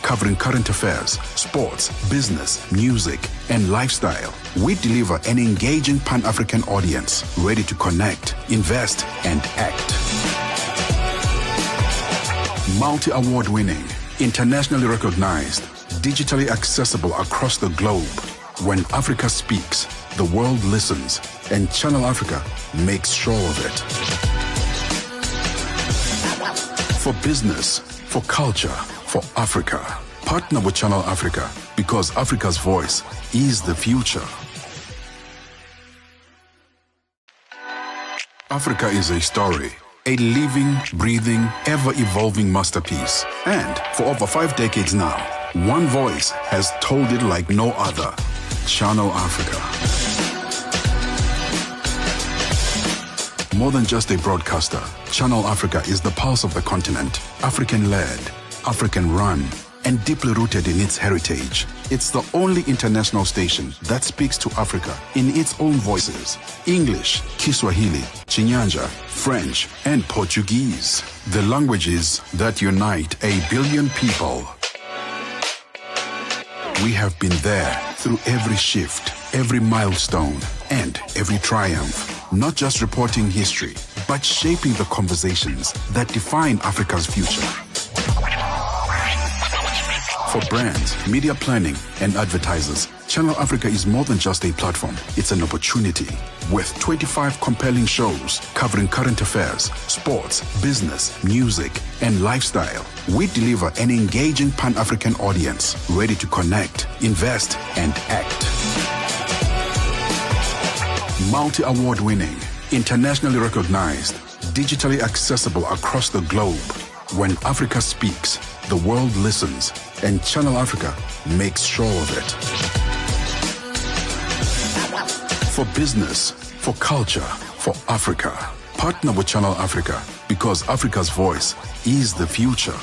covering current affairs, sports, business, music, and lifestyle. We deliver an engaging Pan-African audience ready to connect, invest, and act. Multi-award winning, internationally recognized, digitally accessible across the globe. When Africa speaks, the world listens, and Channel Africa makes sure of it. For business, for culture, for Africa. Partner with Channel Africa, because Africa's voice is the future. Africa is a story, a living, breathing, ever-evolving masterpiece. And for over 5 decades now, one voice has told it like no other. Channel Africa. More than just a broadcaster, Channel Africa is the pulse of the continent, African-led, African-run, and deeply rooted in its heritage. It's the only international station that speaks to Africa in its own voices: English, Kiswahili, Chinyanja, French, and Portuguese. The languages that unite 1 billion people. We have been there through every shift, every milestone, and every triumph. Not just reporting history, but shaping the conversations that define Africa's future. For brands, media planning, and advertisers, Channel Africa is more than just a platform. It's an opportunity. With 25 compelling shows covering current affairs, sports, business, music, and lifestyle, we deliver an engaging Pan-African audience ready to connect, invest, and act. Multi-award winning, internationally recognized, digitally accessible across the globe. When Africa speaks, the world listens, and Channel Africa makes sure of it. For business, for culture, for Africa. Partner with Channel Africa, because Africa's voice is the future.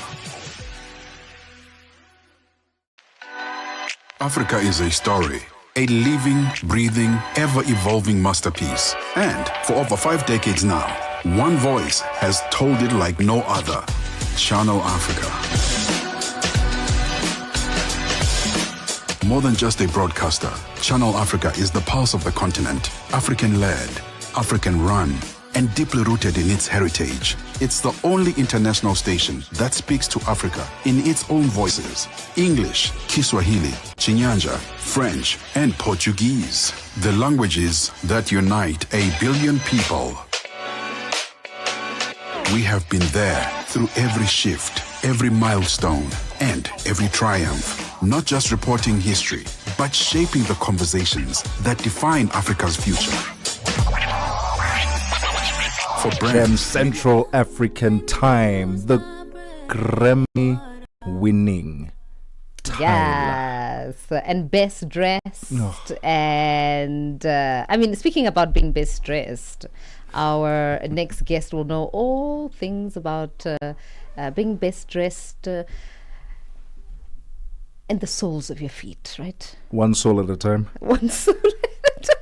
Africa is a story, a living, breathing, ever-evolving masterpiece. And for over 5 decades now, one voice has told it like no other. Channel Africa. More than just a broadcaster, Channel Africa is the pulse of the continent, African-led, African-run, and deeply rooted in its heritage. It's the only international station that speaks to Africa in its own voices: English, Kiswahili, Chinyanja, French, and Portuguese. The languages that unite 1 billion people. We have been there through every shift, every milestone, and every triumph. Not just reporting history, but shaping the conversations that define Africa's future. For brands, Central African Time, the Grammy-winning Yes, and best dressed. And I mean, speaking about being best dressed, our next guest will know all things about being best dressed and the soles of your feet, right? One soul at a time. One soul at a time.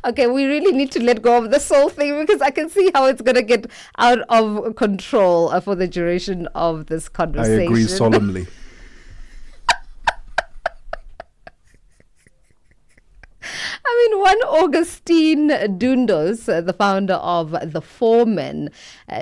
Okay, we really need to let go of the soul thing because I can see how it's going to get out of control for the duration of this conversation. I agree solemnly. I mean, one Augustine Dundos, the founder of The Foreman,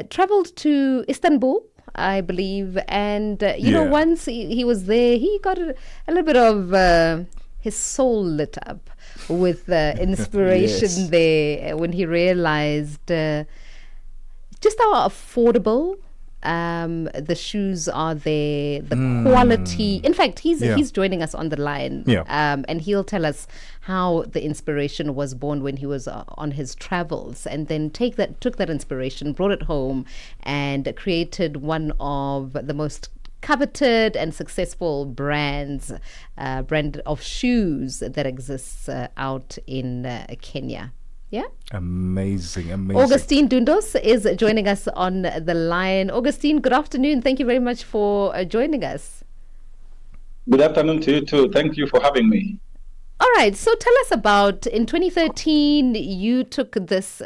traveled to Istanbul, I believe. And, you know, once he was there, he got a little bit of his soul lit up with inspiration there when he realized just how affordable the shoes are there, the quality. In fact, he's joining us on the line, and he'll tell us how the inspiration was born when he was on his travels, and then took that inspiration, brought it home, and created one of the most coveted and successful brand of shoes that exists out in Kenya. Yeah. Amazing. Augustine Dundos is joining us on the line. Augustine, good afternoon. Thank you very much for joining us. Good afternoon to you too. Thank you for having me. All right. So tell us about, in 2013, you took this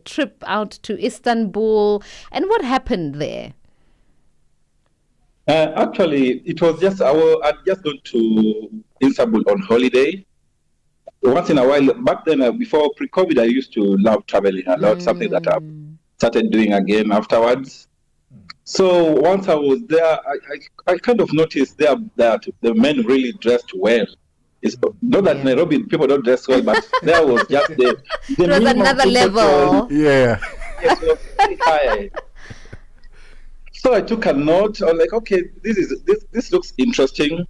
trip out to Istanbul, and what happened there? Actually, it was just I'd just gone to Istanbul on holiday. Once in a while, back then, before pre-COVID, I used to love traveling a lot, something that I started doing again afterwards. So once I was there, I kind of noticed there that the men really dressed well. It's not that Nairobi people don't dress well, but there was just the it was another level. Yeah. It was very high. So I took a note. I was like, okay, this looks interesting.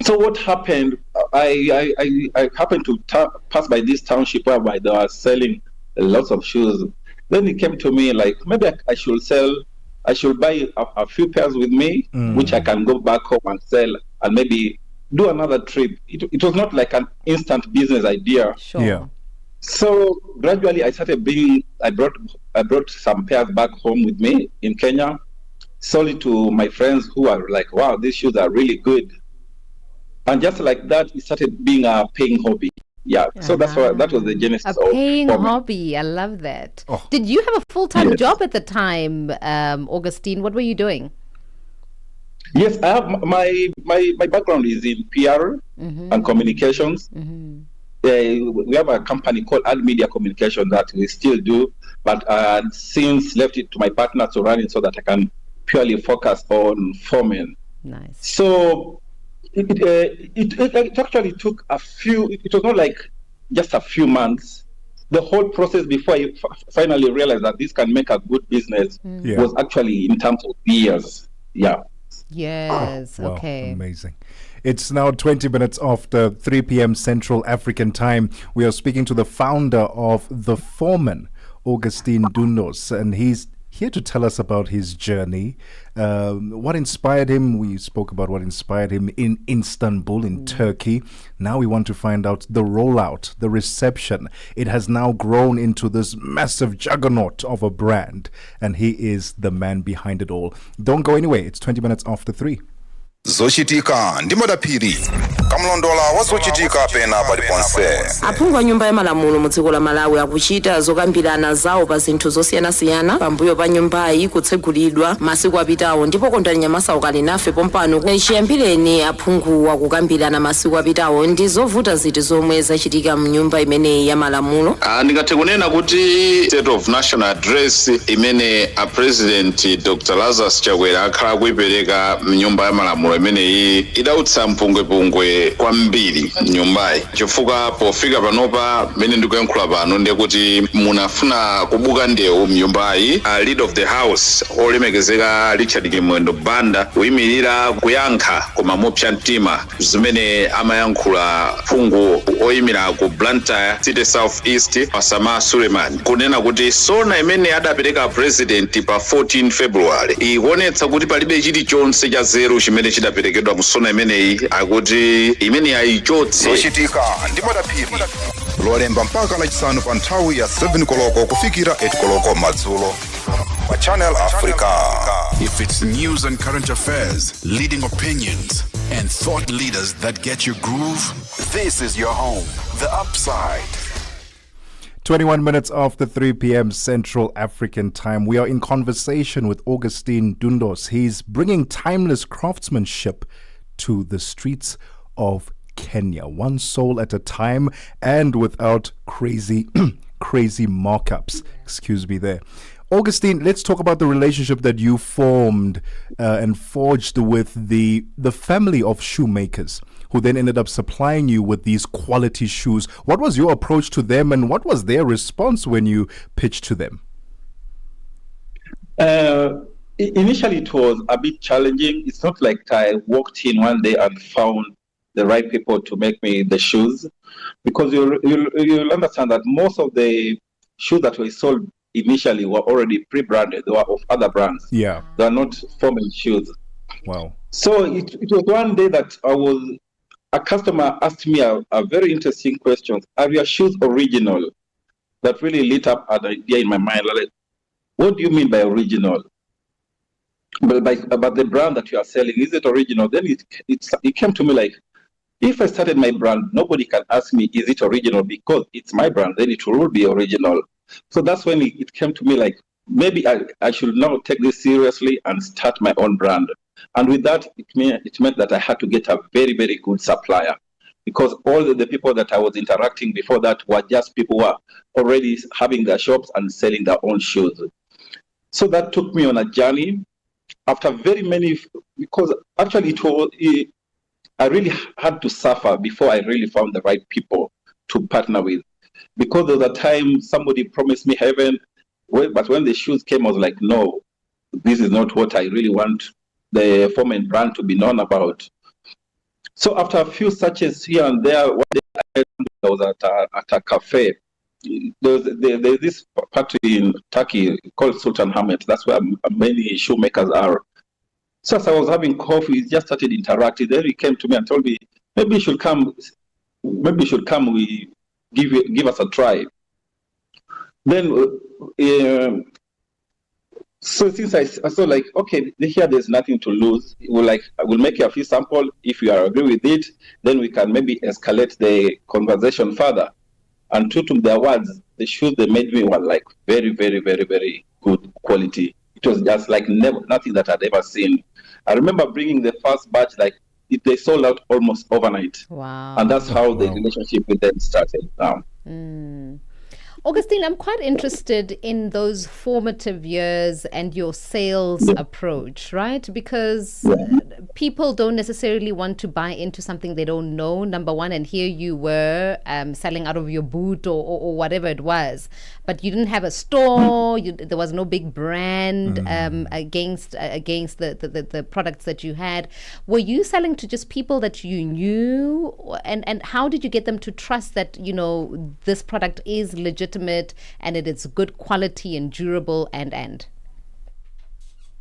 So what happened? I happened to pass by this township whereby they were selling lots of shoes. Then it came to me like, maybe I should buy a few pairs with me, which I can go back home and sell, and maybe do another trip. It was not like an instant business idea. Sure. Yeah. So gradually I started I brought some pairs back home with me in Kenya, sold it to my friends who are like, wow, these shoes are really good. And just like that, it started being a paying hobby. Yeah, so that was the genesis of paying hobby. I love that. Oh. Did you have a full-time job at the time, Augustine? What were you doing? Yes, I have my background is in PR and communications. We have a company called Ad Media Communication that we still do, but since left it to my partner to run it so that I can purely focus on Foreman. Nice. So it actually took it was not like just a few months. The whole process before I finally realized that this can make a good business was actually in terms of years. Yeah. Yes. Wow, okay. Amazing. It's now 20 minutes after 3 p.m. Central African Time. We are speaking to the founder of The Foreman, Augustine Dundos, and he's here to tell us about his journey, what inspired him. We spoke about what inspired him in Istanbul, in Turkey. Now we want to find out the rollout, the reception. It has now grown into this massive juggernaut of a brand, and he is the man behind it all. Don't go anywhere. It's 20 minutes after 3. zochitika ndi madaphiri kamlondola wa zochitika pena paliponse. Aphungu a nyumba ya malamulo mu dziko la Malawi akuchita zokambirana zawo pa zinthu zosiyanasiyana pambuyo pa nyumbayi kutsegulidwa masiku apitawo, ndipo kondani Nyamasa ukali nafe pompano chiyambireni aphungu akukambirana masiku apitawo ndi zovuta ziti zomwe zachitika mu nyumba imeneyi ya malamulo. Ndingathe kunena kuti state of national address imene a president Dr. Lazarus Chakwera akhala kuipereka mnyumba ya malamulo imeneyi idautsa mpungwepungwe kwambiri nyumbayi, chifukwa pofika panopa mene ndikuyankhula pano ndiye kuti munafuna kubuka ndewu mnyumbayi. Leader of the house olemekezeka Richard Kimwendo Banda kuyimirira kuyankha koma mopsa mtima zimene amayankhula phungu oyimira ku Blantyre City South East Masama Suleiman kunena kuti sona imene adapereka president pa 14 February ikuonetsa kuti palibe chilichonse cha zero chimene chidaperekedwa mu sona imeneyi, akuti imene ayichotse. Zochitika ndi madaphiri lolemba mpaka lachisanu pa nthawi ya 7 koloko kufikira 8 koloko madzulo pa Channel Africa. If it's news and current affairs, leading opinions, and thought leaders that get your groove, this is your home, The Upside. 21 minutes after 3 p.m. Central African Time. We are in conversation with Augustine Dundos. He's bringing timeless craftsmanship to the streets of Kenya, one soul at a time and without crazy markups. Excuse me there. Augustine, let's talk about the relationship that you formed and forged with the family of shoemakers who then ended up supplying you with these quality shoes. What was your approach to them and what was their response when you pitched to them? Initially, it was a bit challenging. It's not like I walked in one day and found the right people to make me the shoes, because you'll understand that most of the shoes that were sold initially were already pre-branded. They were of other brands. Yeah. They are not formal shoes. Wow. So it was one day that a customer asked me a very interesting question. Are your shoes original? That really lit up an idea in my mind. Like, what do you mean by original? But the brand that you are selling, is it original? Then it came to me like, if I started my brand, nobody can ask me, is it original? Because it's my brand, then it will be original. So that's when it came to me like, maybe I should now take this seriously and start my own brand. And with that, it meant that I had to get a very, very good supplier, because all the people that I was interacting before that were just people who were already having their shops and selling their own shoes. So that took me on a journey after very many, because actually I really had to suffer before I really found the right people to partner with. Because there was a time somebody promised me heaven, but when the shoes came, I was like, no, this is not what I really want the Foreman brand to be known about. So after a few searches here and there, one day I was at a cafe. There's this party in Turkey called Sultan Hamid. That's where many shoemakers are. So as I was having coffee, he just started interacting. Then he came to me and told me, maybe you should come. We give us a try. Then, so since I saw like, okay, here there's nothing to lose. We'll make you a few samples. If you agree with it, then we can maybe escalate the conversation further. And true to their words, the shoes they made me were like very, very, very, very good quality. It was just like nothing that I'd ever seen. I remember bringing the first batch, like they sold out almost overnight. Wow. And that's how the relationship with them started now. Augustine, I'm quite interested in those formative years and your sales approach, right? Because people don't necessarily want to buy into something they don't know, number one, and here you were selling out of your boot or whatever it was, but you didn't have a store, there was no big brand against the products that you had. Were you selling to just people that you knew? And how did you get them to trust that, this product is legitimate and it is good quality and durable and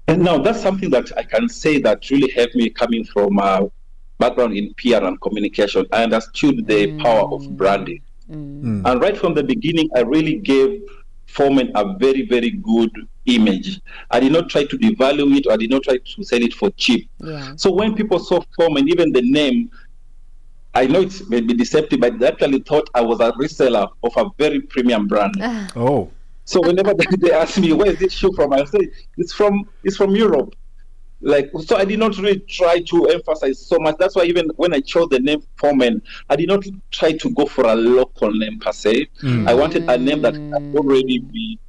now that's something that I can say that really helped me, coming from a background in PR and communication. I understood the power of branding, and right from the beginning I really gave Foreman a very, very good image. I did not try to devalue it, or I did not try to sell it for cheap. Yeah. So when people saw Foreman, even the name, I know it may be deceptive, but they actually thought I was a reseller of a very premium brand. Oh. So whenever they ask me, where is this shoe from? I say, it's from Europe. Like, so I did not really try to emphasize so much. That's why even when I chose the name Foreman, I did not try to go for a local name per se. I wanted a name that could already be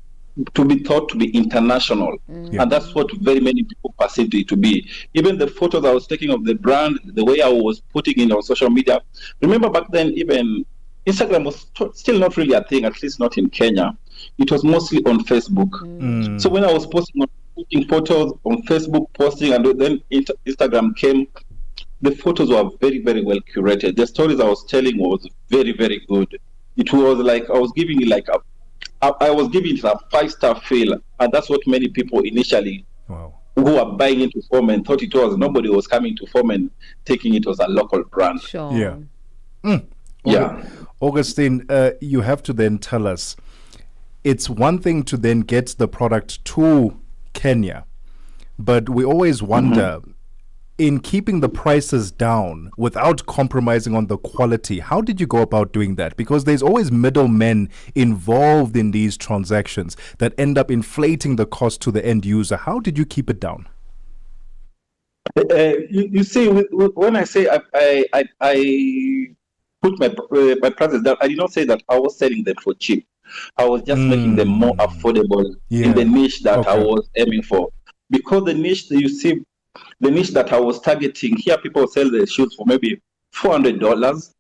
thought to be international. And that's what very many people perceived it to be. Even the photos I was taking of the brand, the way I was putting it on social media. Remember back then, even Instagram was still not really a thing, at least not in Kenya. It was mostly on Facebook. So when I was putting photos on Facebook, posting, and then Instagram came, the photos were very, very well curated. The stories I was telling was very, very good. It was like I was giving it like a 5-star feel, and that's what many people initially who were buying into Foreman thought it was. Nobody was coming to Foreman taking it as a local brand. Sure. Yeah. Yeah. Augustine, you have to then tell us, it's one thing to then get the product to Kenya, but we always wonder, in keeping the prices down without compromising on the quality, how did you go about doing that? Because there's always middlemen involved in these transactions that end up inflating the cost to the end user. How did you keep it down? You see, when I say I put my prices down, I did not say that I was selling them for cheap. I was just making them more affordable in the niche that I was aiming for. Because the niche that you see, the niche that I was targeting, here people sell their shoes for maybe $400,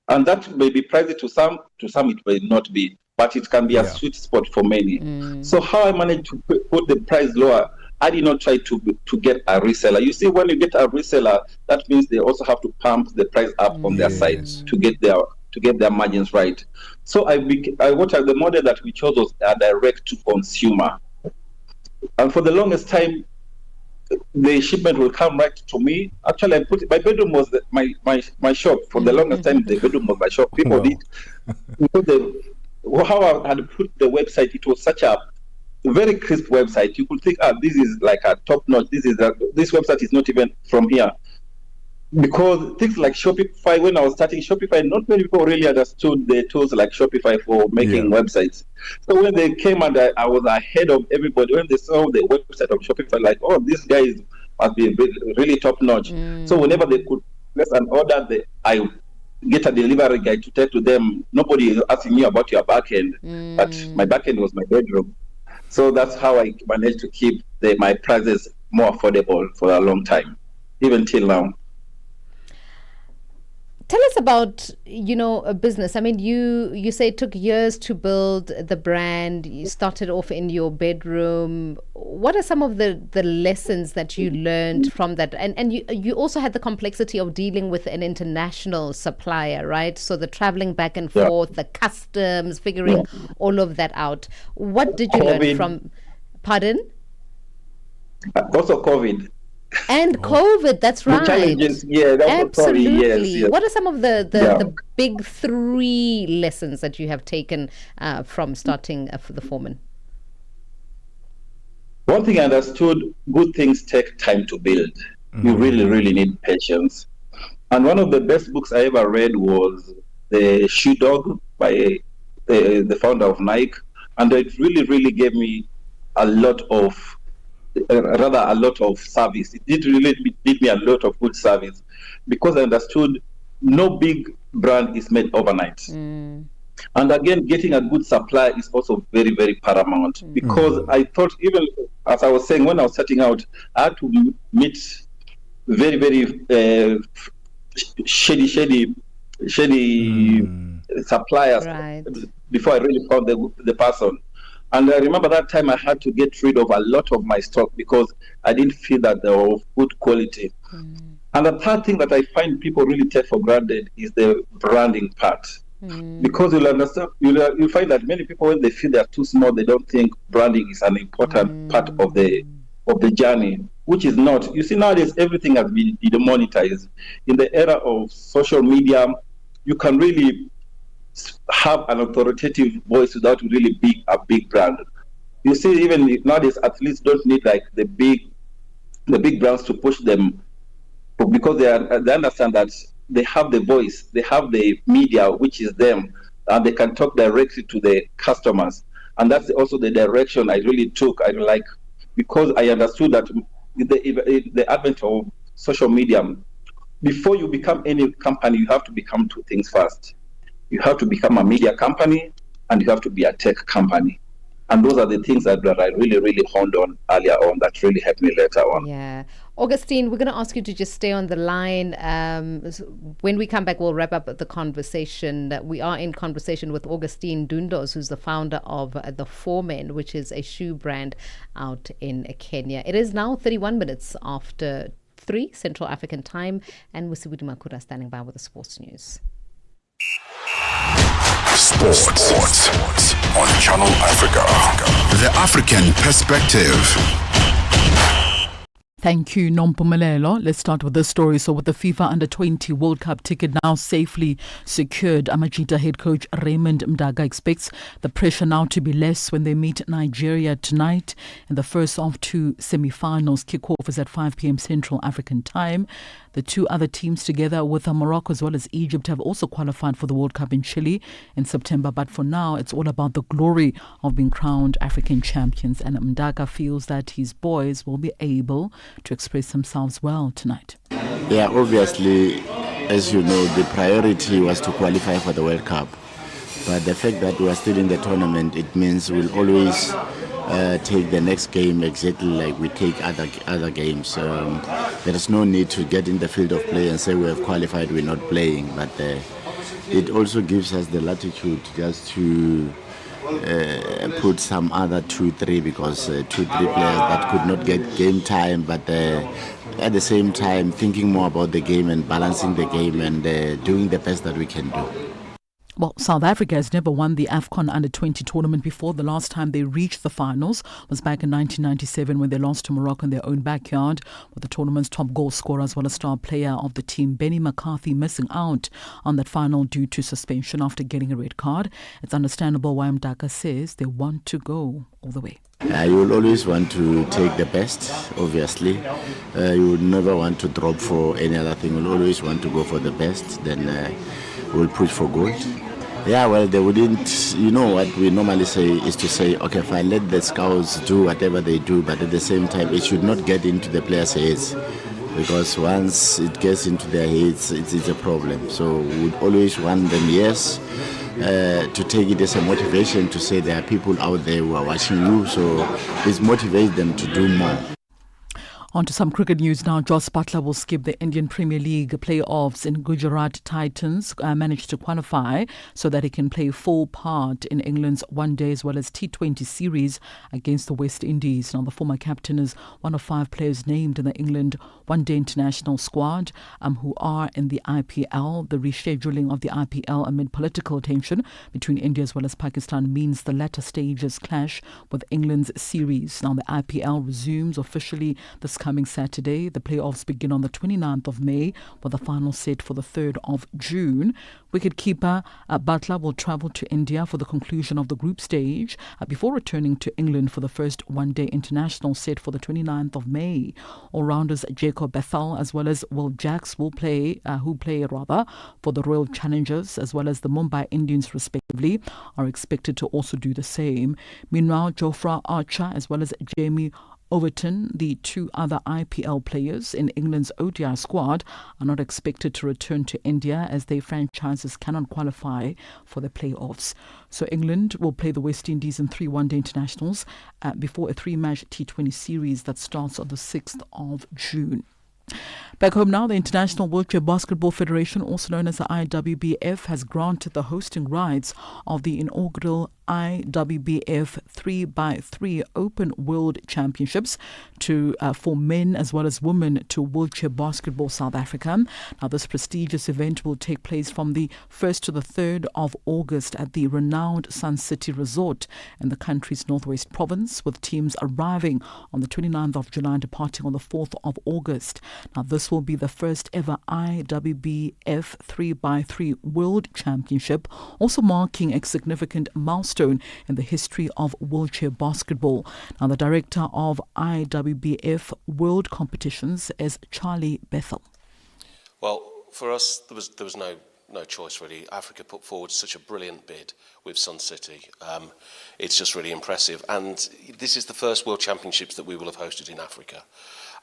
and that may be pricey to some it may not be, but it can be a sweet spot for many. So how I managed to put the price lower, I did not try to get a reseller. You see, when you get a reseller, that means they also have to pump the price up on their side to get their margins right. So the model that we chose was a direct to consumer, and for the longest time, the shipment will come right to me. Actually, my bedroom was my shop for the longest time. The bedroom was my shop. People did how I had put the website. It was such a very crisp website. You could think, this is like a top notch. This website is not even from here. Because things like Shopify, when I was starting Shopify, not many people really understood the tools like Shopify for making websites. So when they came and I was ahead of everybody, when they saw the website of Shopify, like, oh, this guy must be really top notch. So whenever they could place an order, I get a delivery guy to tell to them, nobody is asking me about your backend, but my backend was my bedroom. So that's how I managed to keep my prices more affordable for a long time, even till now. Tell us about, a business. I mean, you say it took years to build the brand. You started off in your bedroom. What are some of the lessons that you learned from that? And you also had the complexity of dealing with an international supplier, right? So the traveling back and forth, the customs, figuring all of that out. What did you learn from? Pardon? Also COVID. And COVID, that's right. The challenges, absolutely. Yes. What are some of the big 3 lessons that you have taken from starting for the Foreman? One thing I understood: good things take time to build. You really, really need patience. And one of the best books I ever read was The Shoe Dog by the founder of Nike, and it really, really gave me a lot of service. It did me a lot of good service, because I understood no big brand is made overnight. And again, getting a good supply is also very, very paramount, because I thought, even as I was saying, when I was starting out, I had to meet very, very shady suppliers before I really found the person. And I remember that time I had to get rid of a lot of my stock because I didn't feel that they were of good quality. And the third thing that I find people really take for granted is the branding part. Because you'll understand, you'll find that many people, when they feel they're too small, they don't think branding is an important part of the journey, which is not. You see, nowadays everything has been demonetized. In the era of social media, you can really have an authoritative voice without really being a big brand. You see, even nowadays, athletes don't need like the big brands to push them, because they understand that they have the voice, they have the media, which is them, and they can talk directly to the customers. And that's also the direction I really took. Because I understood that the advent of social media, before you become any company, you have to become two things first. You have to become a media company, and you have to be a tech company. And those are the things that I really, really honed on earlier on that really helped me later on. Yeah. Augustine, we're going to ask you to just stay on the line. When we come back, we'll wrap up the conversation. We are in conversation with Augustine Dundos, who's the founder of The Foremen, which is a shoe brand out in Kenya. It is now 31 minutes after 3 Central African time, and Musibudi Makura standing by with the sports news. Sports on Channel Africa. The African perspective. Thank you, Nompumelelo. Let's start with this story. So with the FIFA Under-20 World Cup ticket now safely secured, Amajita head coach Raymond Mdaga expects the pressure now to be less when they meet Nigeria tonight. And the first of 2 semi-finals kick-off is at 5 p.m. Central African time. The 2 other teams, together with Morocco as well as Egypt, have also qualified for the World Cup in Chile in September. But for now, it's all about the glory of being crowned African champions. And Mdaga feels that his boys will be able to express themselves well tonight. Yeah, obviously, as you know, the priority was to qualify for the World Cup. But the fact that we are still in the tournament, it means we'll always take the next game exactly like we take other games. There is no need to get in the field of play and say we have qualified, we're not playing. But it also gives us the latitude just to put some other 2-3, because 2-3 players that could not get game time, but at the same time thinking more about the game and balancing the game and doing the best that we can do. Well, South Africa has never won the AFCON Under-20 tournament before. The last time they reached the finals was back in 1997 when they lost to Morocco in their own backyard, with the tournament's top goal scorer as well as star player of the team, Benny McCarthy, missing out on that final due to suspension after getting a red card. It's understandable why Mdaka says they want to go all the way. You will always want to take the best, obviously. You would never want to drop for any other thing. You'll always want to go for the best. Then we'll push for gold. Yeah, well, they wouldn't, you know what we normally say is to say, okay, fine, let the scouts do whatever they do, but at the same time, it should not get into the players' heads, because once it gets into their heads, it's a problem. So we would always want them, yes, to take it as a motivation to say there are people out there who are watching you, so it motivates them to do more. On to some cricket news now. Jos Butler will skip the Indian Premier League playoffs in Gujarat Titans. Managed to qualify so that he can play full part in England's one-day as well as T20 series against the West Indies. Now, the former captain is one of 5 players named in the England one-day international squad who are in the IPL. The rescheduling of the IPL amid political tension between India as well as Pakistan means the latter stages clash with England's series. Now, the IPL resumes officially this coming Saturday. The playoffs begin on the 29th of May with the final set for the 3rd of June. Wicketkeeper Butler will travel to India for the conclusion of the group stage before returning to England for the first one-day international set for the 29th of May. All-rounders Jacob Bethel as well as Will Jacks will play for the Royal Challengers as well as the Mumbai Indians respectively, are expected to also do the same. Meanwhile, Jofra Archer as well as Jamie Overton, the 2 other IPL players in England's ODI squad, are not expected to return to India as their franchises cannot qualify for the playoffs. So England will play the West Indies in 3 one-day internationals before a 3-match T20 series that starts on the 6th of June. Back home now, the International Wheelchair Basketball Federation, also known as the IWBF, has granted the hosting rights of the inaugural IWBF 3x3 Open World Championships for men as well as women to wheelchair basketball South Africa. Now, this prestigious event will take place from the 1st to the 3rd of August at the renowned Sun City Resort in the country's northwest province, with teams arriving on the 29th of July and departing on the 4th of August. Now, this will be the first ever IWBF 3x3 World Championship, also marking a significant milestone in the history of wheelchair basketball. Now, the director of IWBF World Competitions is Charlie Bethel. Well, for us, there was no choice really. Africa put forward such a brilliant bid with Sun City. It's just really impressive, and this is the first World Championships that we will have hosted in Africa,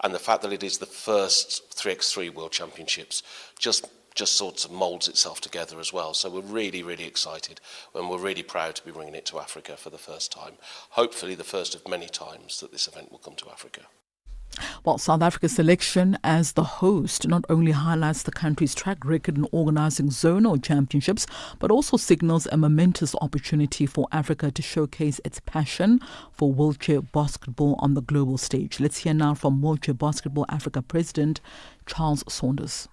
and the fact that it is the first 3x3 World Championships just sort of moulds itself together as well. So we're really, really excited, and we're really proud to be bringing it to Africa for the first time. Hopefully the first of many times that this event will come to Africa. Well, South Africa's selection as the host not only highlights the country's track record in organising zonal championships, but also signals a momentous opportunity for Africa to showcase its passion for wheelchair basketball on the global stage. Let's hear now from Wheelchair Basketball Africa President Charles Saunders.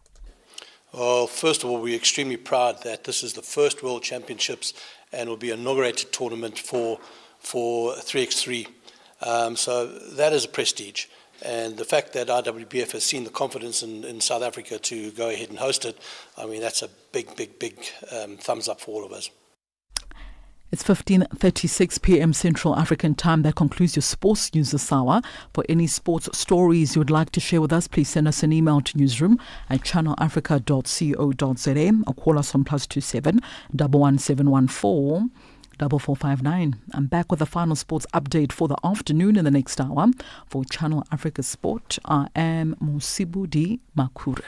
Well, first of all, we're extremely proud that this is the first World Championships and will be an inaugurated tournament for 3x3. So that is a prestige. And the fact that IWBF has seen the confidence in South Africa to go ahead and host it, I mean, that's a big thumbs up for all of us. It's 15:36 p.m. Central African Time. That concludes your sports news this hour. For any sports stories you would like to share with us, please send us an email to newsroom@channelafrica.co.za or call us on +27 11714 4459. I'm back with the final sports update for the afternoon in the next hour. For Channel Africa Sport, I am Musibudi Makure.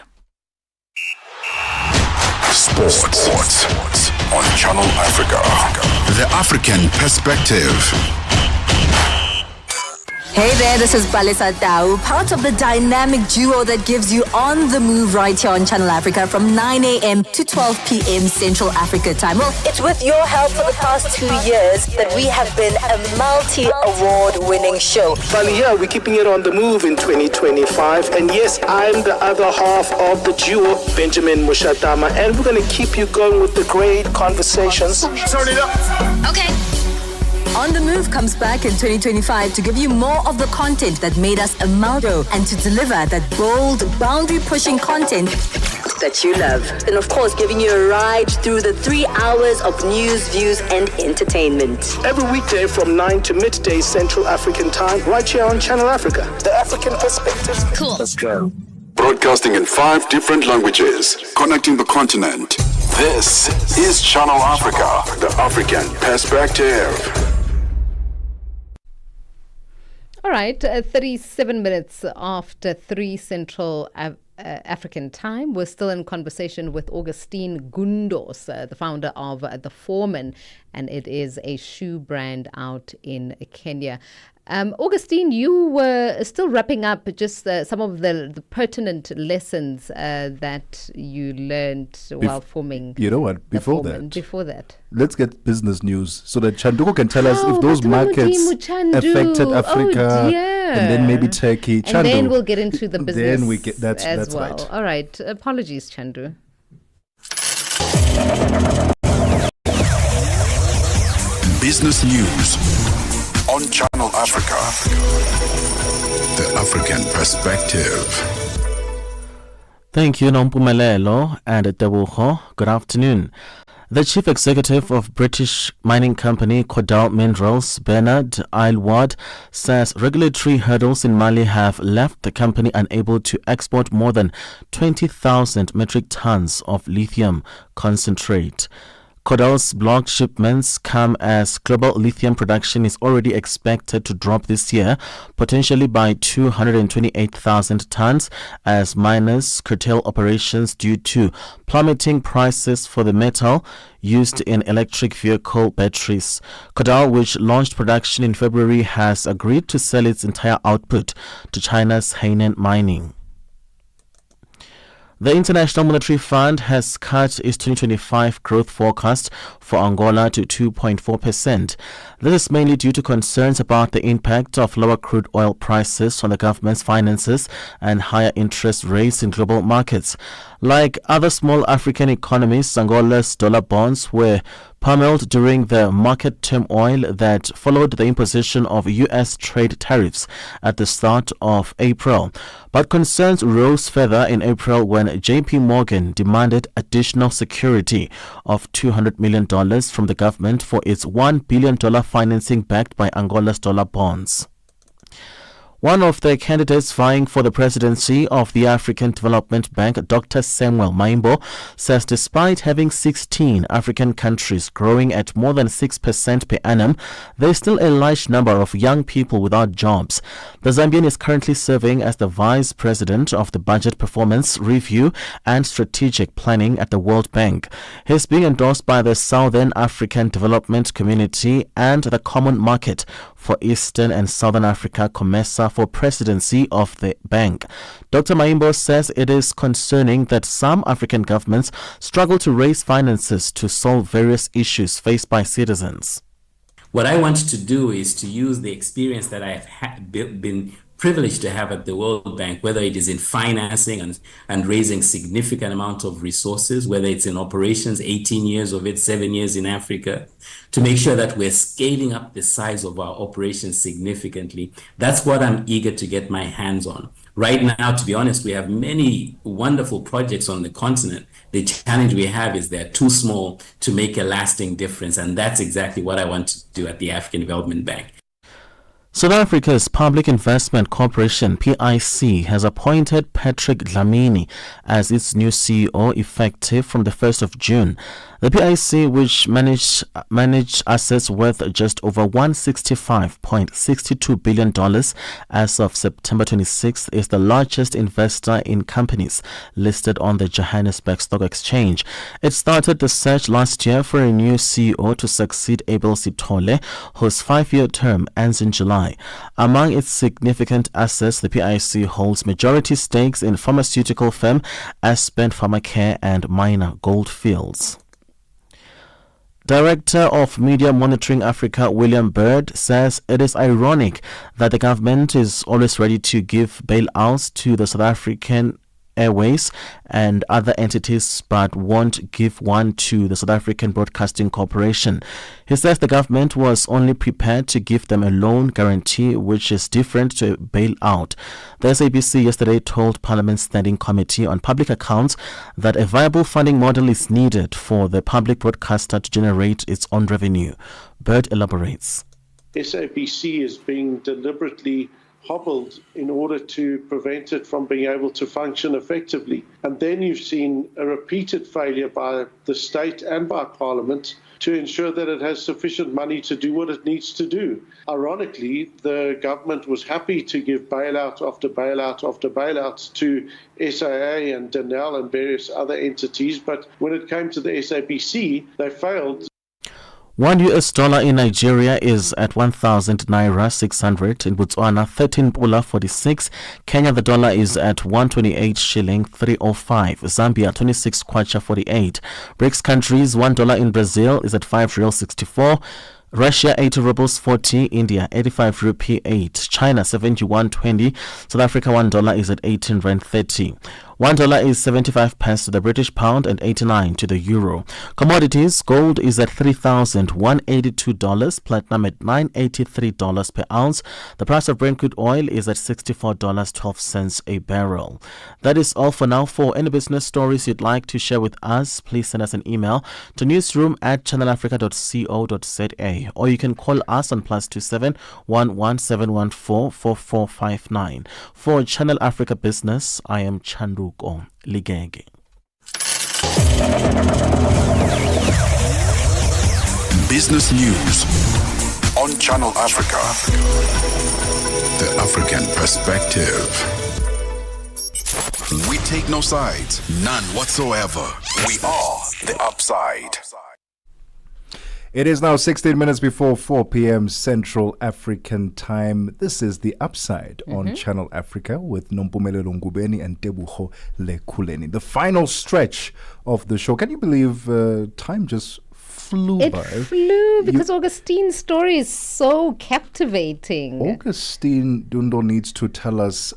Sports on Channel Africa. The African Perspective. Hey there, this is Balisa Tau, part of the dynamic duo that gives you on the move right here on Channel Africa from 9 a.m. to 12 p.m. Central Africa time. Well, it's with your help for the past 2 years that we have been a multi-award winning show. Finally, yeah, we're keeping it on the move in 2025. And yes, I'm the other half of the duo, Benjamin Mushatama, and we're going to keep you going with the great conversations. Turn it up. Okay. On the Move comes back in 2025 to give you more of the content that made us a Maldo and to deliver that bold, boundary-pushing content that you love. And of course, giving you a ride through the 3 hours of news, views, and entertainment. Every weekday from 9 to midday Central African time, right here on Channel Africa. The African Perspective. Cool. Let's go. Broadcasting in 5 different languages, connecting the continent. This is Channel Africa, the African Perspective. All right, 37 minutes after 3 Central African time. We're still in conversation with Augustine Gundos, the founder of The Foreman, and it is a shoe brand out in Kenya. Augustine, you were still wrapping up just some of the pertinent lessons that you learned while forming. You know what? Before that, let's get business news so that Chanduko can tell us if those markets affected Africa and then maybe Turkey. Chandu. And then we'll get into the business then we get, that's well. Right. All right. Apologies, Chandu. Business news on Channel Africa. The African Perspective. Thank you, Nompumelelo and Tebogo. Good afternoon. The chief executive of British mining company Cordell Minerals, Bernard Aylward, says regulatory hurdles in Mali have left the company unable to export more than 20,000 metric tons of lithium concentrate. Cordell's blocked shipments come as global lithium production is already expected to drop this year, potentially by 228,000 tons, as miners curtail operations due to plummeting prices for the metal used in electric vehicle batteries. Cordell, which launched production in February, has agreed to sell its entire output to China's Hainan Mining. The International Monetary Fund has cut its 2025 growth forecast for Angola to 2.4%. This is mainly due to concerns about the impact of lower crude oil prices on the government's finances and higher interest rates in global markets. Like other small African economies, Angola's dollar bonds were pummeled during the market turmoil that followed the imposition of U.S. trade tariffs at the start of April. But concerns rose further in April when JP Morgan demanded additional security of $200 million from the government for its $1 billion financing backed by Angola's dollar bonds. One of the candidates vying for the presidency of the African Development Bank, Dr. Samuel Maimbo, says despite having 16 African countries growing at more than 6% per annum, there is still a large number of young people without jobs. The Zambian is currently serving as the vice president of the Budget Performance Review and Strategic Planning at the World Bank. He is being endorsed by the Southern African Development Community and the Common Market for Eastern and Southern Africa, COMESA, for presidency of the bank. Dr. Maimbo says it is concerning that some African governments struggle to raise finances to solve various issues faced by citizens. What I want to do is to use the experience that I have been privileged to have at the World Bank, whether it is in financing and raising significant amount of resources, whether it's in operations, 18 years of it, 7 years in Africa, to make sure that we're scaling up the size of our operations significantly. That's what I'm eager to get my hands on. Right now, to be honest, we have many wonderful projects on the continent. The challenge we have is they're too small to make a lasting difference, and that's exactly what I want to do at the African Development Bank. South Africa's Public Investment Corporation, PIC, has appointed Patrick Dlamini as its new CEO effective from the 1st of June. The PIC, which managed assets worth just over $165.62 billion as of September 26th, is the largest investor in companies listed on the Johannesburg Stock Exchange. It started the search last year for a new CEO to succeed Abel Sithole, whose 5-year term ends in July. Among its significant assets, the PIC holds majority stakes in pharmaceutical firm Aspen Pharmacare and Minor Goldfields. Director of Media Monitoring Africa, William Bird, says it is ironic that the government is always ready to give bailouts to the South African Airways and other entities but won't give one to the South African Broadcasting Corporation. He says the government was only prepared to give them a loan guarantee, which is different to a bailout. The SABC yesterday told Parliament's Standing Committee on Public Accounts that a viable funding model is needed for the public broadcaster to generate its own revenue. Bird elaborates. SABC is being deliberately hobbled in order to prevent it from being able to function effectively. And then you've seen a repeated failure by the state and by Parliament to ensure that it has sufficient money to do what it needs to do. Ironically, the government was happy to give bailout after bailout after bailout to SAA and Denel and various other entities, but when it came to the SABC, they failed. $1 in Nigeria is at 1,000 naira 600. In Botswana, 13 pula 46. Kenya, the dollar is at 128 shilling 305. Zambia, 26 kwacha 48. BRICS countries, $1 in Brazil is at 5 real 64. Russia 80 rubles 40, India 85 rupee 8, China 71.20, South Africa $1 is at 18 rand 30. $1 is 75 pence to the British pound and 89 to the euro. Commodities, gold is at $3,182, platinum at $983 per ounce. The price of Brent crude oil is at $64.12 a barrel. That is all for now. For any business stories you'd like to share with us, please send us an email to newsroom@channelafrica.co.za, or you can call us on +27 11714 4459. For Channel Africa Business, I am Chanduko Ligege. Business news on Channel Africa. The African perspective. We take no sides, none whatsoever. We are the upside. It is now 16 minutes before 4 p.m. Central African time. This is The Upside on Channel Africa with Nompumelelo Ngubeni and Tebogo Lekhuleni. The final stretch of the show. Can you believe time just flew by? It flew because Augustine's story is so captivating. Augustine Dundo needs to tell us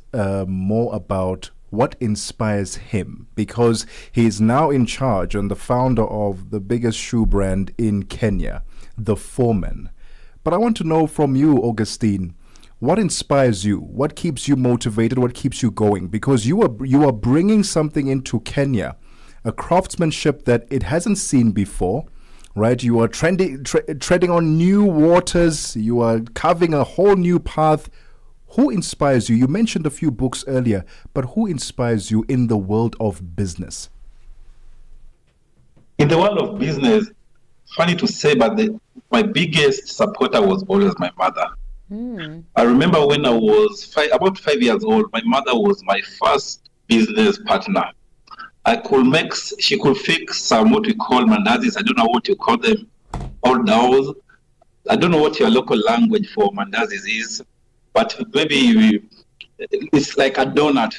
more about what inspires him, because he is now in charge and the founder of the biggest shoe brand in Kenya, The Foreman. But I want to know from you, Augustine, what inspires you? What keeps you motivated? What keeps you going? Because you are bringing something into Kenya, a craftsmanship that it hasn't seen before, right? You are treading on new waters. You are carving a whole new path. Who inspires you? You mentioned a few books earlier, but who inspires you in the world of business? In the world of business, funny to say, but my biggest supporter was always my mother. I remember when I was about 5 years old, my mother was my first business partner. She could fix some what we call mandazis. I don't know what you call them, or dowels. I don't know what your local language for mandazis is. But maybe it's like a donut.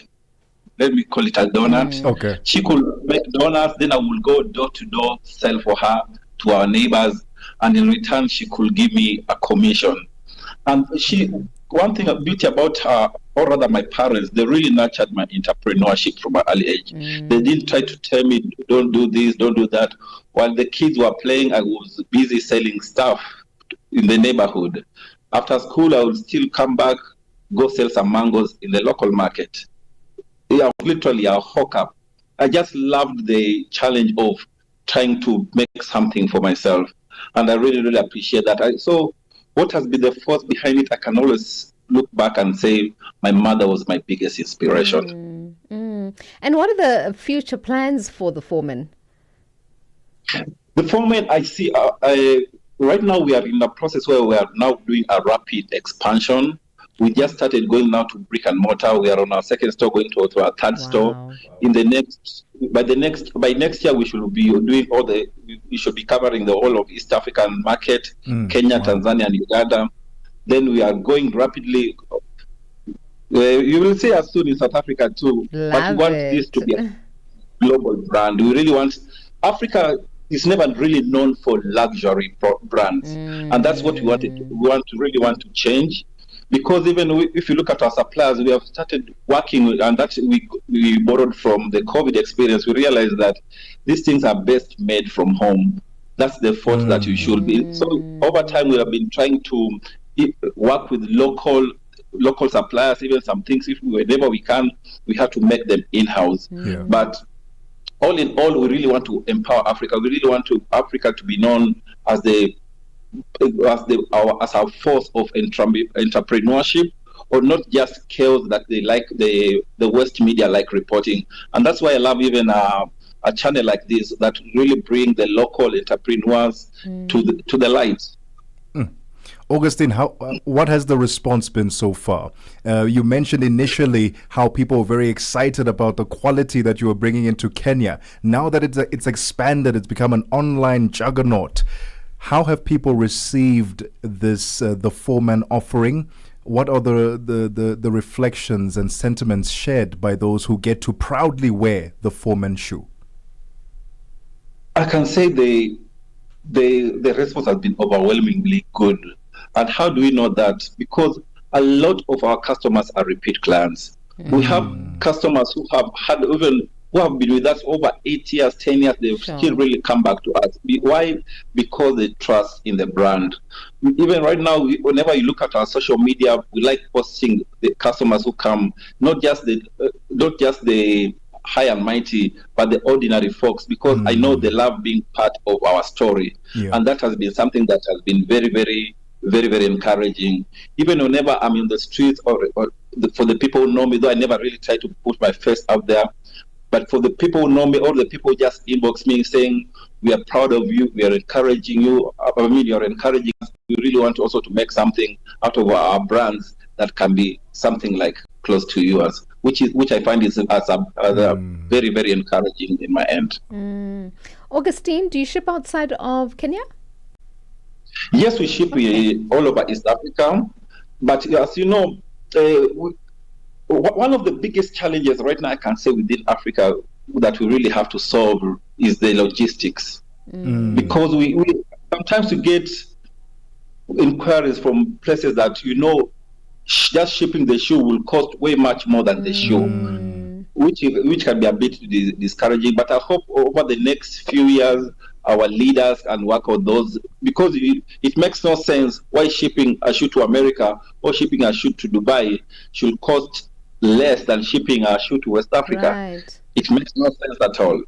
Let me call it a donut. Okay. She could make donuts, then I would go door to door, sell for her to our neighbors, and in return she could give me a commission. And one thing of beauty about her, or rather my parents, they really nurtured my entrepreneurship from an early age. They didn't try to tell me, don't do this, don't do that. While the kids were playing, I was busy selling stuff in the neighborhood. After school, I would still come back, go sell some mangoes in the local market. Yeah, literally a hawker. I just loved the challenge of trying to make something for myself. And I really, really appreciate that. So what has been the force behind it, I can always look back and say my mother was my biggest inspiration. And what are the future plans for The Foreman? The Foreman, I see... right now, we are in a process where we are now doing a rapid expansion. We just started going now to brick and mortar. We are on our second store, going to our third store. By next year, we should be doing we should be covering the whole of East African market, Kenya, Tanzania, and Uganda. Then we are going rapidly. You will see us soon in South Africa too. But we want this to be a global brand. We really want Africa. Is never really known for luxury brands, and that's what we really want to change. Because even if you look at our suppliers, we have started working with, and that's we borrowed from the COVID experience. We realized that these things are best made from home. That's the thought that you should be. So over time, we have been trying to work with local suppliers. Even some things, whenever we can, we have to make them in-house. But all in all, we really want to empower Africa. We really want Africa to be known as our force of entrepreneurship, or not just chaos that they like the West media like reporting. And that's why I love even a channel like this that really bring the local entrepreneurs to the light. Augustine, what has the response been so far? You mentioned initially how people were very excited about the quality that you were bringing into Kenya. Now that it's expanded, it's become an online juggernaut. How have people received this, the Foreman offering? What are the reflections and sentiments shared by those who get to proudly wear the Foreman shoe? I can say the response has been overwhelmingly good. And how do we know that? Because a lot of our customers are repeat clients. We have customers who have been with us over 8 years, 10 years. They've still really come back to us. Why? Because they trust in the brand. Even right now, whenever you look at our social media, we like posting the customers who come, not just the high and mighty, but the ordinary folks, because I know they love being part of our story. And that has been something that has been very, very, very, very encouraging. Even whenever I'm in the streets for the people who know me, though I never really try to put my face out there, but for the people who know me, or the people who just inbox me saying, we are proud of you, we are encouraging you, you're encouraging us. We really want also to make something out of our brands that can be something like close to yours, which I find is very, very encouraging in my end. Augustine, do you ship outside of Kenya? Yes, we ship all over East Africa, but as you know, one of the biggest challenges right now I can say within Africa that we really have to solve is the logistics. Because we sometimes you get inquiries from places that just shipping the shoe will cost way much more than the shoe, which can be a bit discouraging. But I hope over the next few years our leaders can work on those, because it makes no sense why shipping a shoe to America or shipping a shoe to Dubai should cost less than shipping a shoe to West Africa. Right. It makes no sense at all.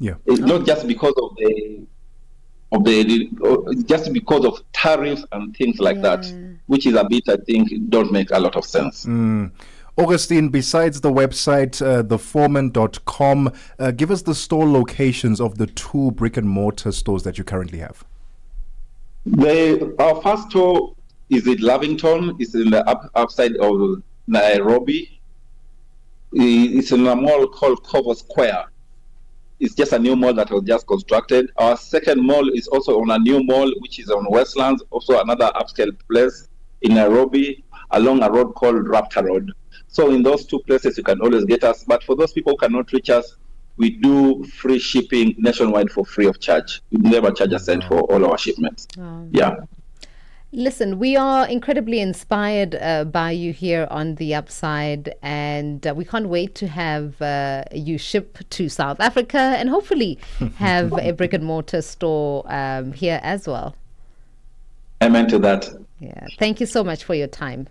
Yeah, it's not just because of just because of tariffs and things like that, which is a bit, I think, don't make a lot of sense. Augustine, besides the website, theforeman.com, give us the store locations of the 2 brick and mortar stores that you currently have. Our first store is in Lavington. It's in the upside of Nairobi. It's in a mall called Cover Square. It's just a new mall that was just constructed. Our second mall is also on a new mall, which is on Westlands, also another upscale place in Nairobi, along a road called Raptor Road. So in those 2 places, you can always get us. But for those people who cannot reach us, we do free shipping nationwide for free of charge. We never charge a cent for all our shipments. Yeah. Listen, we are incredibly inspired by you here on The Upside, and we can't wait to have you ship to South Africa and hopefully have a brick and mortar store here as well. Amen to that. Yeah. Thank you so much for your time.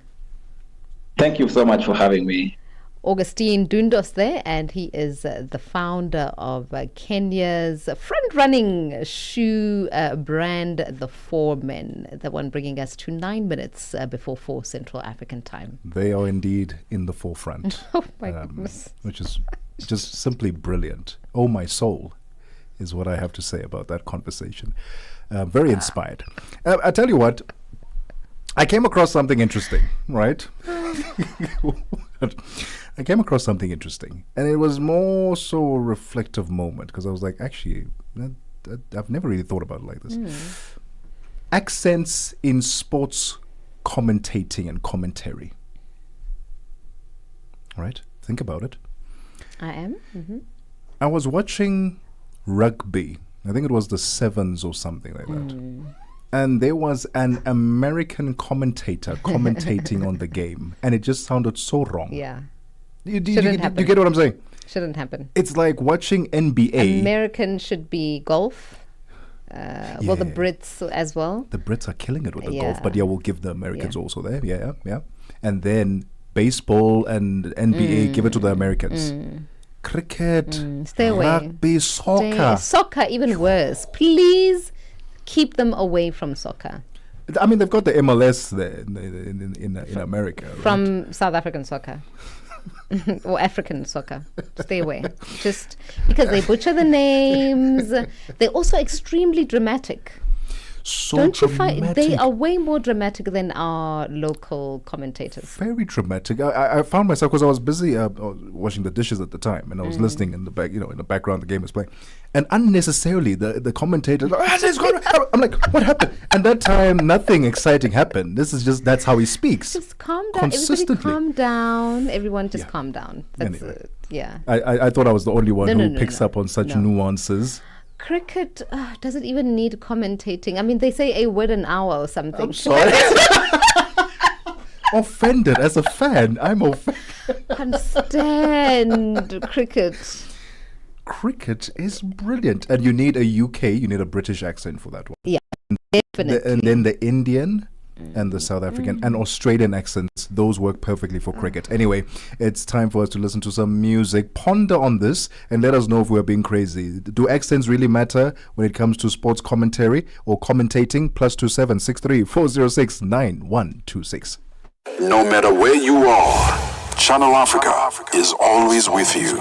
Thank you so much for having me. Augustine Dundos there, and he is the founder of Kenya's front-running shoe brand, The Foreman, the one bringing us to 9 minutes before 4 Central African time. They are indeed in the forefront. Oh my goodness. Which is just simply brilliant. Oh, my soul is what I have to say about that conversation. Very inspired. I tell you what, I came across something interesting, right? I came across something interesting, and it was more so a reflective moment, because I was like, actually, I've never really thought about it like this. Accents in sports commentating and commentary. Right? Think about it. I am. Mm-hmm. I was watching rugby. I think it was the Sevens or something like that. And there was an American commentator commentating on the game, and it just sounded so wrong. Yeah. You get what I'm saying? Shouldn't happen. It's like watching NBA. American should be golf. Well, the Brits as well. The Brits are killing it with the golf, but we'll give the Americans also there. Yeah. And then baseball and NBA, give it to the Americans. Cricket, stay away. Rugby, soccer. Soccer, even worse. Please keep them away from soccer. I mean, they've got the MLS there in America. From South African soccer. Or African soccer. Stay away. Just because they butcher the names. They're also extremely dramatic. So Don't you dramatic. find they are way more dramatic than our local commentators? Very dramatic. I found myself, because I was busy washing the dishes at the time, and I was listening in the back, in the background the game was playing, and unnecessarily the commentators I'm like, what happened? And that time nothing exciting happened. That's how he speaks. Just calm down. Everybody calm down. Everyone just calm down. That's Anyway. it. Yeah. I thought I was the only one who picks up on such No. nuances. Cricket doesn't even need commentating. I mean, they say a word an hour or something. I'm sorry. Offended as a fan. I'm offended. Can't stand cricket. Cricket is brilliant, and you need a British accent for that one. Yeah, definitely. And then the Indian and the South African and Australian accents, those work perfectly for cricket. Anyway, it's time for us to listen to some music. Ponder on this and let us know if we're being crazy. Do accents really matter when it comes to sports commentary or commentating? +27 63 406 9126. No matter where you are, Channel Africa is always with you.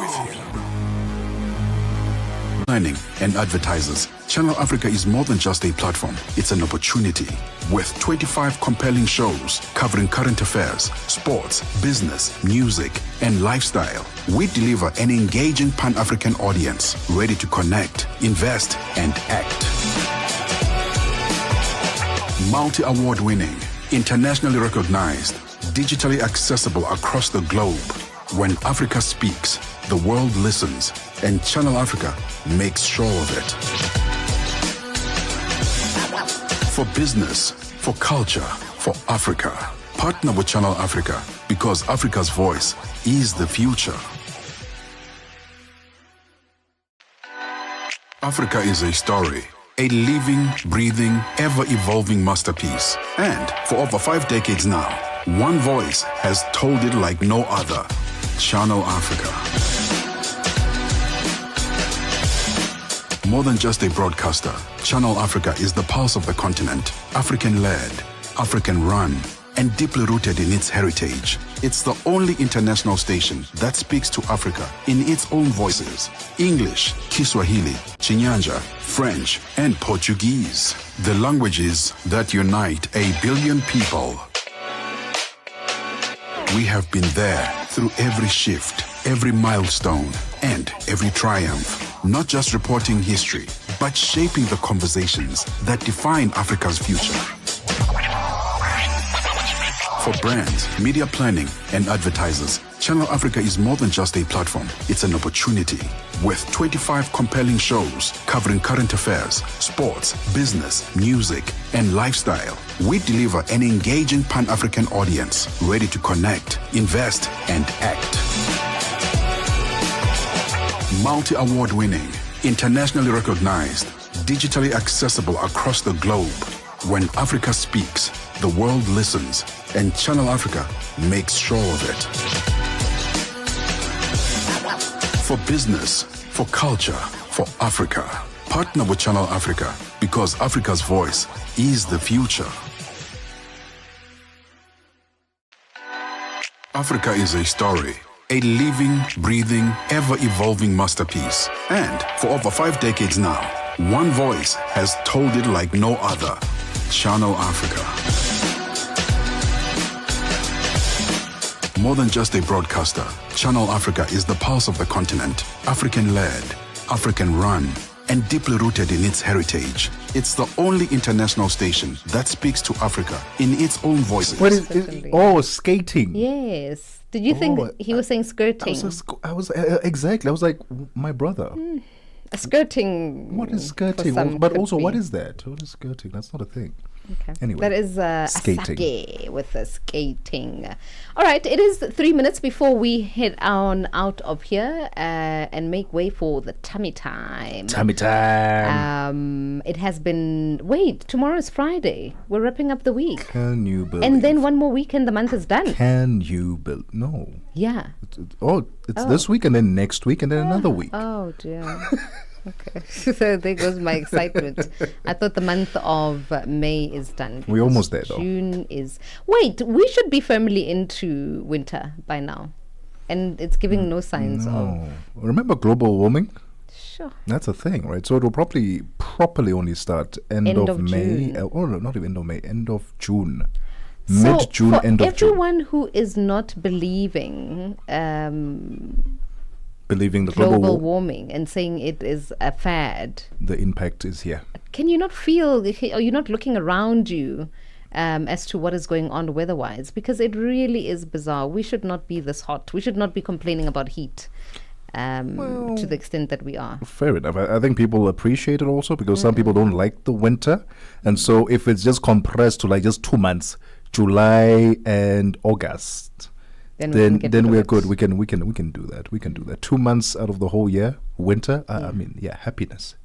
Planning and advertisers. Channel Africa is more than just a platform. It's an opportunity. With 25 compelling shows covering current affairs, sports, business, music, and lifestyle, we deliver an engaging Pan-African audience ready to connect, invest, and act. Multi-award winning, internationally recognized, digitally accessible across the globe. When Africa speaks, the world listens, and Channel Africa makes sure of it. For business, for culture, for Africa. Partner with Channel Africa because Africa's voice is the future. Africa is a story, a living, breathing, ever-evolving masterpiece. And for over 5 decades now, one voice has told it like no other. Channel Africa. More than just a broadcaster, Channel Africa is the pulse of the continent, African-led, African-run, and deeply rooted in its heritage. It's the only international station that speaks to Africa in its own voices: English, Kiswahili, Chinyanja, French, and Portuguese. The languages that unite 1 billion people. We have been there through every shift, every milestone, and every triumph. Not just reporting history, but shaping the conversations that define Africa's future. For brands, media planning, and advertisers, Channel Africa is more than just a platform. It's an opportunity. With 25 compelling shows covering current affairs, sports, business, music, and lifestyle, we deliver an engaging Pan-African audience ready to connect, invest, and act. Multi-award winning, internationally recognized, digitally accessible across the globe. When Africa speaks, the world listens, and Channel Africa makes sure of it. For business, for culture, for Africa. Partner with Channel Africa because Africa's voice is the future. Africa is a story, a living, breathing, ever-evolving masterpiece. And for over 5 decades now, one voice has told it like no other. Channel Africa. More than just a broadcaster, Channel Africa is the pulse of the continent, African-led, African-run, and deeply rooted in its heritage. It's the only international station that speaks to Africa in its own voices. What is it? Oh, skating. Yes. Did you think he was saying skirting? I was exactly. I was like, my brother. Skirting. What is skirting? But also, what is that? What is skirting? That's not a thing. Okay. Anyway, that is skating. Asake with the skating. All right, it is 3 minutes before we head on out of here and make way for the tummy time. Tummy time. It has been. Wait, tomorrow is Friday. We're wrapping up the week. Can you believe? And then one more weekend, the month is done. Can you believe? No. Yeah. It's this week and then next week and then another week. Oh dear. Okay, so there goes my excitement. I thought the month of May is done. We're almost there, though. June is. Wait, we should be firmly into winter by now, and it's giving no signs of. Remember global warming? Sure. That's a thing, right? So it will probably properly only start end of May. June. Oh, no, not even end of May. End of June. So Mid-June, end of June. everyone who is not believing. Believing the global warming and saying it is a fad. The impact is here. Can you not feel, are you not looking around you as to what is going on weather-wise? Because it really is bizarre. We should not be this hot. We should not be complaining about heat to the extent that we are. Fair enough. I think people appreciate it also because some people don't like the winter. And so if it's just compressed to like just 2 months, July and August, then we're good. We can do that. We can do that. 2 months out of the whole year, winter. I mean, happiness.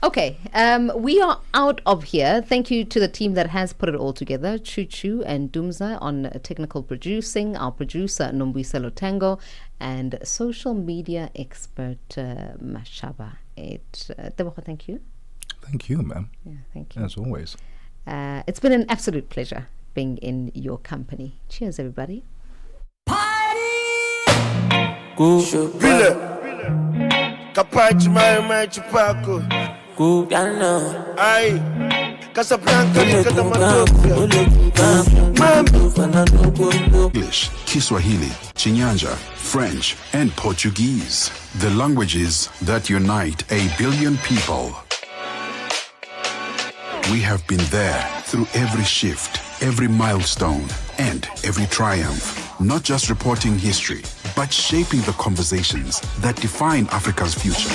Okay, we are out of here. Thank you to the team that has put it all together, Chuchu and Dumza on technical producing, our producer Nombiselo Tango, and social media expert Mashaba. Tebogo, thank you. Thank you, ma'am. Yeah, thank you. As always. It's been an absolute pleasure being in your company. Cheers, everybody. Capaci mai chupaco. Ai, Casablanca, English, Kiswahili, Chinyanja, French, and Portuguese. The languages that unite 1 billion people. We have been there through every shift, every milestone, and every triumph. Not just reporting history, but shaping the conversations that define Africa's future.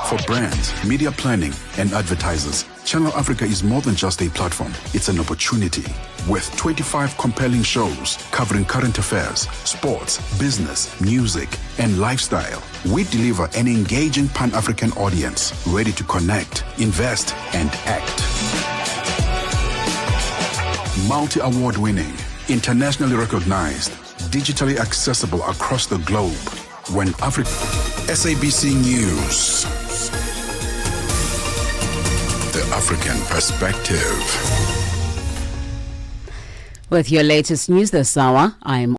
For brands, media planning, and advertisers, Channel Africa is more than just a platform. It's an opportunity. With 25 compelling shows covering current affairs, sports, business, music, and lifestyle, we deliver an engaging Pan-African audience ready to connect, invest, and act. Multi-award winning, internationally recognized, digitally accessible across the globe. When Africa... SABC News. The African perspective. With your latest news this hour, I'm